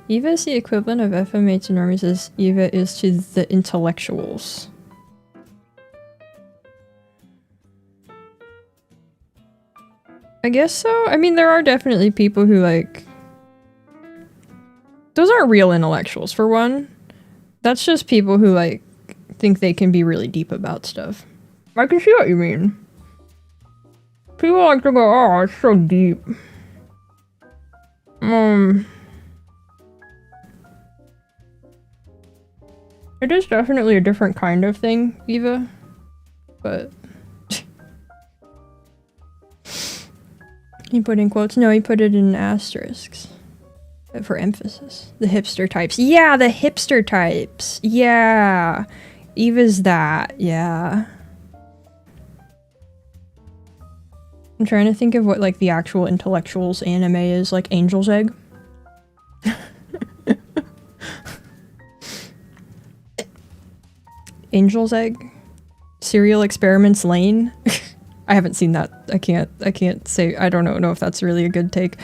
S1: Eva is the equivalent of FMA to normies as Eva is to the intellectuals. I guess so. I mean, there are definitely people who like... Those aren't real intellectuals, for one. That's just people who, like, think they can be really deep about stuff. I can see what you mean. People like to go, oh, it's so deep. It is definitely a different kind of thing, Eva. But... He put in quotes? No, he put it in asterisks. For emphasis. The hipster types. Yeah, the hipster types. Yeah. Eva's that. Yeah. I'm trying to think of what, like, the actual intellectuals anime is. Like, Angel's Egg. Angel's Egg? Serial Experiments Lane? I haven't seen that. I can't say. I don't know if that's really a good take.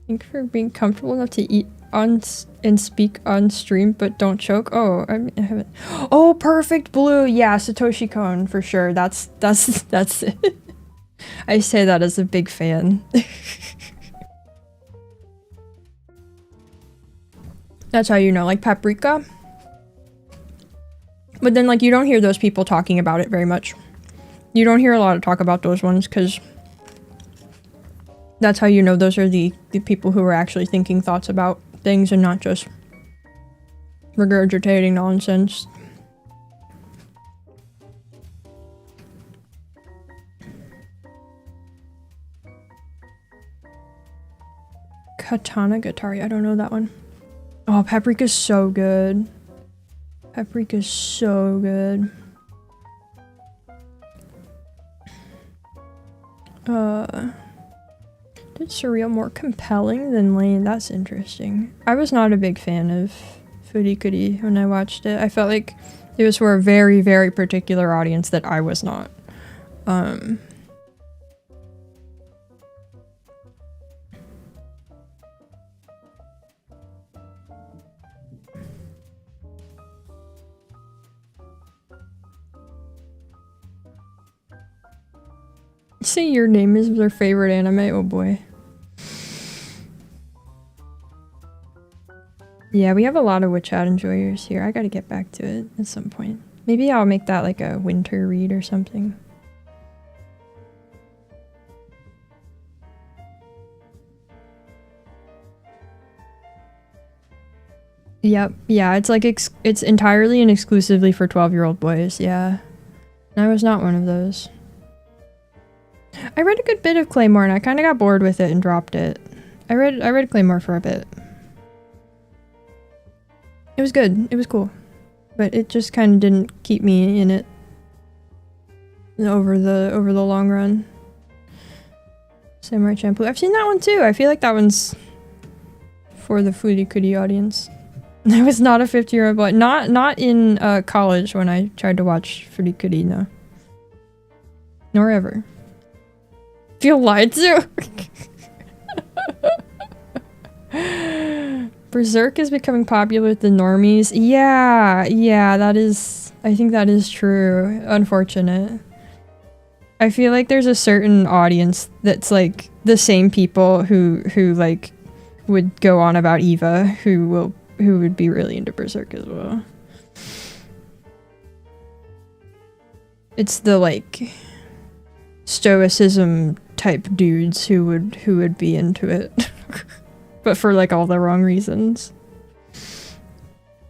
S1: Thank you for being comfortable enough to eat on and speak on stream, but don't choke. Oh, I haven't. Oh, perfect blue. Yeah, Satoshi Kon for sure. That's it. I say that as a big fan. That's how you know, like Paprika. But then, like, you don't hear those people talking about it very much. You don't hear a lot of talk about those ones, because that's how you know those are the people who are actually thinking thoughts about things and not just regurgitating nonsense. Katana Gatari, I don't know that one. Oh, Paprika's so good. Paprika's so good. Did Surreal more compelling than Lane? That's interesting. I was not a big fan of Furikuri when I watched it. I felt like it was for a very, very particular audience that I was not. Say Your Name is their favorite anime? Oh boy. Yeah, we have a lot of Witch Hat enjoyers here. I gotta get back to it at some point. Maybe I'll make that like a winter read or something. Yep, yeah, it's like it's entirely and exclusively for 12-year-old boys, yeah. And I was not one of those. I read a good bit of Claymore and I kind of got bored with it and dropped it. I read Claymore for a bit. It was good. It was cool. But it just kind of didn't keep me in it over the long run. Samurai Champloo. I've seen that one too. I feel like that one's for the Furikuri audience. I was not a 50-year-old boy. Not in college when I tried to watch Furikuri, no. Nor ever. Feel lied to. Berserk is becoming popular with the normies. Yeah, that is... I think that is true. Unfortunate. I feel like there's a certain audience that's like the same people who like would go on about Eva who would be really into Berserk as well. It's the like stoicism type dudes who would be into it. But for like all the wrong reasons.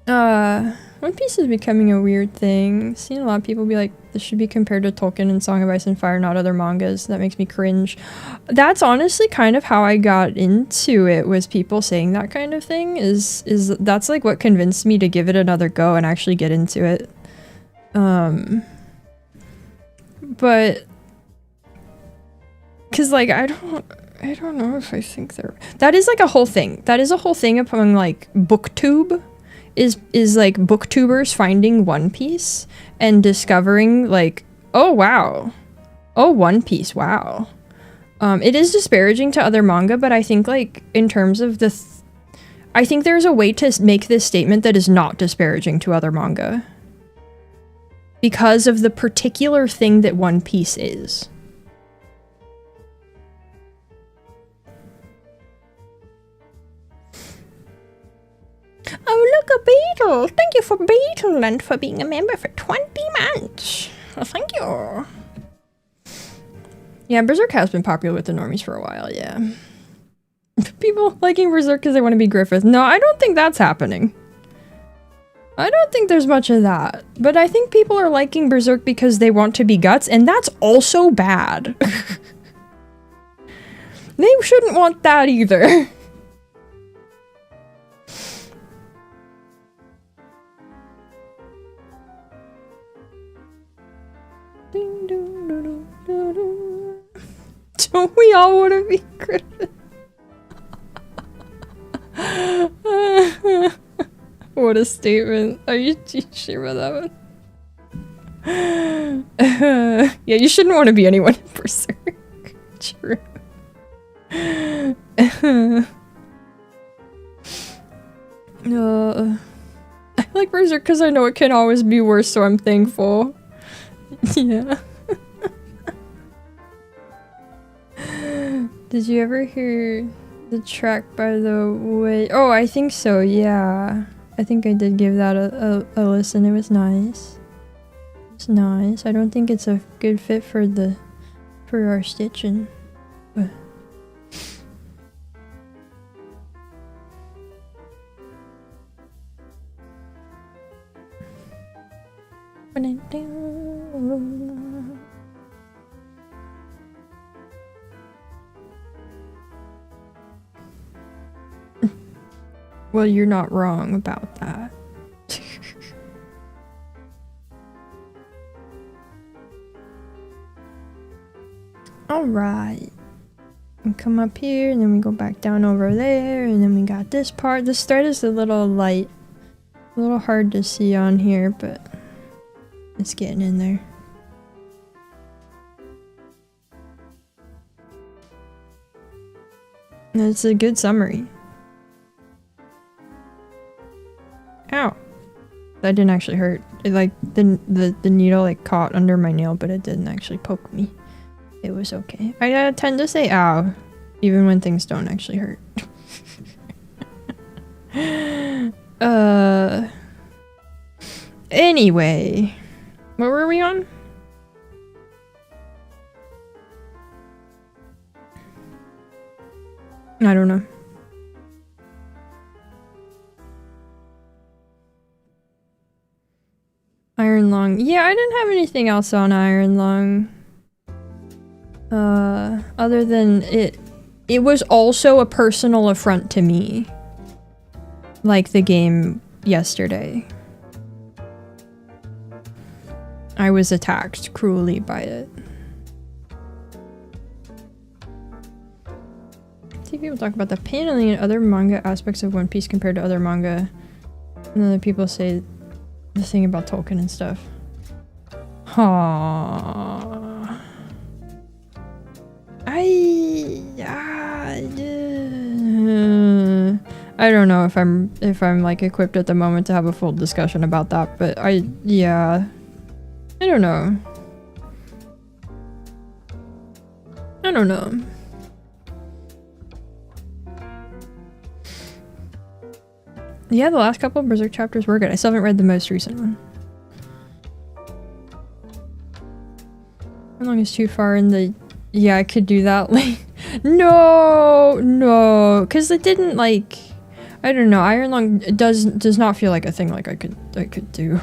S1: One Piece is becoming a weird thing. Seeing a lot of people be like, this should be compared to Tolkien and Song of Ice and Fire, not other mangas. That makes me cringe. That's honestly kind of how I got into it, was people saying that kind of thing. That's like what convinced me to give it another go and actually get into it. But cause like I don't know if I think that is like a whole thing. That is a whole thing among like booktube. Is like booktubers finding One Piece and discovering like, oh wow, oh One Piece, wow. It is disparaging to other manga, but I think like in terms of I think there's a way to make this statement that is not disparaging to other manga. Because of the particular thing that One Piece is. Oh, look, a beetle! Thank you for Beetle and for being a member for 20 months. Well, thank you. Yeah, Berserk has been popular with the normies for a while, yeah. People liking Berserk because they want to be Griffith. No, I don't think that's happening. I don't think there's much of that. But I think people are liking Berserk because they want to be Guts, and that's also bad. They shouldn't want that either. Don't we all want to be Griffith? What a statement. Are you sure about that one? Yeah, you shouldn't want to be anyone in Berserk. True. I like Berserk because I know it can always be worse, so I'm thankful. Yeah. Did you ever hear the track by the way? Oh, I think so, yeah. I think I did give that a listen. It was nice. It's nice. I don't think it's a good fit for our stitching. But well, you're not wrong about that. Alright. We come up here, and then we go back down over there, and then we got this part. This thread is a little light. A little hard to see on here, but it's getting in there. And it's a good summary. Ow. That didn't actually hurt. It like the needle like caught under my nail, but it didn't actually poke me. It was okay. I tend to say ow, even when things don't actually hurt. Anyway. What were we on? I don't know. Iron Long. Yeah, I didn't have anything else on Iron Long. Other than it was also a personal affront to me. Like the game yesterday. I was attacked cruelly by it. See people talk about the paneling and other manga aspects of One Piece compared to other manga. And then people say the thing about Tolkien and stuff. Aww. I don't know if I'm like equipped at the moment to have a full discussion about that, but yeah. I don't know. I don't know. Yeah, the last couple of Berserk chapters were good. I still haven't read the most recent one. How long is too far in the... Yeah, I could do that. Like, no, because it didn't like... I don't know. Iron Lung does not feel like a thing like I could do.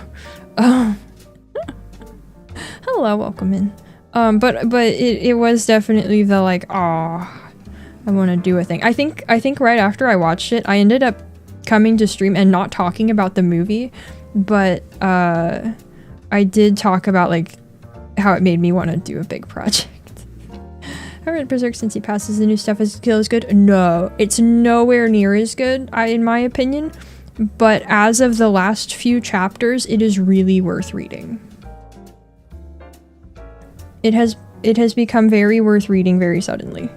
S1: Hello, welcome in. But it was definitely the like, I want to do a thing. I think right after I watched it, I ended up coming to stream and not talking about the movie, but I did talk about like how it made me want to do a big project. I read Berserk since he passes the new stuff as skill is good. No, it's nowhere near as good, in my opinion. But as of the last few chapters, it is really worth reading. It has become very worth reading very suddenly.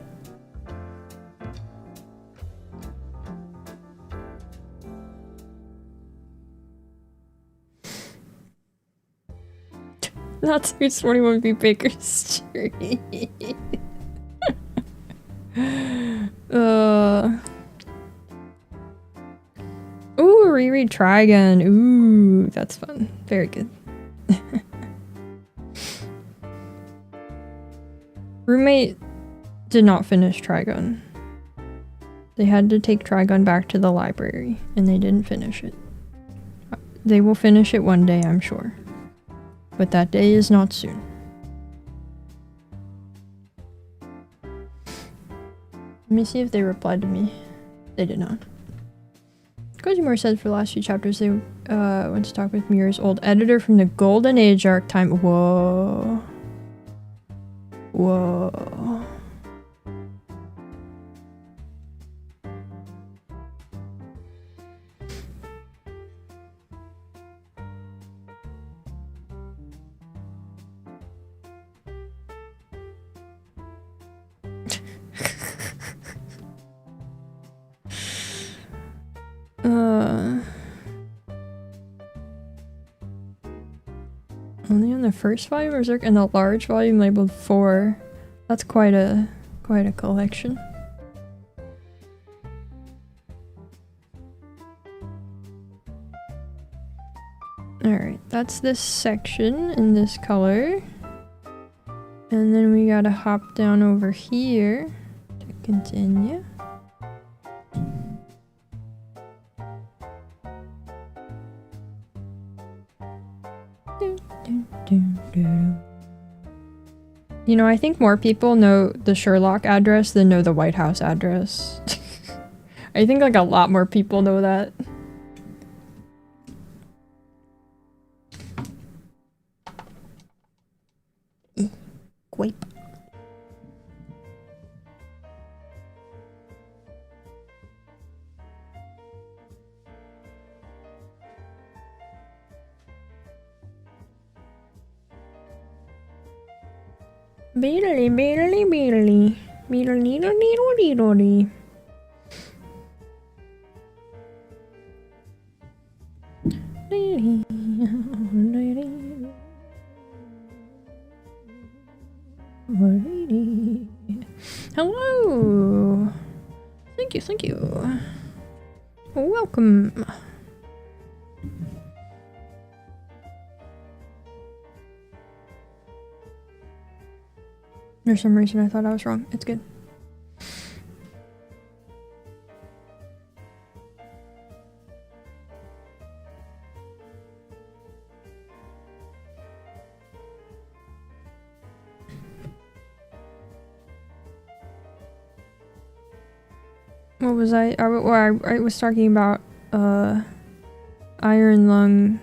S1: Not Sweet 21 be Baker's Street. Ooh, reread Trigun. Ooh, that's fun. Very good. Roommate did not finish Trigun. They had to take Trigun back to the library, and they didn't finish it. They will finish it one day, I'm sure. But that day is not soon. Let me see if they replied to me. They did not. Kojimura said for the last few chapters they went to talk with Mira's old editor from the Golden Age arc time. Whoa. Whoa. Only on the first volume of Berserk and the large volume labeled 4. That's quite a collection. Alright, that's this section in this color. And then we gotta hop down over here to continue. You know, I think more people know the Sherlock address than know the White House address. I think like a lot more people know that. Quape. Beedly, beedly, beedly. Beedle, needle, needle, needle, needle. Hello! Thank you, thank you. Welcome. For some reason I thought I was wrong. It's good. What was I was talking about Iron Lung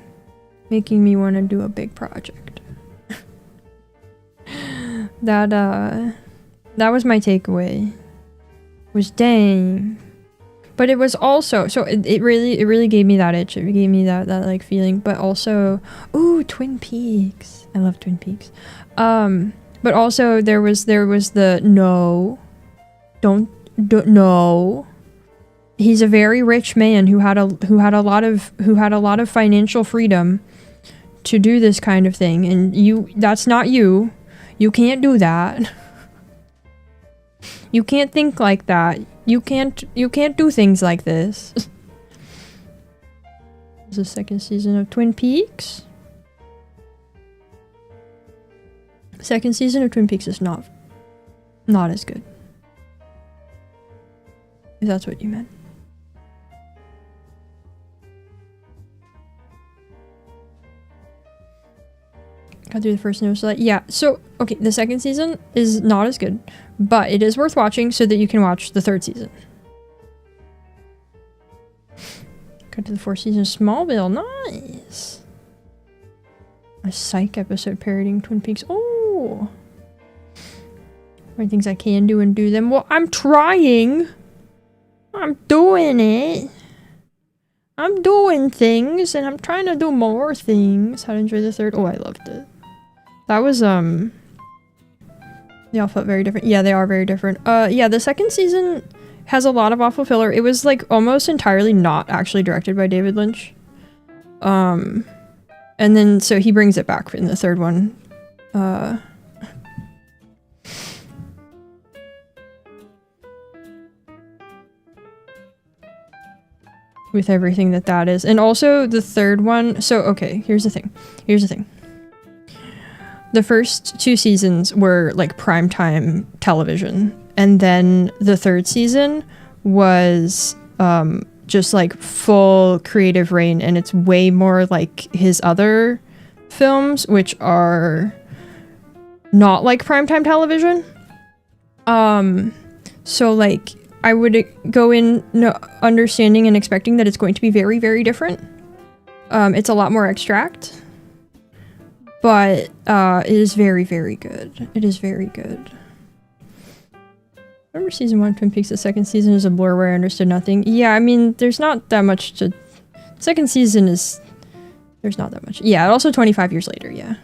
S1: making me want to do a big project. That was my takeaway. Was dang. But it was also so it really gave me that itch. It gave me that like feeling, but also ooh, Twin Peaks. I love Twin Peaks. But also there was the no. Don't no. He's a very rich man who had a lot of financial freedom to do this kind of thing, and that's not you. You can't do that. You can't think like that. You can't do things like this. This is the second season of Twin Peaks. Second season of Twin Peaks is not as good. If that's what you meant. Got through the first note, so that, yeah. So, okay, the second season is not as good, but it is worth watching so that you can watch the third season. Got to the fourth season of Smallville, nice. A psych episode parodying Twin Peaks. Oh! There are things I can do and do them. Well, I'm trying! I'm doing it! I'm doing things, and I'm trying to do more things. How to enjoy the third? Oh, I loved it. That was, they all felt very different. Yeah, they are very different. Yeah, the second season has a lot of awful filler. It was, like, almost entirely not actually directed by David Lynch. And then, so he brings it back in the third one. With everything that is. And also, the third one... So, okay, here's the thing. Here's the thing. The first two seasons were, like, primetime television. And then the third season was just, like, full creative reign. And it's way more like his other films, which are not like primetime television. So, like, I would go in understanding and expecting that it's going to be very, very different. It's a lot more abstract. But it is very, very good. It is very good. Remember season 1 Twin Peaks, the second season is a blur where I understood nothing. Yeah, I mean, there's not that much to... Second season is... There's not that much. Yeah, also 25 years later, yeah.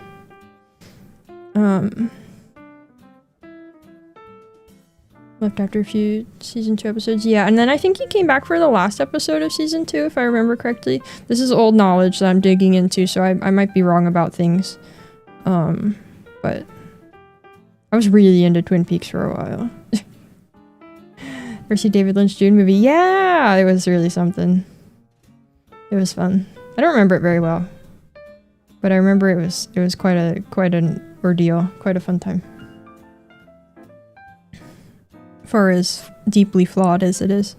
S1: Left after a few season 2 episodes. Yeah, and then I think he came back for the last episode of season 2, if I remember correctly. This is old knowledge that I'm digging into, so I might be wrong about things. But I was really into Twin Peaks for a while. Ever see David Lynch Dune movie? Yeah, it was really something. It was fun. I don't remember it very well, but I remember it was quite an ordeal, quite a fun time. For as deeply flawed as it is.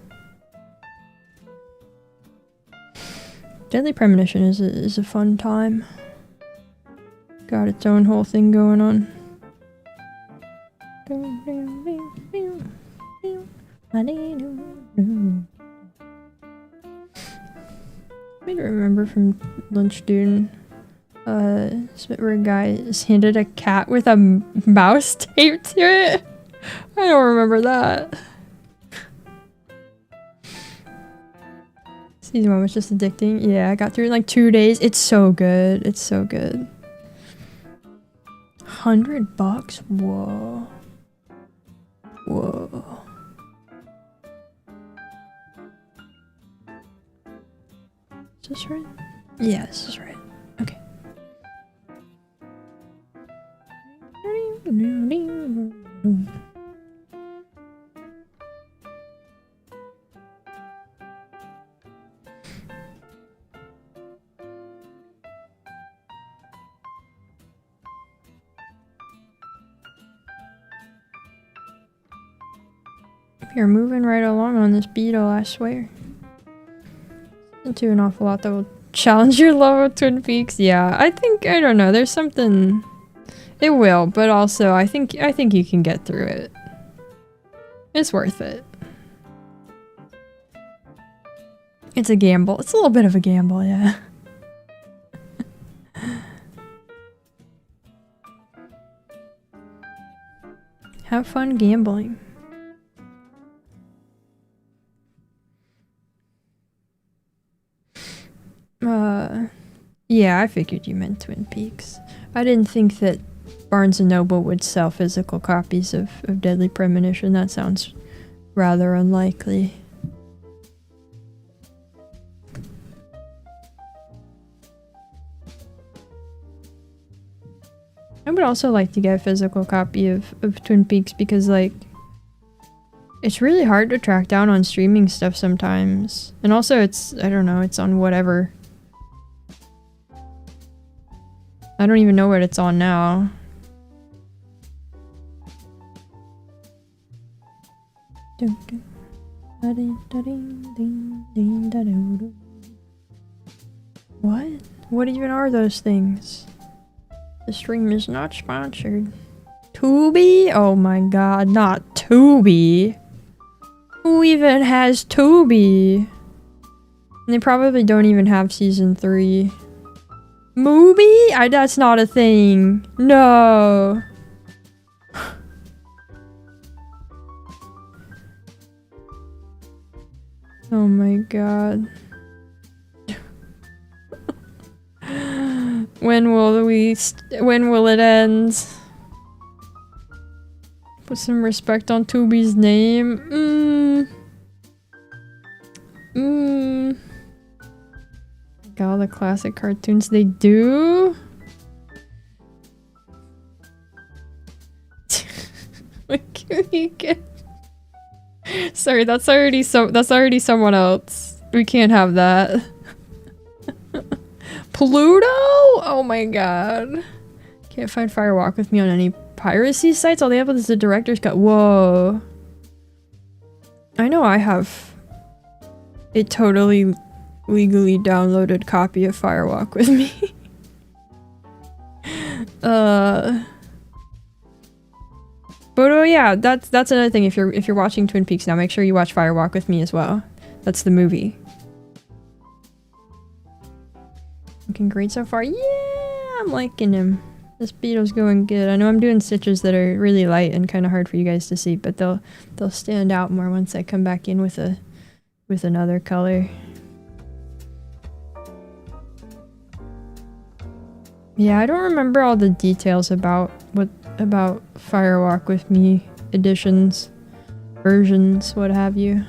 S1: Deadly Premonition is a fun time. Got its own whole thing going on. I remember from Lynch Dune, where a guy is handed a cat with a mouse taped to it. I don't remember that. Season 1 was just addicting. Yeah, I got through in like 2 days. It's so good. It's so good. $100? Whoa. Whoa. Is this right? Yeah, this is right. Okay. You're moving right along on this beetle, I swear. Into an awful lot that will challenge your love of Twin Peaks. Yeah, I don't know, there's something... It will, but also I think you can get through it. It's worth it. It's a gamble. It's a little bit of a gamble, yeah. Have fun gambling. Yeah, I figured you meant Twin Peaks. I didn't think that Barnes & Noble would sell physical copies of Deadly Premonition. That sounds rather unlikely. I would also like to get a physical copy of Twin Peaks because, like, it's really hard to track down on streaming stuff sometimes. And also it's, I don't know, it's on whatever. I don't even know what it's on now. What? What even are those things? The stream is not sponsored. Tubi? Oh my god, not Tubi. Who even has Tubi? And they probably don't even have season 3. Mubi? That's not a thing. No. Oh my god. When will it end? Put some respect on Tubi's name. God, the classic cartoons they do. What can we get? Sorry, that's already someone else. We can't have that. Pluto? Oh my god. Can't find Fire Walk With Me on any piracy sites. All they have is the director's cut. Whoa. I know I have a totally legally downloaded copy of Fire Walk With Me. But oh yeah, that's another thing. If you're watching Twin Peaks now, make sure you watch Fire Walk With Me as well. That's the movie. Looking great so far. Yeah, I'm liking him. This beetle's going good. I know I'm doing stitches that are really light and kind of hard for you guys to see, but they'll stand out more once I come back in with another color. Yeah, I don't remember all the details about Fire Walk With Me editions, versions, what have you.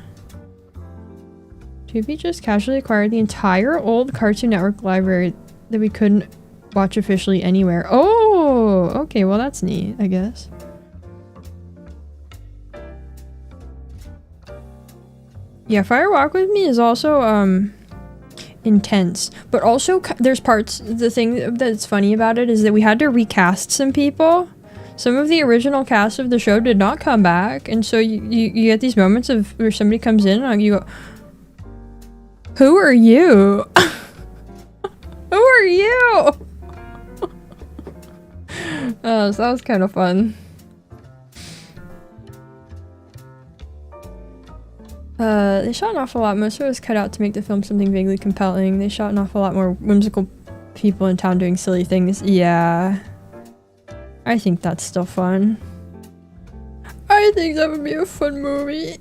S1: Tubi just casually acquired the entire old Cartoon Network library that we couldn't watch officially anywhere. Oh, okay, well that's neat, I guess. Yeah, Fire Walk With Me is also intense, but also there's parts. The thing that's funny about it is that we had to recast some people. Some of the original cast of the show did not come back, and so you get these moments of where somebody comes in and you go, "Who are you? Who are you?" Oh, so that was kind of fun. They shot an awful lot. Most of it was cut out to make the film something vaguely compelling. They shot an awful lot more whimsical people in town doing silly things. Yeah. I think that's still fun. I think that would be a fun movie.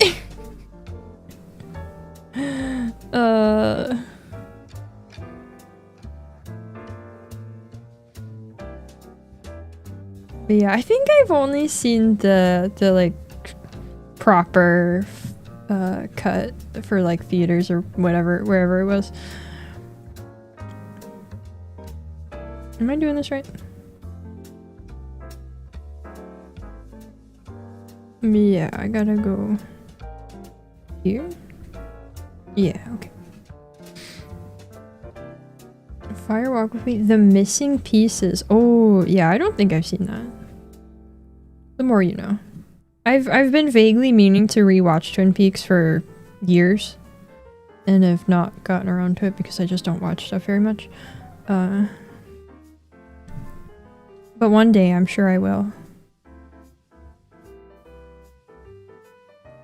S1: But yeah, I think I've only seen the like proper cut for like theaters or whatever, wherever it was. Am I doing this right? Yeah, I gotta go here. Yeah, okay. Fire Walk With Me. The Missing Pieces. Oh, yeah, I don't think I've seen that. The more you know. I've been vaguely meaning to rewatch Twin Peaks for years, and have not gotten around to it because I just don't watch stuff very much. But one day I'm sure I will.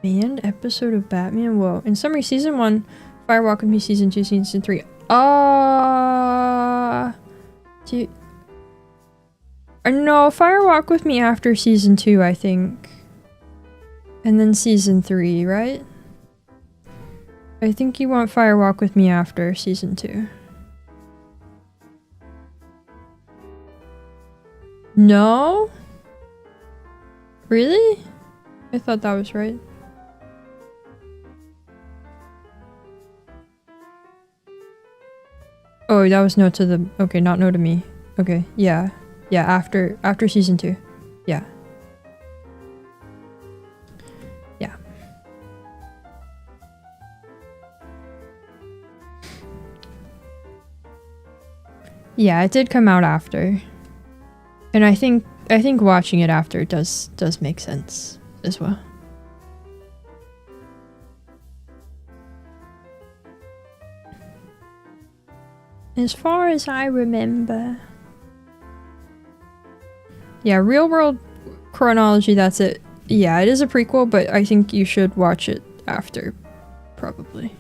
S1: Banned episode of Batman? Whoa. In summary, season 1, Fire Walk With Me, season 2, season 3. No, Fire Walk With Me after season 2, I think. And then season 3, right? I think you want Fire Walk With Me after season 2. No? Really? I thought that was right. Oh, that was no to the... Okay, not no to me. Okay, yeah. Yeah, after season 2. Yeah. Yeah. Yeah, it did come out after. And I think watching it after does make sense as well. As far as I remember. Yeah, real world chronology, that's it. Yeah, it is a prequel, but I think you should watch it after. Probably.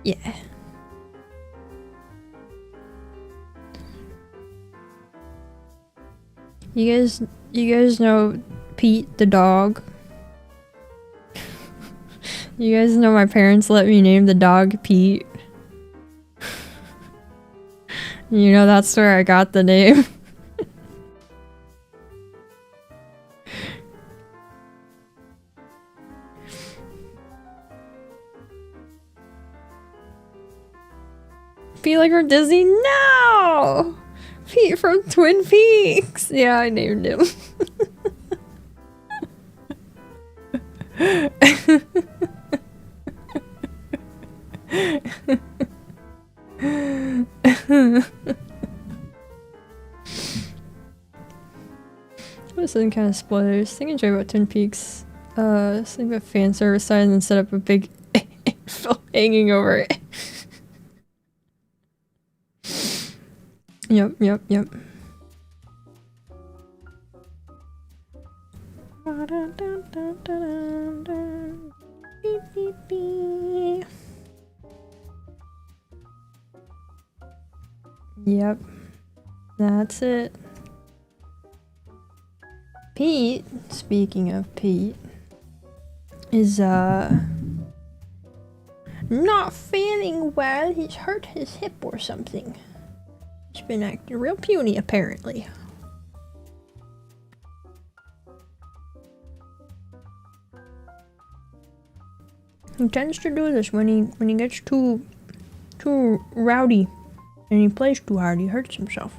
S1: Yeah. You guys know Pete the dog? You guys know my parents let me name the dog Pete? You know that's where I got the name. Pete like from Disney? No! Pete from Twin Peaks! Yeah, I named him. Something kind of spoilers. Thing I enjoy about Twin Peaks. Something about fan service sign and then set up a big hanging over it. Yep. Yep. That's it. Pete, speaking of Pete, is not feeling well. He's hurt his hip or something. He's been acting real puny apparently. He tends to do this when he gets too rowdy and he plays too hard. He hurts himself.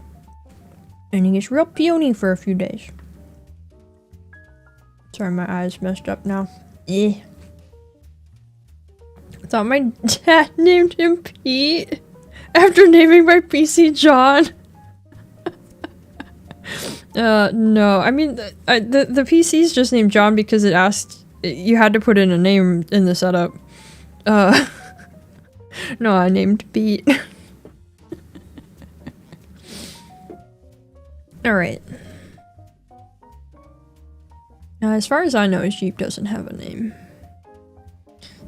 S1: And he gets real puny for a few days. Sorry, my eyes messed up now. I thought my dad named him Pete after naming my PC John. No, I mean the PC's just named John because it asked you had to put in a name in the setup. No, I named Pete. All right. Now, as far as I know, his Jeep doesn't have a name.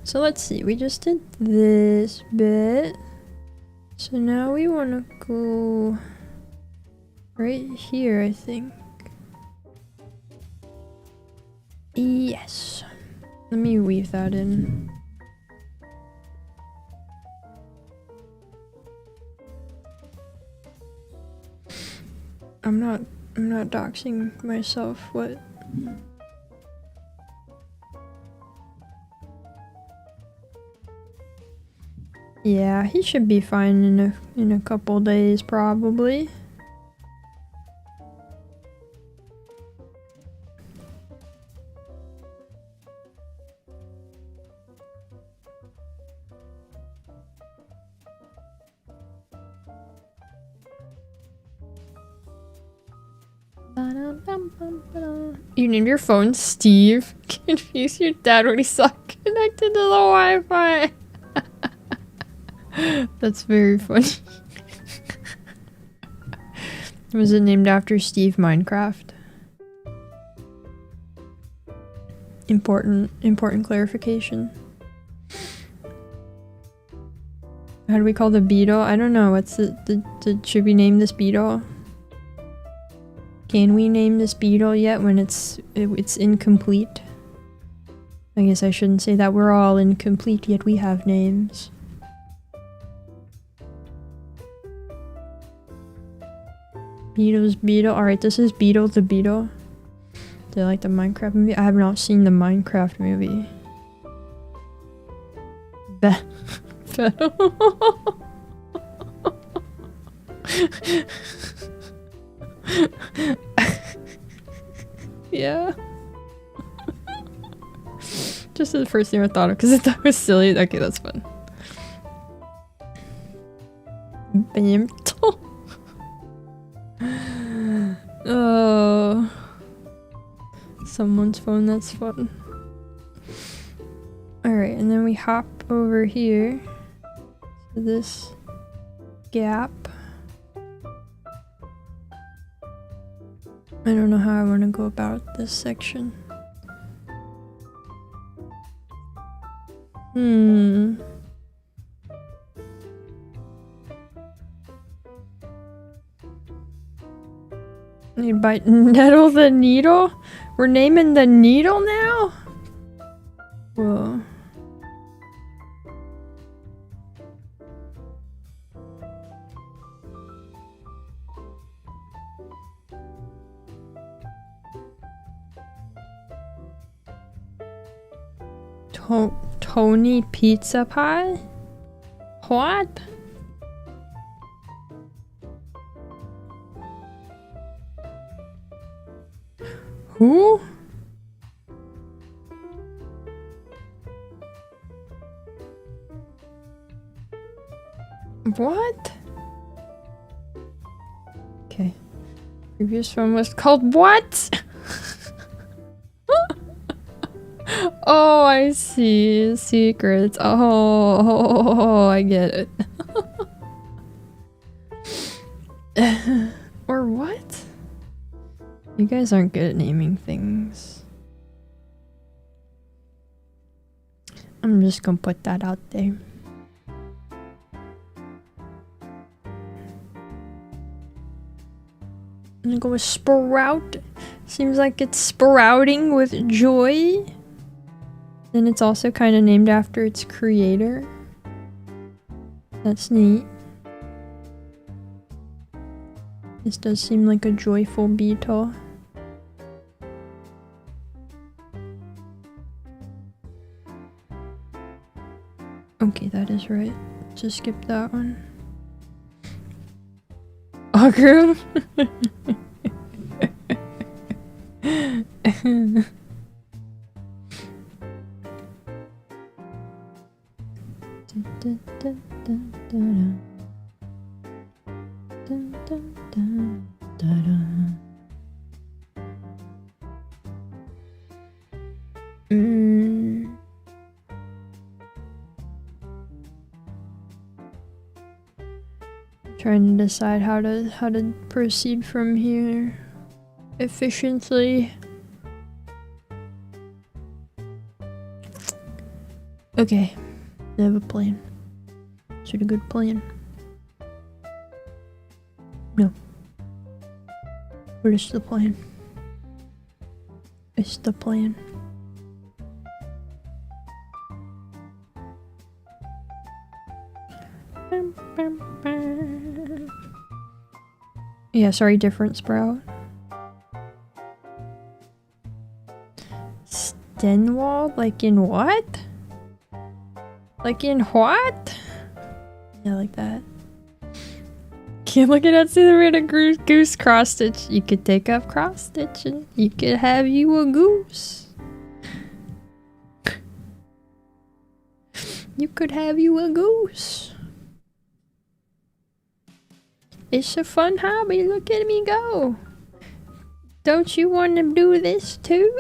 S1: So let's see, we just did this bit. So now we want to go right here, I think. Yes. Let me weave that in. I'm not doxing myself. What? Yeah, he should be fine in a couple days, probably. You named your phone Steve? Confuse your dad when he saw connected to the Wi-Fi. That's very funny. Was it named after Steve Minecraft? Important clarification. How do we call the beetle? I don't know. What's should we name this beetle? Can we name this beetle yet when it's incomplete? I guess I shouldn't say that. We're all incomplete, yet we have names. Beetle's Beetle. Alright, this is Beetle the Beetle. Do you like the Minecraft movie? I have not seen the Minecraft movie. Yeah. Just the first thing I thought of because I thought it was silly. Okay, that's fun. Beetle. Oh. Someone's phone, that's fun. Alright, and then we hop over here to this gap. I don't know how I want to go about this section. You bite nettle the needle? We're naming the needle now? Whoa. Tony pizza pie? What? Who? What? Okay. Previous one was called what? Oh, I see. Secrets. Oh, I get it. Or what? You guys aren't good at naming things. I'm just gonna put that out there. I'm gonna go with sprout. Seems like it's sprouting with joy. And it's also kind of named after its creator. That's neat. This does seem like a joyful beetle. Okay, that is right. Just skip that one. Ogre. Trying to decide how to proceed from here efficiently. Okay, I have a plan. Is it a good plan? No. What is the plan? It's the plan. Yeah, sorry, different sprout. Stenwald? Like in what? Like in what? Yeah, like that. Can't look at that. See the red goose cross stitch. You could take up cross stitching. You could have you a goose. You could have you a goose. It's a fun hobby. Look at me go. Don't you want to do this too?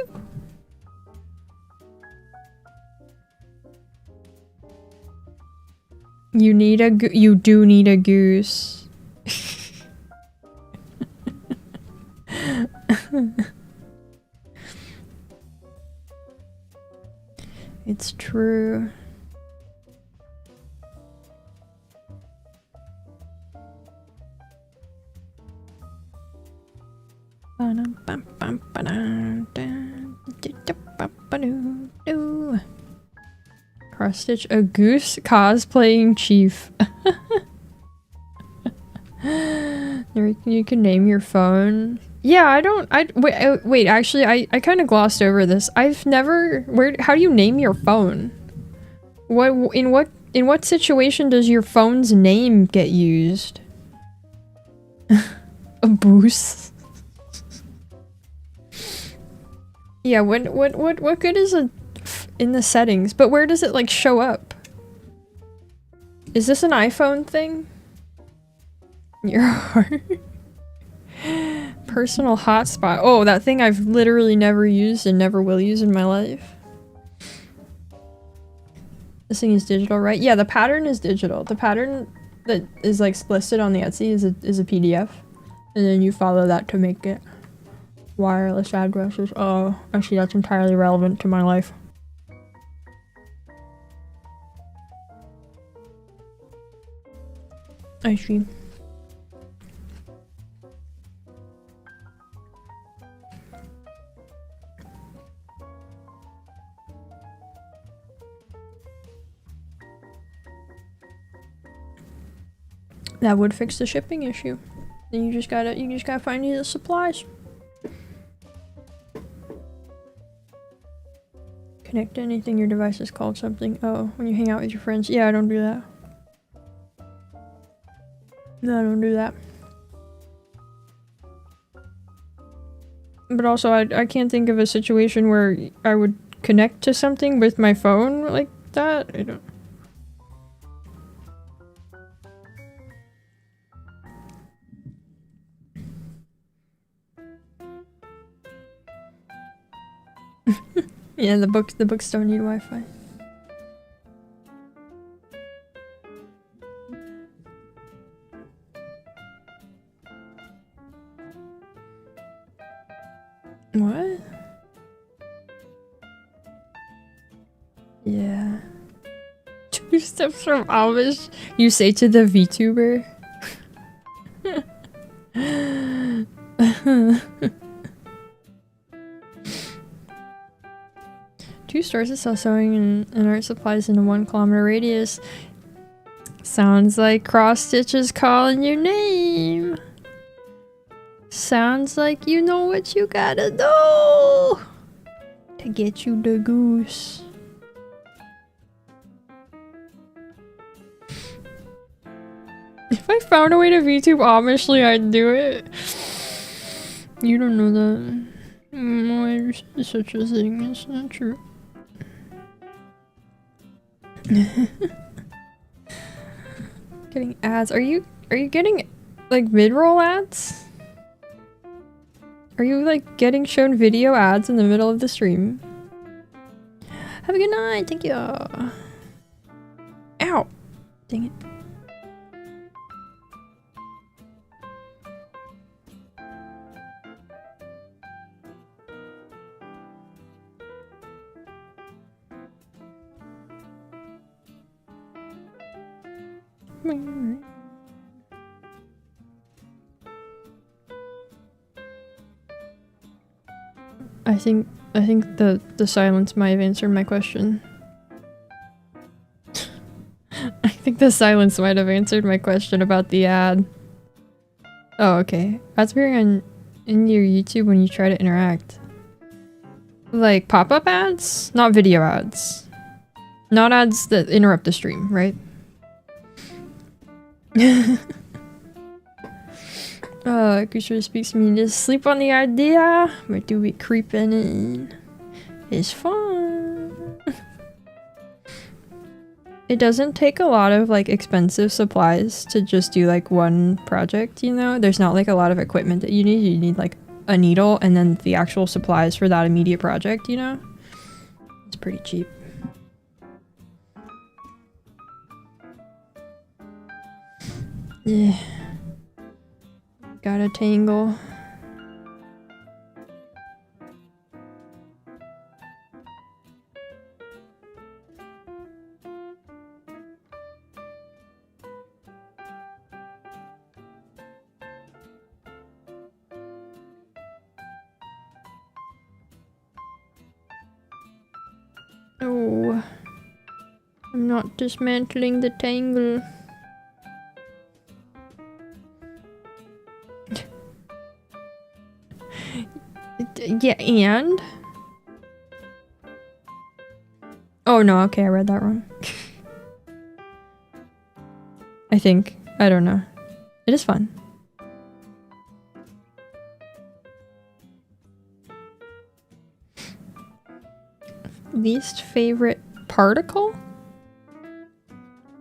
S1: You need a you do need a goose. It's true. Cross stitch a goose cosplaying chief. You can name your phone. Yeah, wait, actually I kind of glossed over this. I've never how do you name your phone? In what situation does your phone's name get used? A boost. Yeah, what good is a in the settings? But where does it like show up? Is this an iPhone thing? Your heart. Personal hotspot. Oh, that thing I've literally never used and never will use in my life. This thing is digital, right? Yeah, the pattern is digital. The pattern that is like listed on the Etsy is a PDF, and then you follow that to make it. Wireless addresses. Oh, I see, that's entirely relevant to my life. I see. That would fix the shipping issue. Then you just gotta find the supplies. Connect to anything your device is called something. Oh, when you hang out with your friends. Yeah, I don't do that. No, I don't do that. But also, I can't think of a situation where I would connect to something with my phone like that. I don't. Yeah, the books don't need Wi-Fi. What? Yeah. 2 steps from Amish, you say to the VTuber. 2 stores that sell sewing and art supplies in a 1 kilometer radius. Sounds like cross stitches calling your name. Sounds like you know what you gotta do to get you the goose. If I found a way to VTube Amishly, I'd do it. You don't know that. No, there's such a thing. It's not true. Getting ads. Are you getting like mid-roll ads? Are you like getting shown video ads in the middle of the stream? Have a good night. Thank you. Ow. Dang it. I think the silence might have answered my question. I think the silence might have answered my question about the ad. Oh, okay. Ads appearing in your YouTube when you try to interact. Like pop-up ads? Not video ads. Not ads that interrupt the stream, right? Creature speaks to me. Just sleep on the idea. But do we creeping in? It's fun. It doesn't take a lot of like expensive supplies to just do like one project, you know? There's not like a lot of equipment that you need. You need like a needle and then the actual supplies for that immediate project, you know? It's pretty cheap. Yeah. Got a tangle. Oh, I'm not dismantling the tangle. Yeah, and? Oh no, okay, I read that wrong. I think. I don't know. It is fun. Least favorite particle?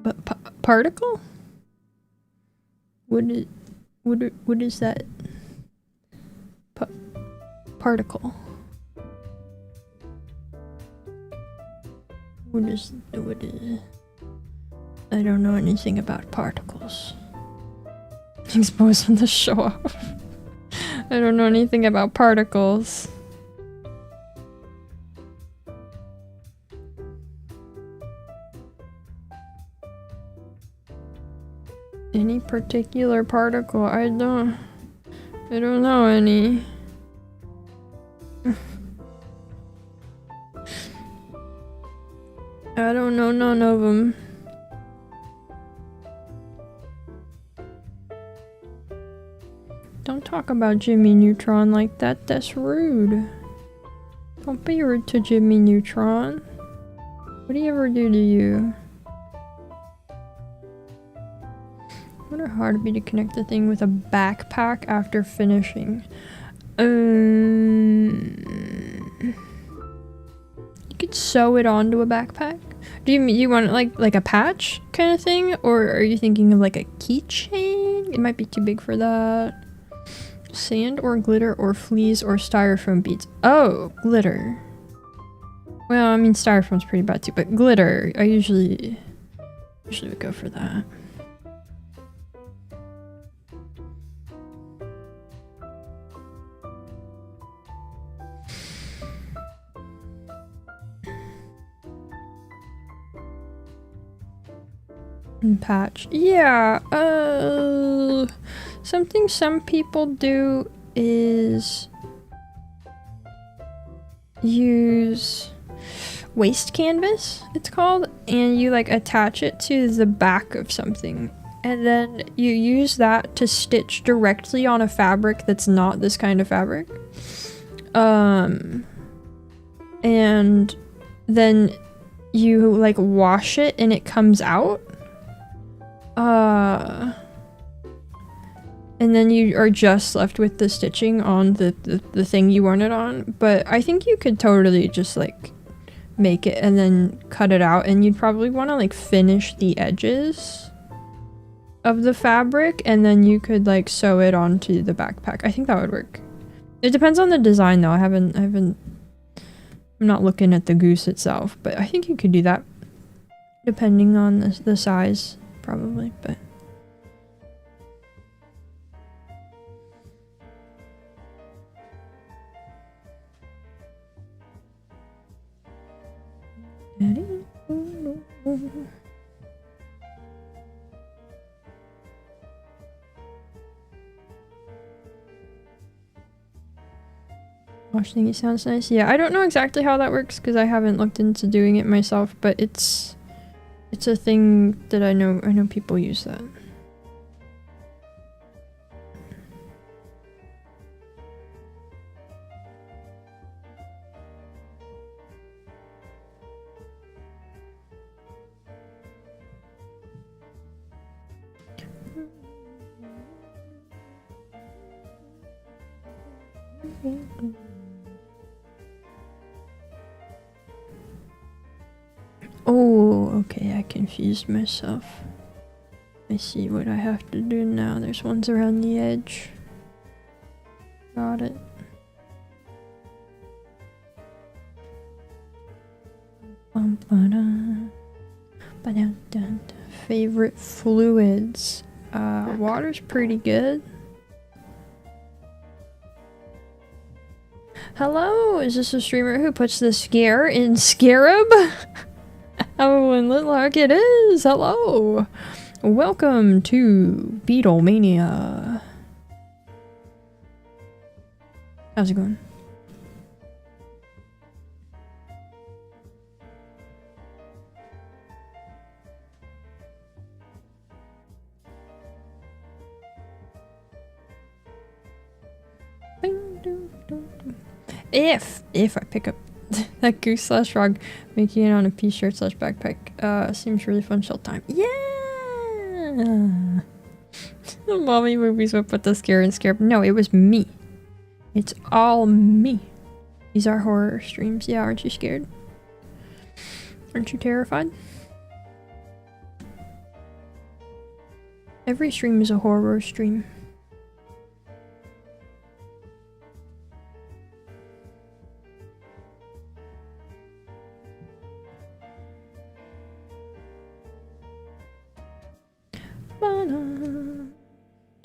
S1: But particle? What is that? Particle. What is I don't know anything about particles. Exposed on the show off. I don't know anything about particles. Any particular particle? I don't know any. I don't know none of them. Don't talk about Jimmy Neutron like that, that's rude. Don't be rude to Jimmy Neutron. What do he ever do to you? I wonder how hard it'd be to connect the thing with a backpack after finishing. You could sew it onto a backpack? Do you want it like a patch kind of thing? Or are you thinking of like a keychain? It might be too big for that. Sand or glitter or fleas or styrofoam beads. Oh, glitter. Well, I mean styrofoam's pretty bad too, but glitter. I usually would go for that. And patch. Yeah, something some people do is use waste canvas, it's called, and you like attach it to the back of something, and then you use that to stitch directly on a fabric that's not this kind of fabric. And then you like wash it and it comes out. And then you are just left with the stitching on the thing you want it on. But I think you could totally just like make it and then cut it out, and you'd probably want to like finish the edges of the fabric, and then you could like sew it onto the backpack. I think that would work. It depends on the design though. I'm not looking at the goose itself, but I think you could do that depending on the size probably, but wash thingy sounds nice. Yeah, I don't know exactly how that works because I haven't looked into doing it myself, but it's a thing that I know people use that. Oh, okay, I confused myself. I see what I have to do now. There's ones around the edge. Got it. Favorite fluids. Water's pretty good. Hello, is this a streamer who puts the scare in Scarab? Oh, and Litlark, it is! Hello! Welcome to Beetle Mania. How's it going? If I pick up that goose slash frog, making it on a p-shirt slash backpack, seems really fun shell time. Yeah! The mommy movies would put the scare in Scarab. No, it was me. It's all me. These are horror streams. Yeah, aren't you scared? Aren't you terrified? Every stream is a horror stream.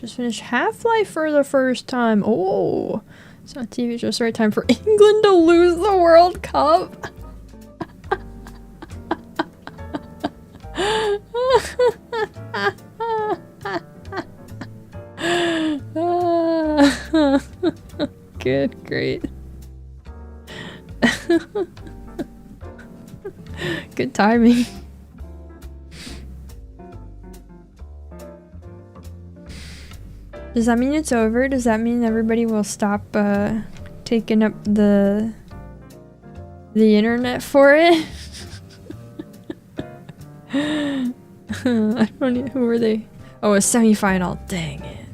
S1: Just finished Half-Life for the first time. Oh, it's not TV, just the right time for England to lose the World Cup. Good, great. Good timing. Does that mean it's over? Does that mean everybody will stop taking up the internet for it? I don't know, who were they? Oh, a semi-final. Dang it.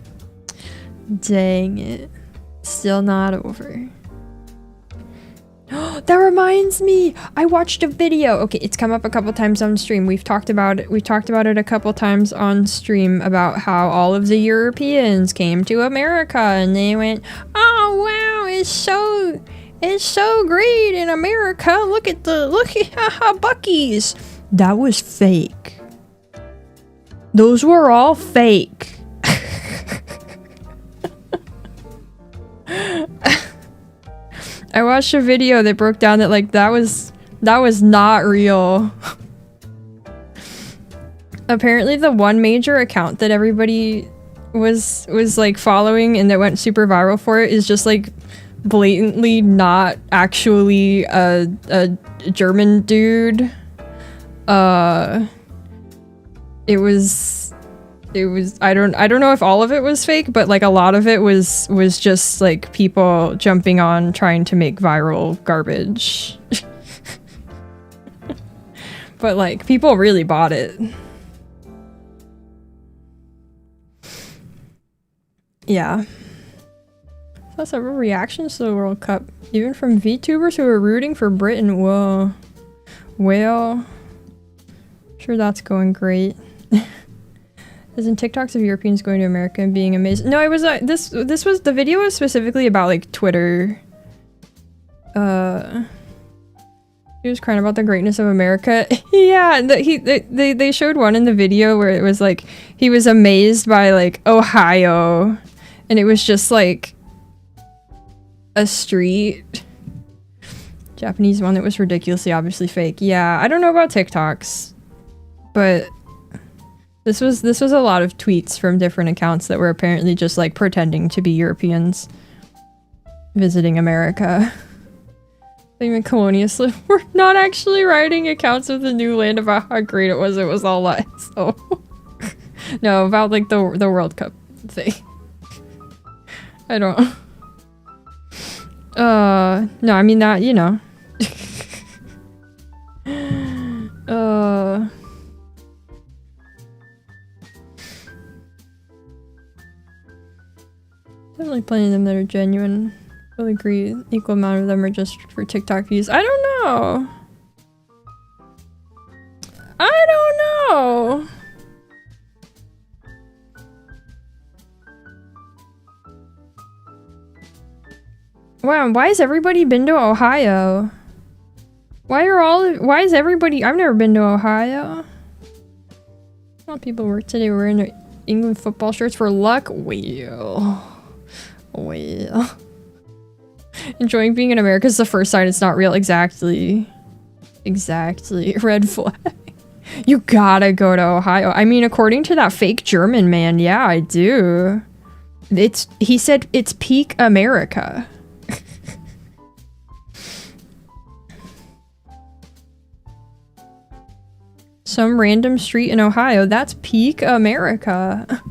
S1: Dang it. Still not over. That reminds me! I watched a video! Okay, it's come up a couple times on stream. We've talked about it a couple times on stream about how all of the Europeans came to America and they went, oh wow, it's so great in America. Look at Buc-ee's. That was fake. Those were all fake. I watched a video that broke down that like that was not real. Apparently the one major account that everybody was like following and that went super viral for it is just like blatantly not actually a German dude. It was I don't know if all of it was fake, but like a lot of it was just like people jumping on trying to make viral garbage. But like people really bought it. Yeah. Saw several reactions to the World Cup, even from VTubers who were rooting for Britain. Whoa. Well, sure that's going great. Isn't TikToks of Europeans going to America and being amazed? No, it was this was the video was specifically about like Twitter. He was crying about the greatness of America. Yeah, they showed one in the video where it was like he was amazed by like Ohio, and it was just like a street. Japanese one that was ridiculously obviously fake. Yeah, I don't know about TikToks, but this was a lot of tweets from different accounts that were apparently just like pretending to be Europeans visiting America. Even colonialists were not actually writing accounts of the new land about how great it was all lies. So no, about like the World Cup thing. I don't no, I mean that, you know. Definitely plenty of them that are genuine. I'll agree. Equal amount of them are just for TikTok views. I don't know. I don't know. Wow, why has everybody been to Ohio? Why is everybody— I've never been to Ohio. A lot of people work today wearing their England football shirts for luck. Well. Enjoying being in America is the first sign it's not real. Exactly. Red flag. You gotta go to Ohio. I mean, according to that fake German man, yeah, I do. He said it's peak America. Some random street in Ohio, that's peak America.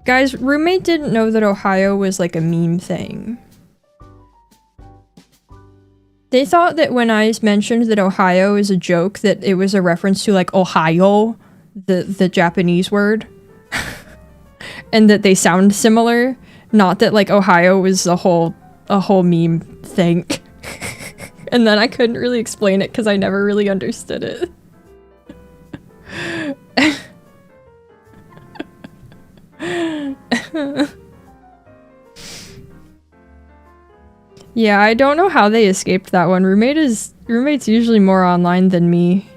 S1: Guys, roommate didn't know that Ohio was like a meme thing. They thought that when I mentioned that Ohio is a joke, that it was a reference to like Ohio, the Japanese word. And that they sound similar. Not that like Ohio was a whole meme thing. And then I couldn't really explain it because I never really understood it. Yeah, I don't know how they escaped that one. Roommate's usually more online than me.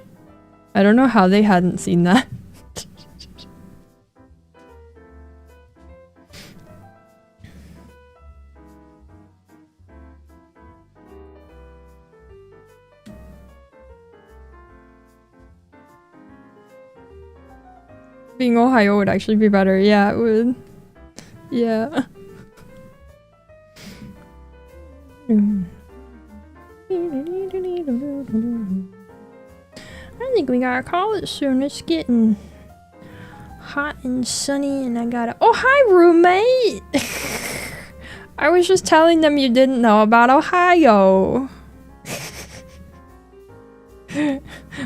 S1: I don't know how they hadn't seen that. Being Ohio would actually be better. Yeah, it would. Yeah. I think we gotta call it soon. It's getting hot and sunny and I gotta— oh, hi, roommate! I was just telling them you didn't know about Ohio.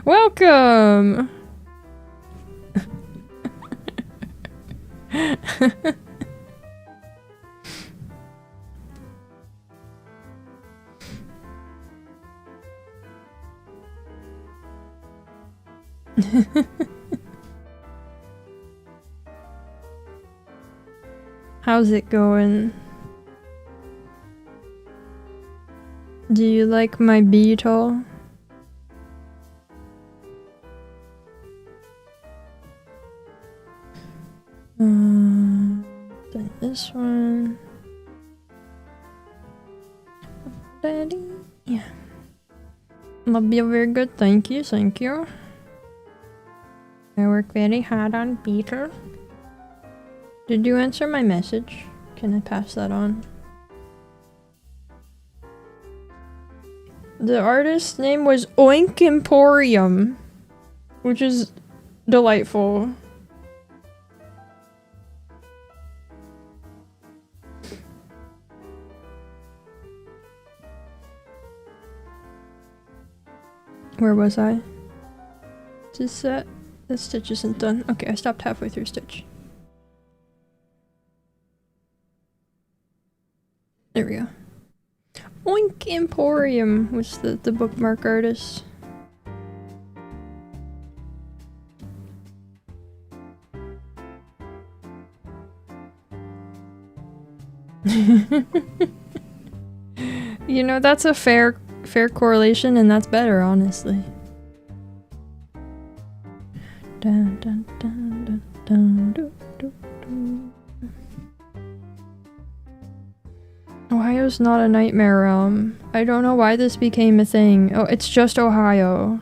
S1: Welcome! How's it going? Do you like my beetle? Then this one. Daddy. Yeah. Love you very good. Thank you. Thank you. I work very hard on beetle. Did you answer my message? Can I pass that on? The artist's name was Oink Emporium, which is delightful. Where was I? Just that the stitch isn't done. Okay, I stopped halfway through stitch. There we go. Oink Emporium was the bookmark artist. You know, that's a fair correlation, and that's better, honestly. Dun, dun, dun, dun, dun, dun, dun, dun. Ohio's not a nightmare realm. I don't know why this became a thing. Oh, it's just Ohio.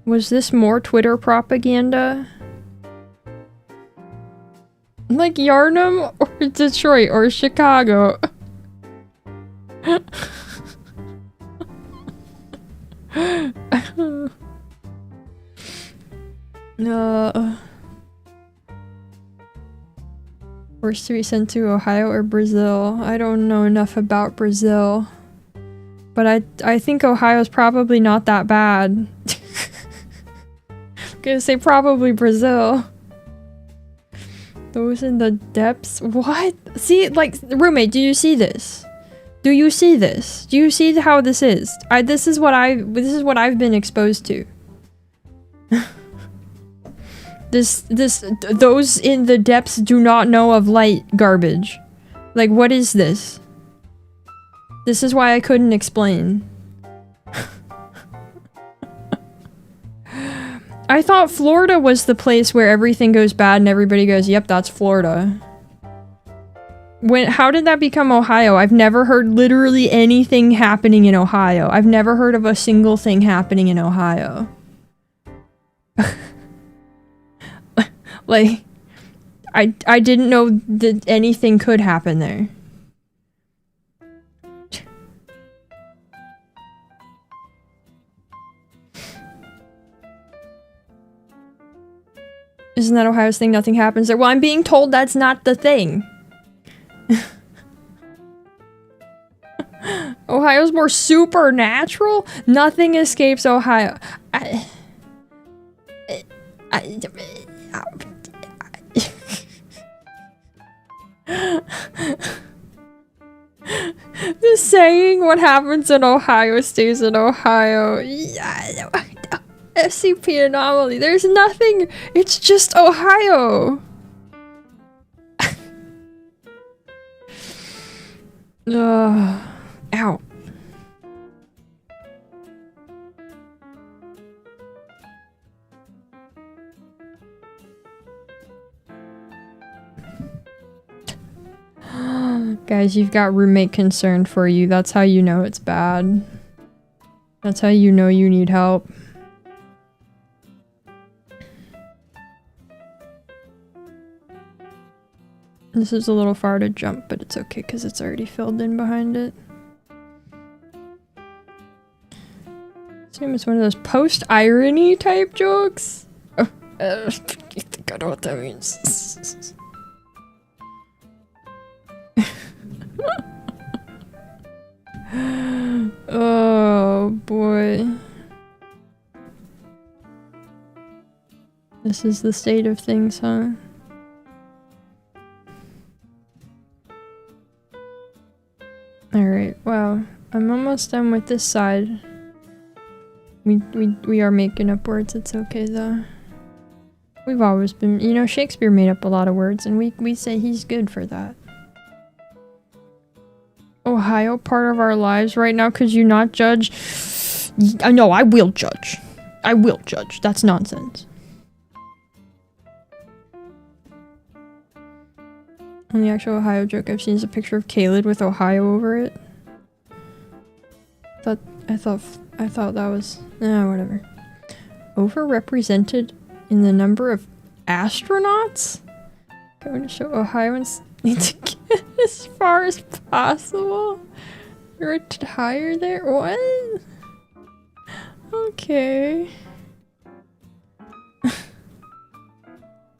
S1: Was this more Twitter propaganda? Like Yarnum or Detroit or Chicago? Worst to be sent to Ohio or Brazil? I don't know enough about Brazil. But I think Ohio's probably not that bad. I'm gonna say probably Brazil. Those in the depths? What? See, like, roommate, do you see this? Do you see this? Do you see how this is? This is what I've been exposed to. Those in the depths do not know of light garbage. Like, what is this? This is why I couldn't explain. I thought Florida was the place where everything goes bad and everybody goes, yep, that's Florida. How did that become Ohio? I've never heard literally anything happening in Ohio. I've never heard of a single thing happening in Ohio. Like, I didn't know that anything could happen there. Isn't that Ohio's thing? Nothing happens there. Well, I'm being told that's not the thing. Ohio's more supernatural? Nothing escapes Ohio. The saying, what happens in Ohio stays in Ohio. SCP anomaly. There's nothing. It's just Ohio. Ow. Guys, you've got roommate concerned for you. That's how you know it's bad. That's how you know you need help. This is a little far to jump, but it's okay because it's already filled in behind it. Same as one of those post-irony type jokes. Oh, I think I know what that means. Oh boy. This is the state of things, huh? Alright, wow. I'm almost done with this side. We are making up words, it's okay though. We've always been, you know, Shakespeare made up a lot of words and we say he's good for that. Ohio part of our lives right now, could you not judge? No, I will judge. I will judge. That's nonsense. And the actual Ohio joke I've seen is a picture of Caleb with Ohio over it. I thought that was whatever. Overrepresented in the number of astronauts? Going to show Ohioans need to get as far as possible. Retire there? What? Okay.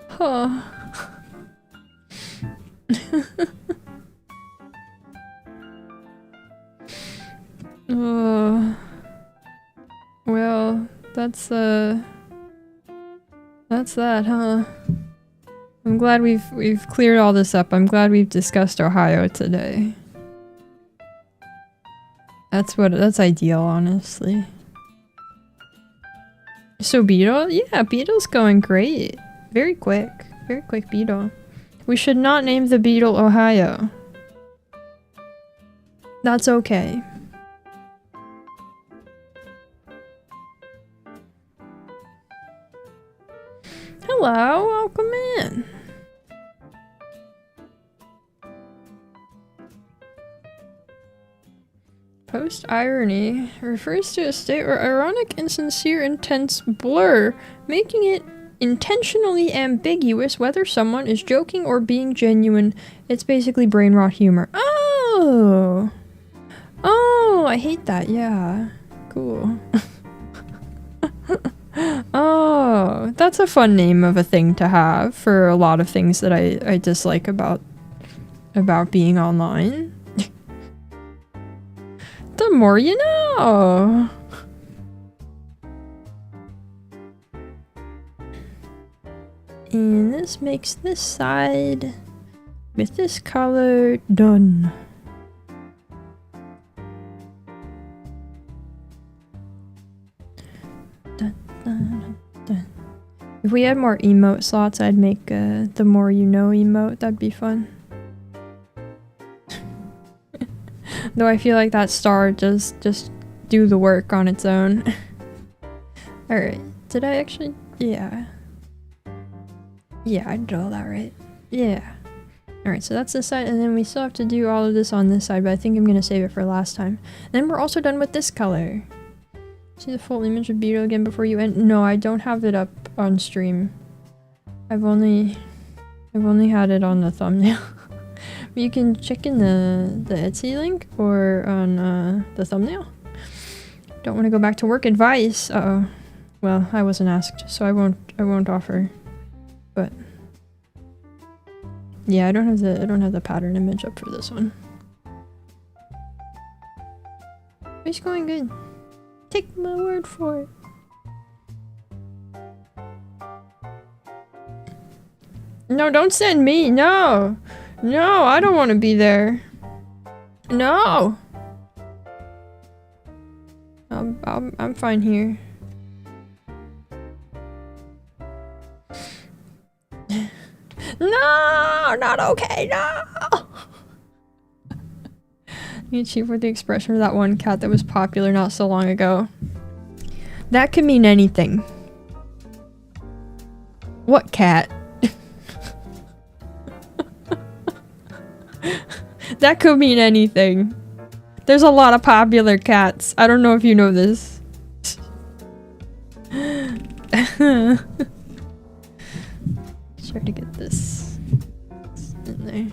S1: Huh. Well, that's that, huh? I'm glad we've cleared all this up. I'm glad we've discussed Ohio today. That's ideal, honestly. So beetle? Yeah, beetle's going great. Very quick beetle. We should not name the beetle Ohio. That's okay. Hello, welcome in. Post-irony refers to a state where ironic, insincere, intense blur, making it intentionally ambiguous whether someone is joking or being genuine. It's basically brain rot humor. Oh! Oh, I hate that, yeah. Cool. Oh, that's a fun name of a thing to have for a lot of things that I dislike about being online. The more you know! And this makes this side with this color done. Dun, dun, dun. If we had more emote slots, I'd make the more you know emote. That'd be fun. Though I feel like that star just do the work on its own. Alright, did I actually? Yeah. Yeah, I did all that right. Yeah. Alright, so that's this side, and then we still have to do all of this on this side, but I think I'm gonna save it for last time. And then we're also done with this color. See the full image of beetle again before you end? No, I don't have it up on stream. I've only had it on the thumbnail. You can check in the Etsy link or on the thumbnail. Don't want to go back to work advice. Uh-oh. Well, I wasn't asked, so I won't offer. But yeah, I don't have the pattern image up for this one. It's going good. Take my word for it. No, don't send me. No. No, I don't want to be there. No. I'm fine here. No, not okay. No. You achieve with the expression of that one cat that was popular not so long ago. That could mean anything. What cat? That could mean anything. There's a lot of popular cats. I don't know if you know this. Try to get this in there.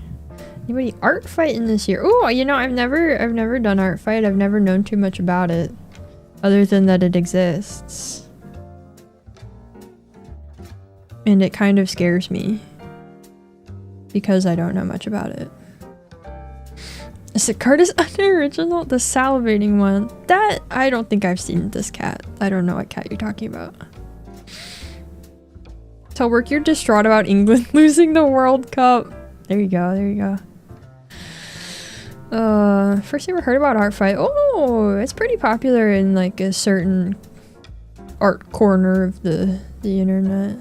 S1: Anybody art fighting this year? Oh, you know, I've never done art fight. I've never known too much about it, other than that it exists, and it kind of scares me because I don't know much about it. The card is unoriginal. The salivating one. That I don't think I've seen this cat. I don't know what cat you're talking about. Tell work you're distraught about England losing the World Cup. There you go. There you go. First ever heard about art fight. Oh, it's pretty popular in like a certain art corner of the internet.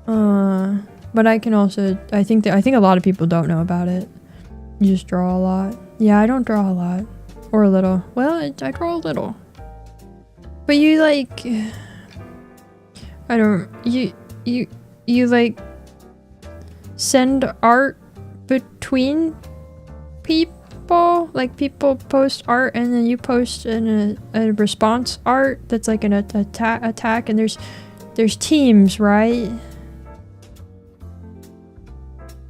S1: But I can also I think a lot of people don't know about it. You just draw a lot. Yeah, I don't draw a lot or a little. Well, I draw a little. But you like I don't you like send art between people, like people post art and then you post a response art that's like an attack and there's teams, right?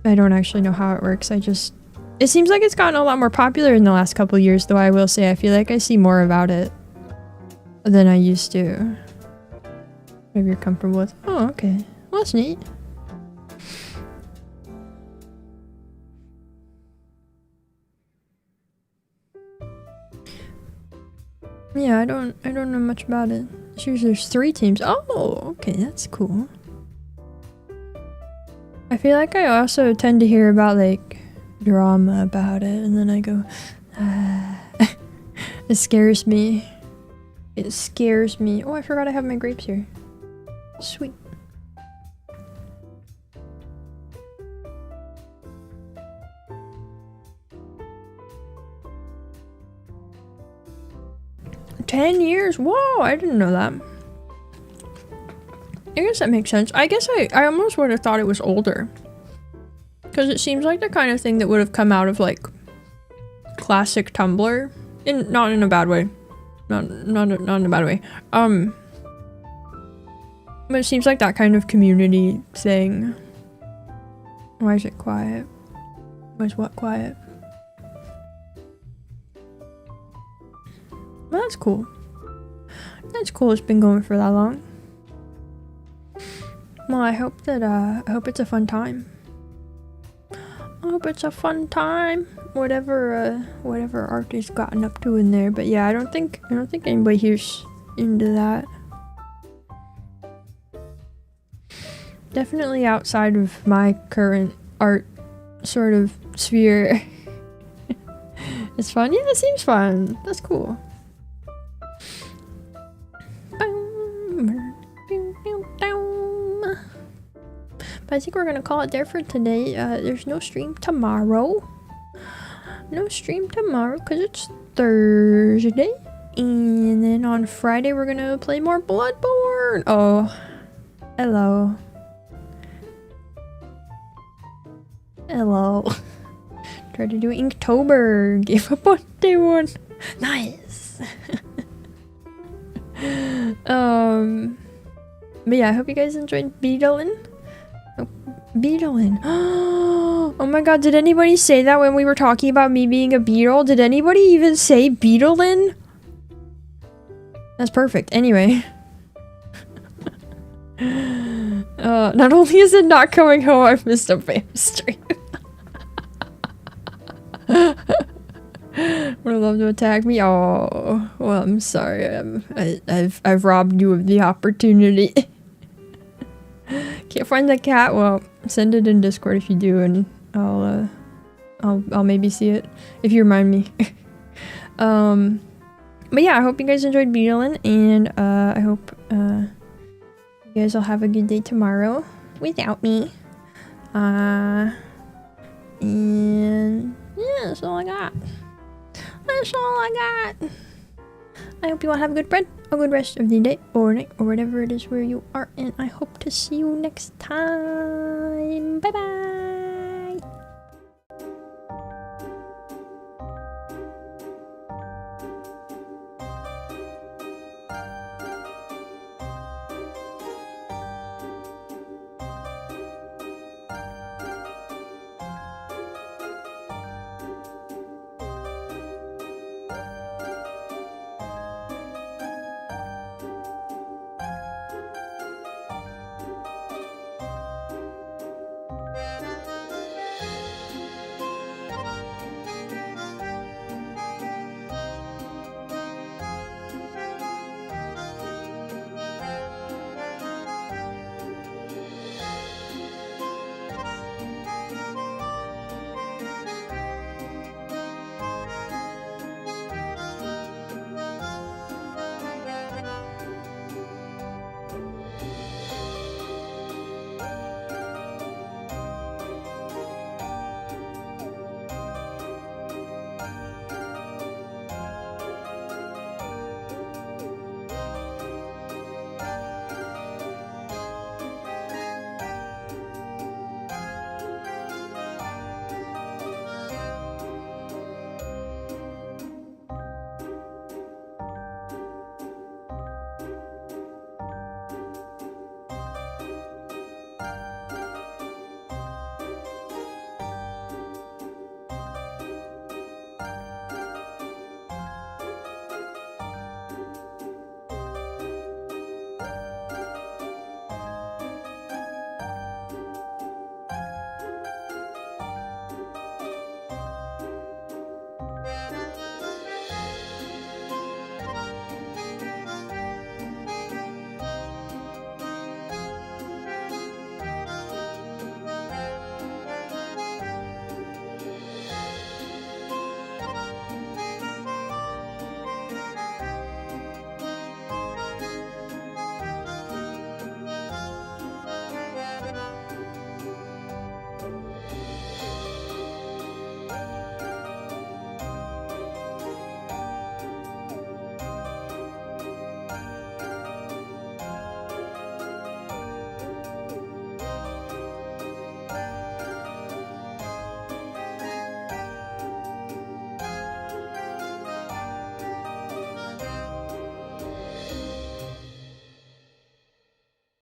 S1: I don't actually know how it works. It seems like it's gotten a lot more popular in the last couple of years, though I will say I feel like I see more about it than I used to. Whatever you're comfortable with. Oh, okay. Well, that's neat. Yeah, I don't know much about it. There's 3 teams. Oh, okay, that's cool. I feel like I also tend to hear about like drama about it, and then I go, it scares me. It scares me. Oh, I forgot I have my grapes here. Sweet. $10 years? Whoa, I didn't know that. I guess that makes sense. I guess I almost would have thought it was older. Because it seems like the kind of thing that would have come out of like classic Tumblr. Not in a bad way. Not in a bad way. But it seems like that kind of community thing. Why is it quiet? Why is what quiet? Well, that's cool. That's cool. It's been going for that long. Well, I hope it's a fun time. I hope it's a fun time. Whatever art has gotten up to in there. But yeah, I don't think anybody here's into that. Definitely outside of my current art sort of sphere. It's fun. Yeah, it seems fun. That's cool. But I think we're gonna call it there for today. There's no stream tomorrow. No stream tomorrow because it's Thursday. And then on Friday we're gonna play more Bloodborne. Oh, hello. Hello. Tried to do Inktober. Gave up on day 1. Nice. But yeah, I hope you guys enjoyed beetling. Beetling. Oh my god, did anybody say that when we were talking about me being a beetle? Did anybody even say beetling? That's perfect. Anyway. Not only is it not coming home, I've missed a fam stream. Would love to attack me. Oh, well, I'm sorry. I've robbed you of the opportunity. Can't find the cat. Well, send it in Discord if you do, and I'll maybe see it if you remind me. But yeah, I hope you guys enjoyed beetling, and I hope you guys will have a good day tomorrow without me. And yeah, that's all I got. That's all I got. I hope you all have a good rest of the day or night or whatever it is where you are, and I hope to see you next time. Bye bye.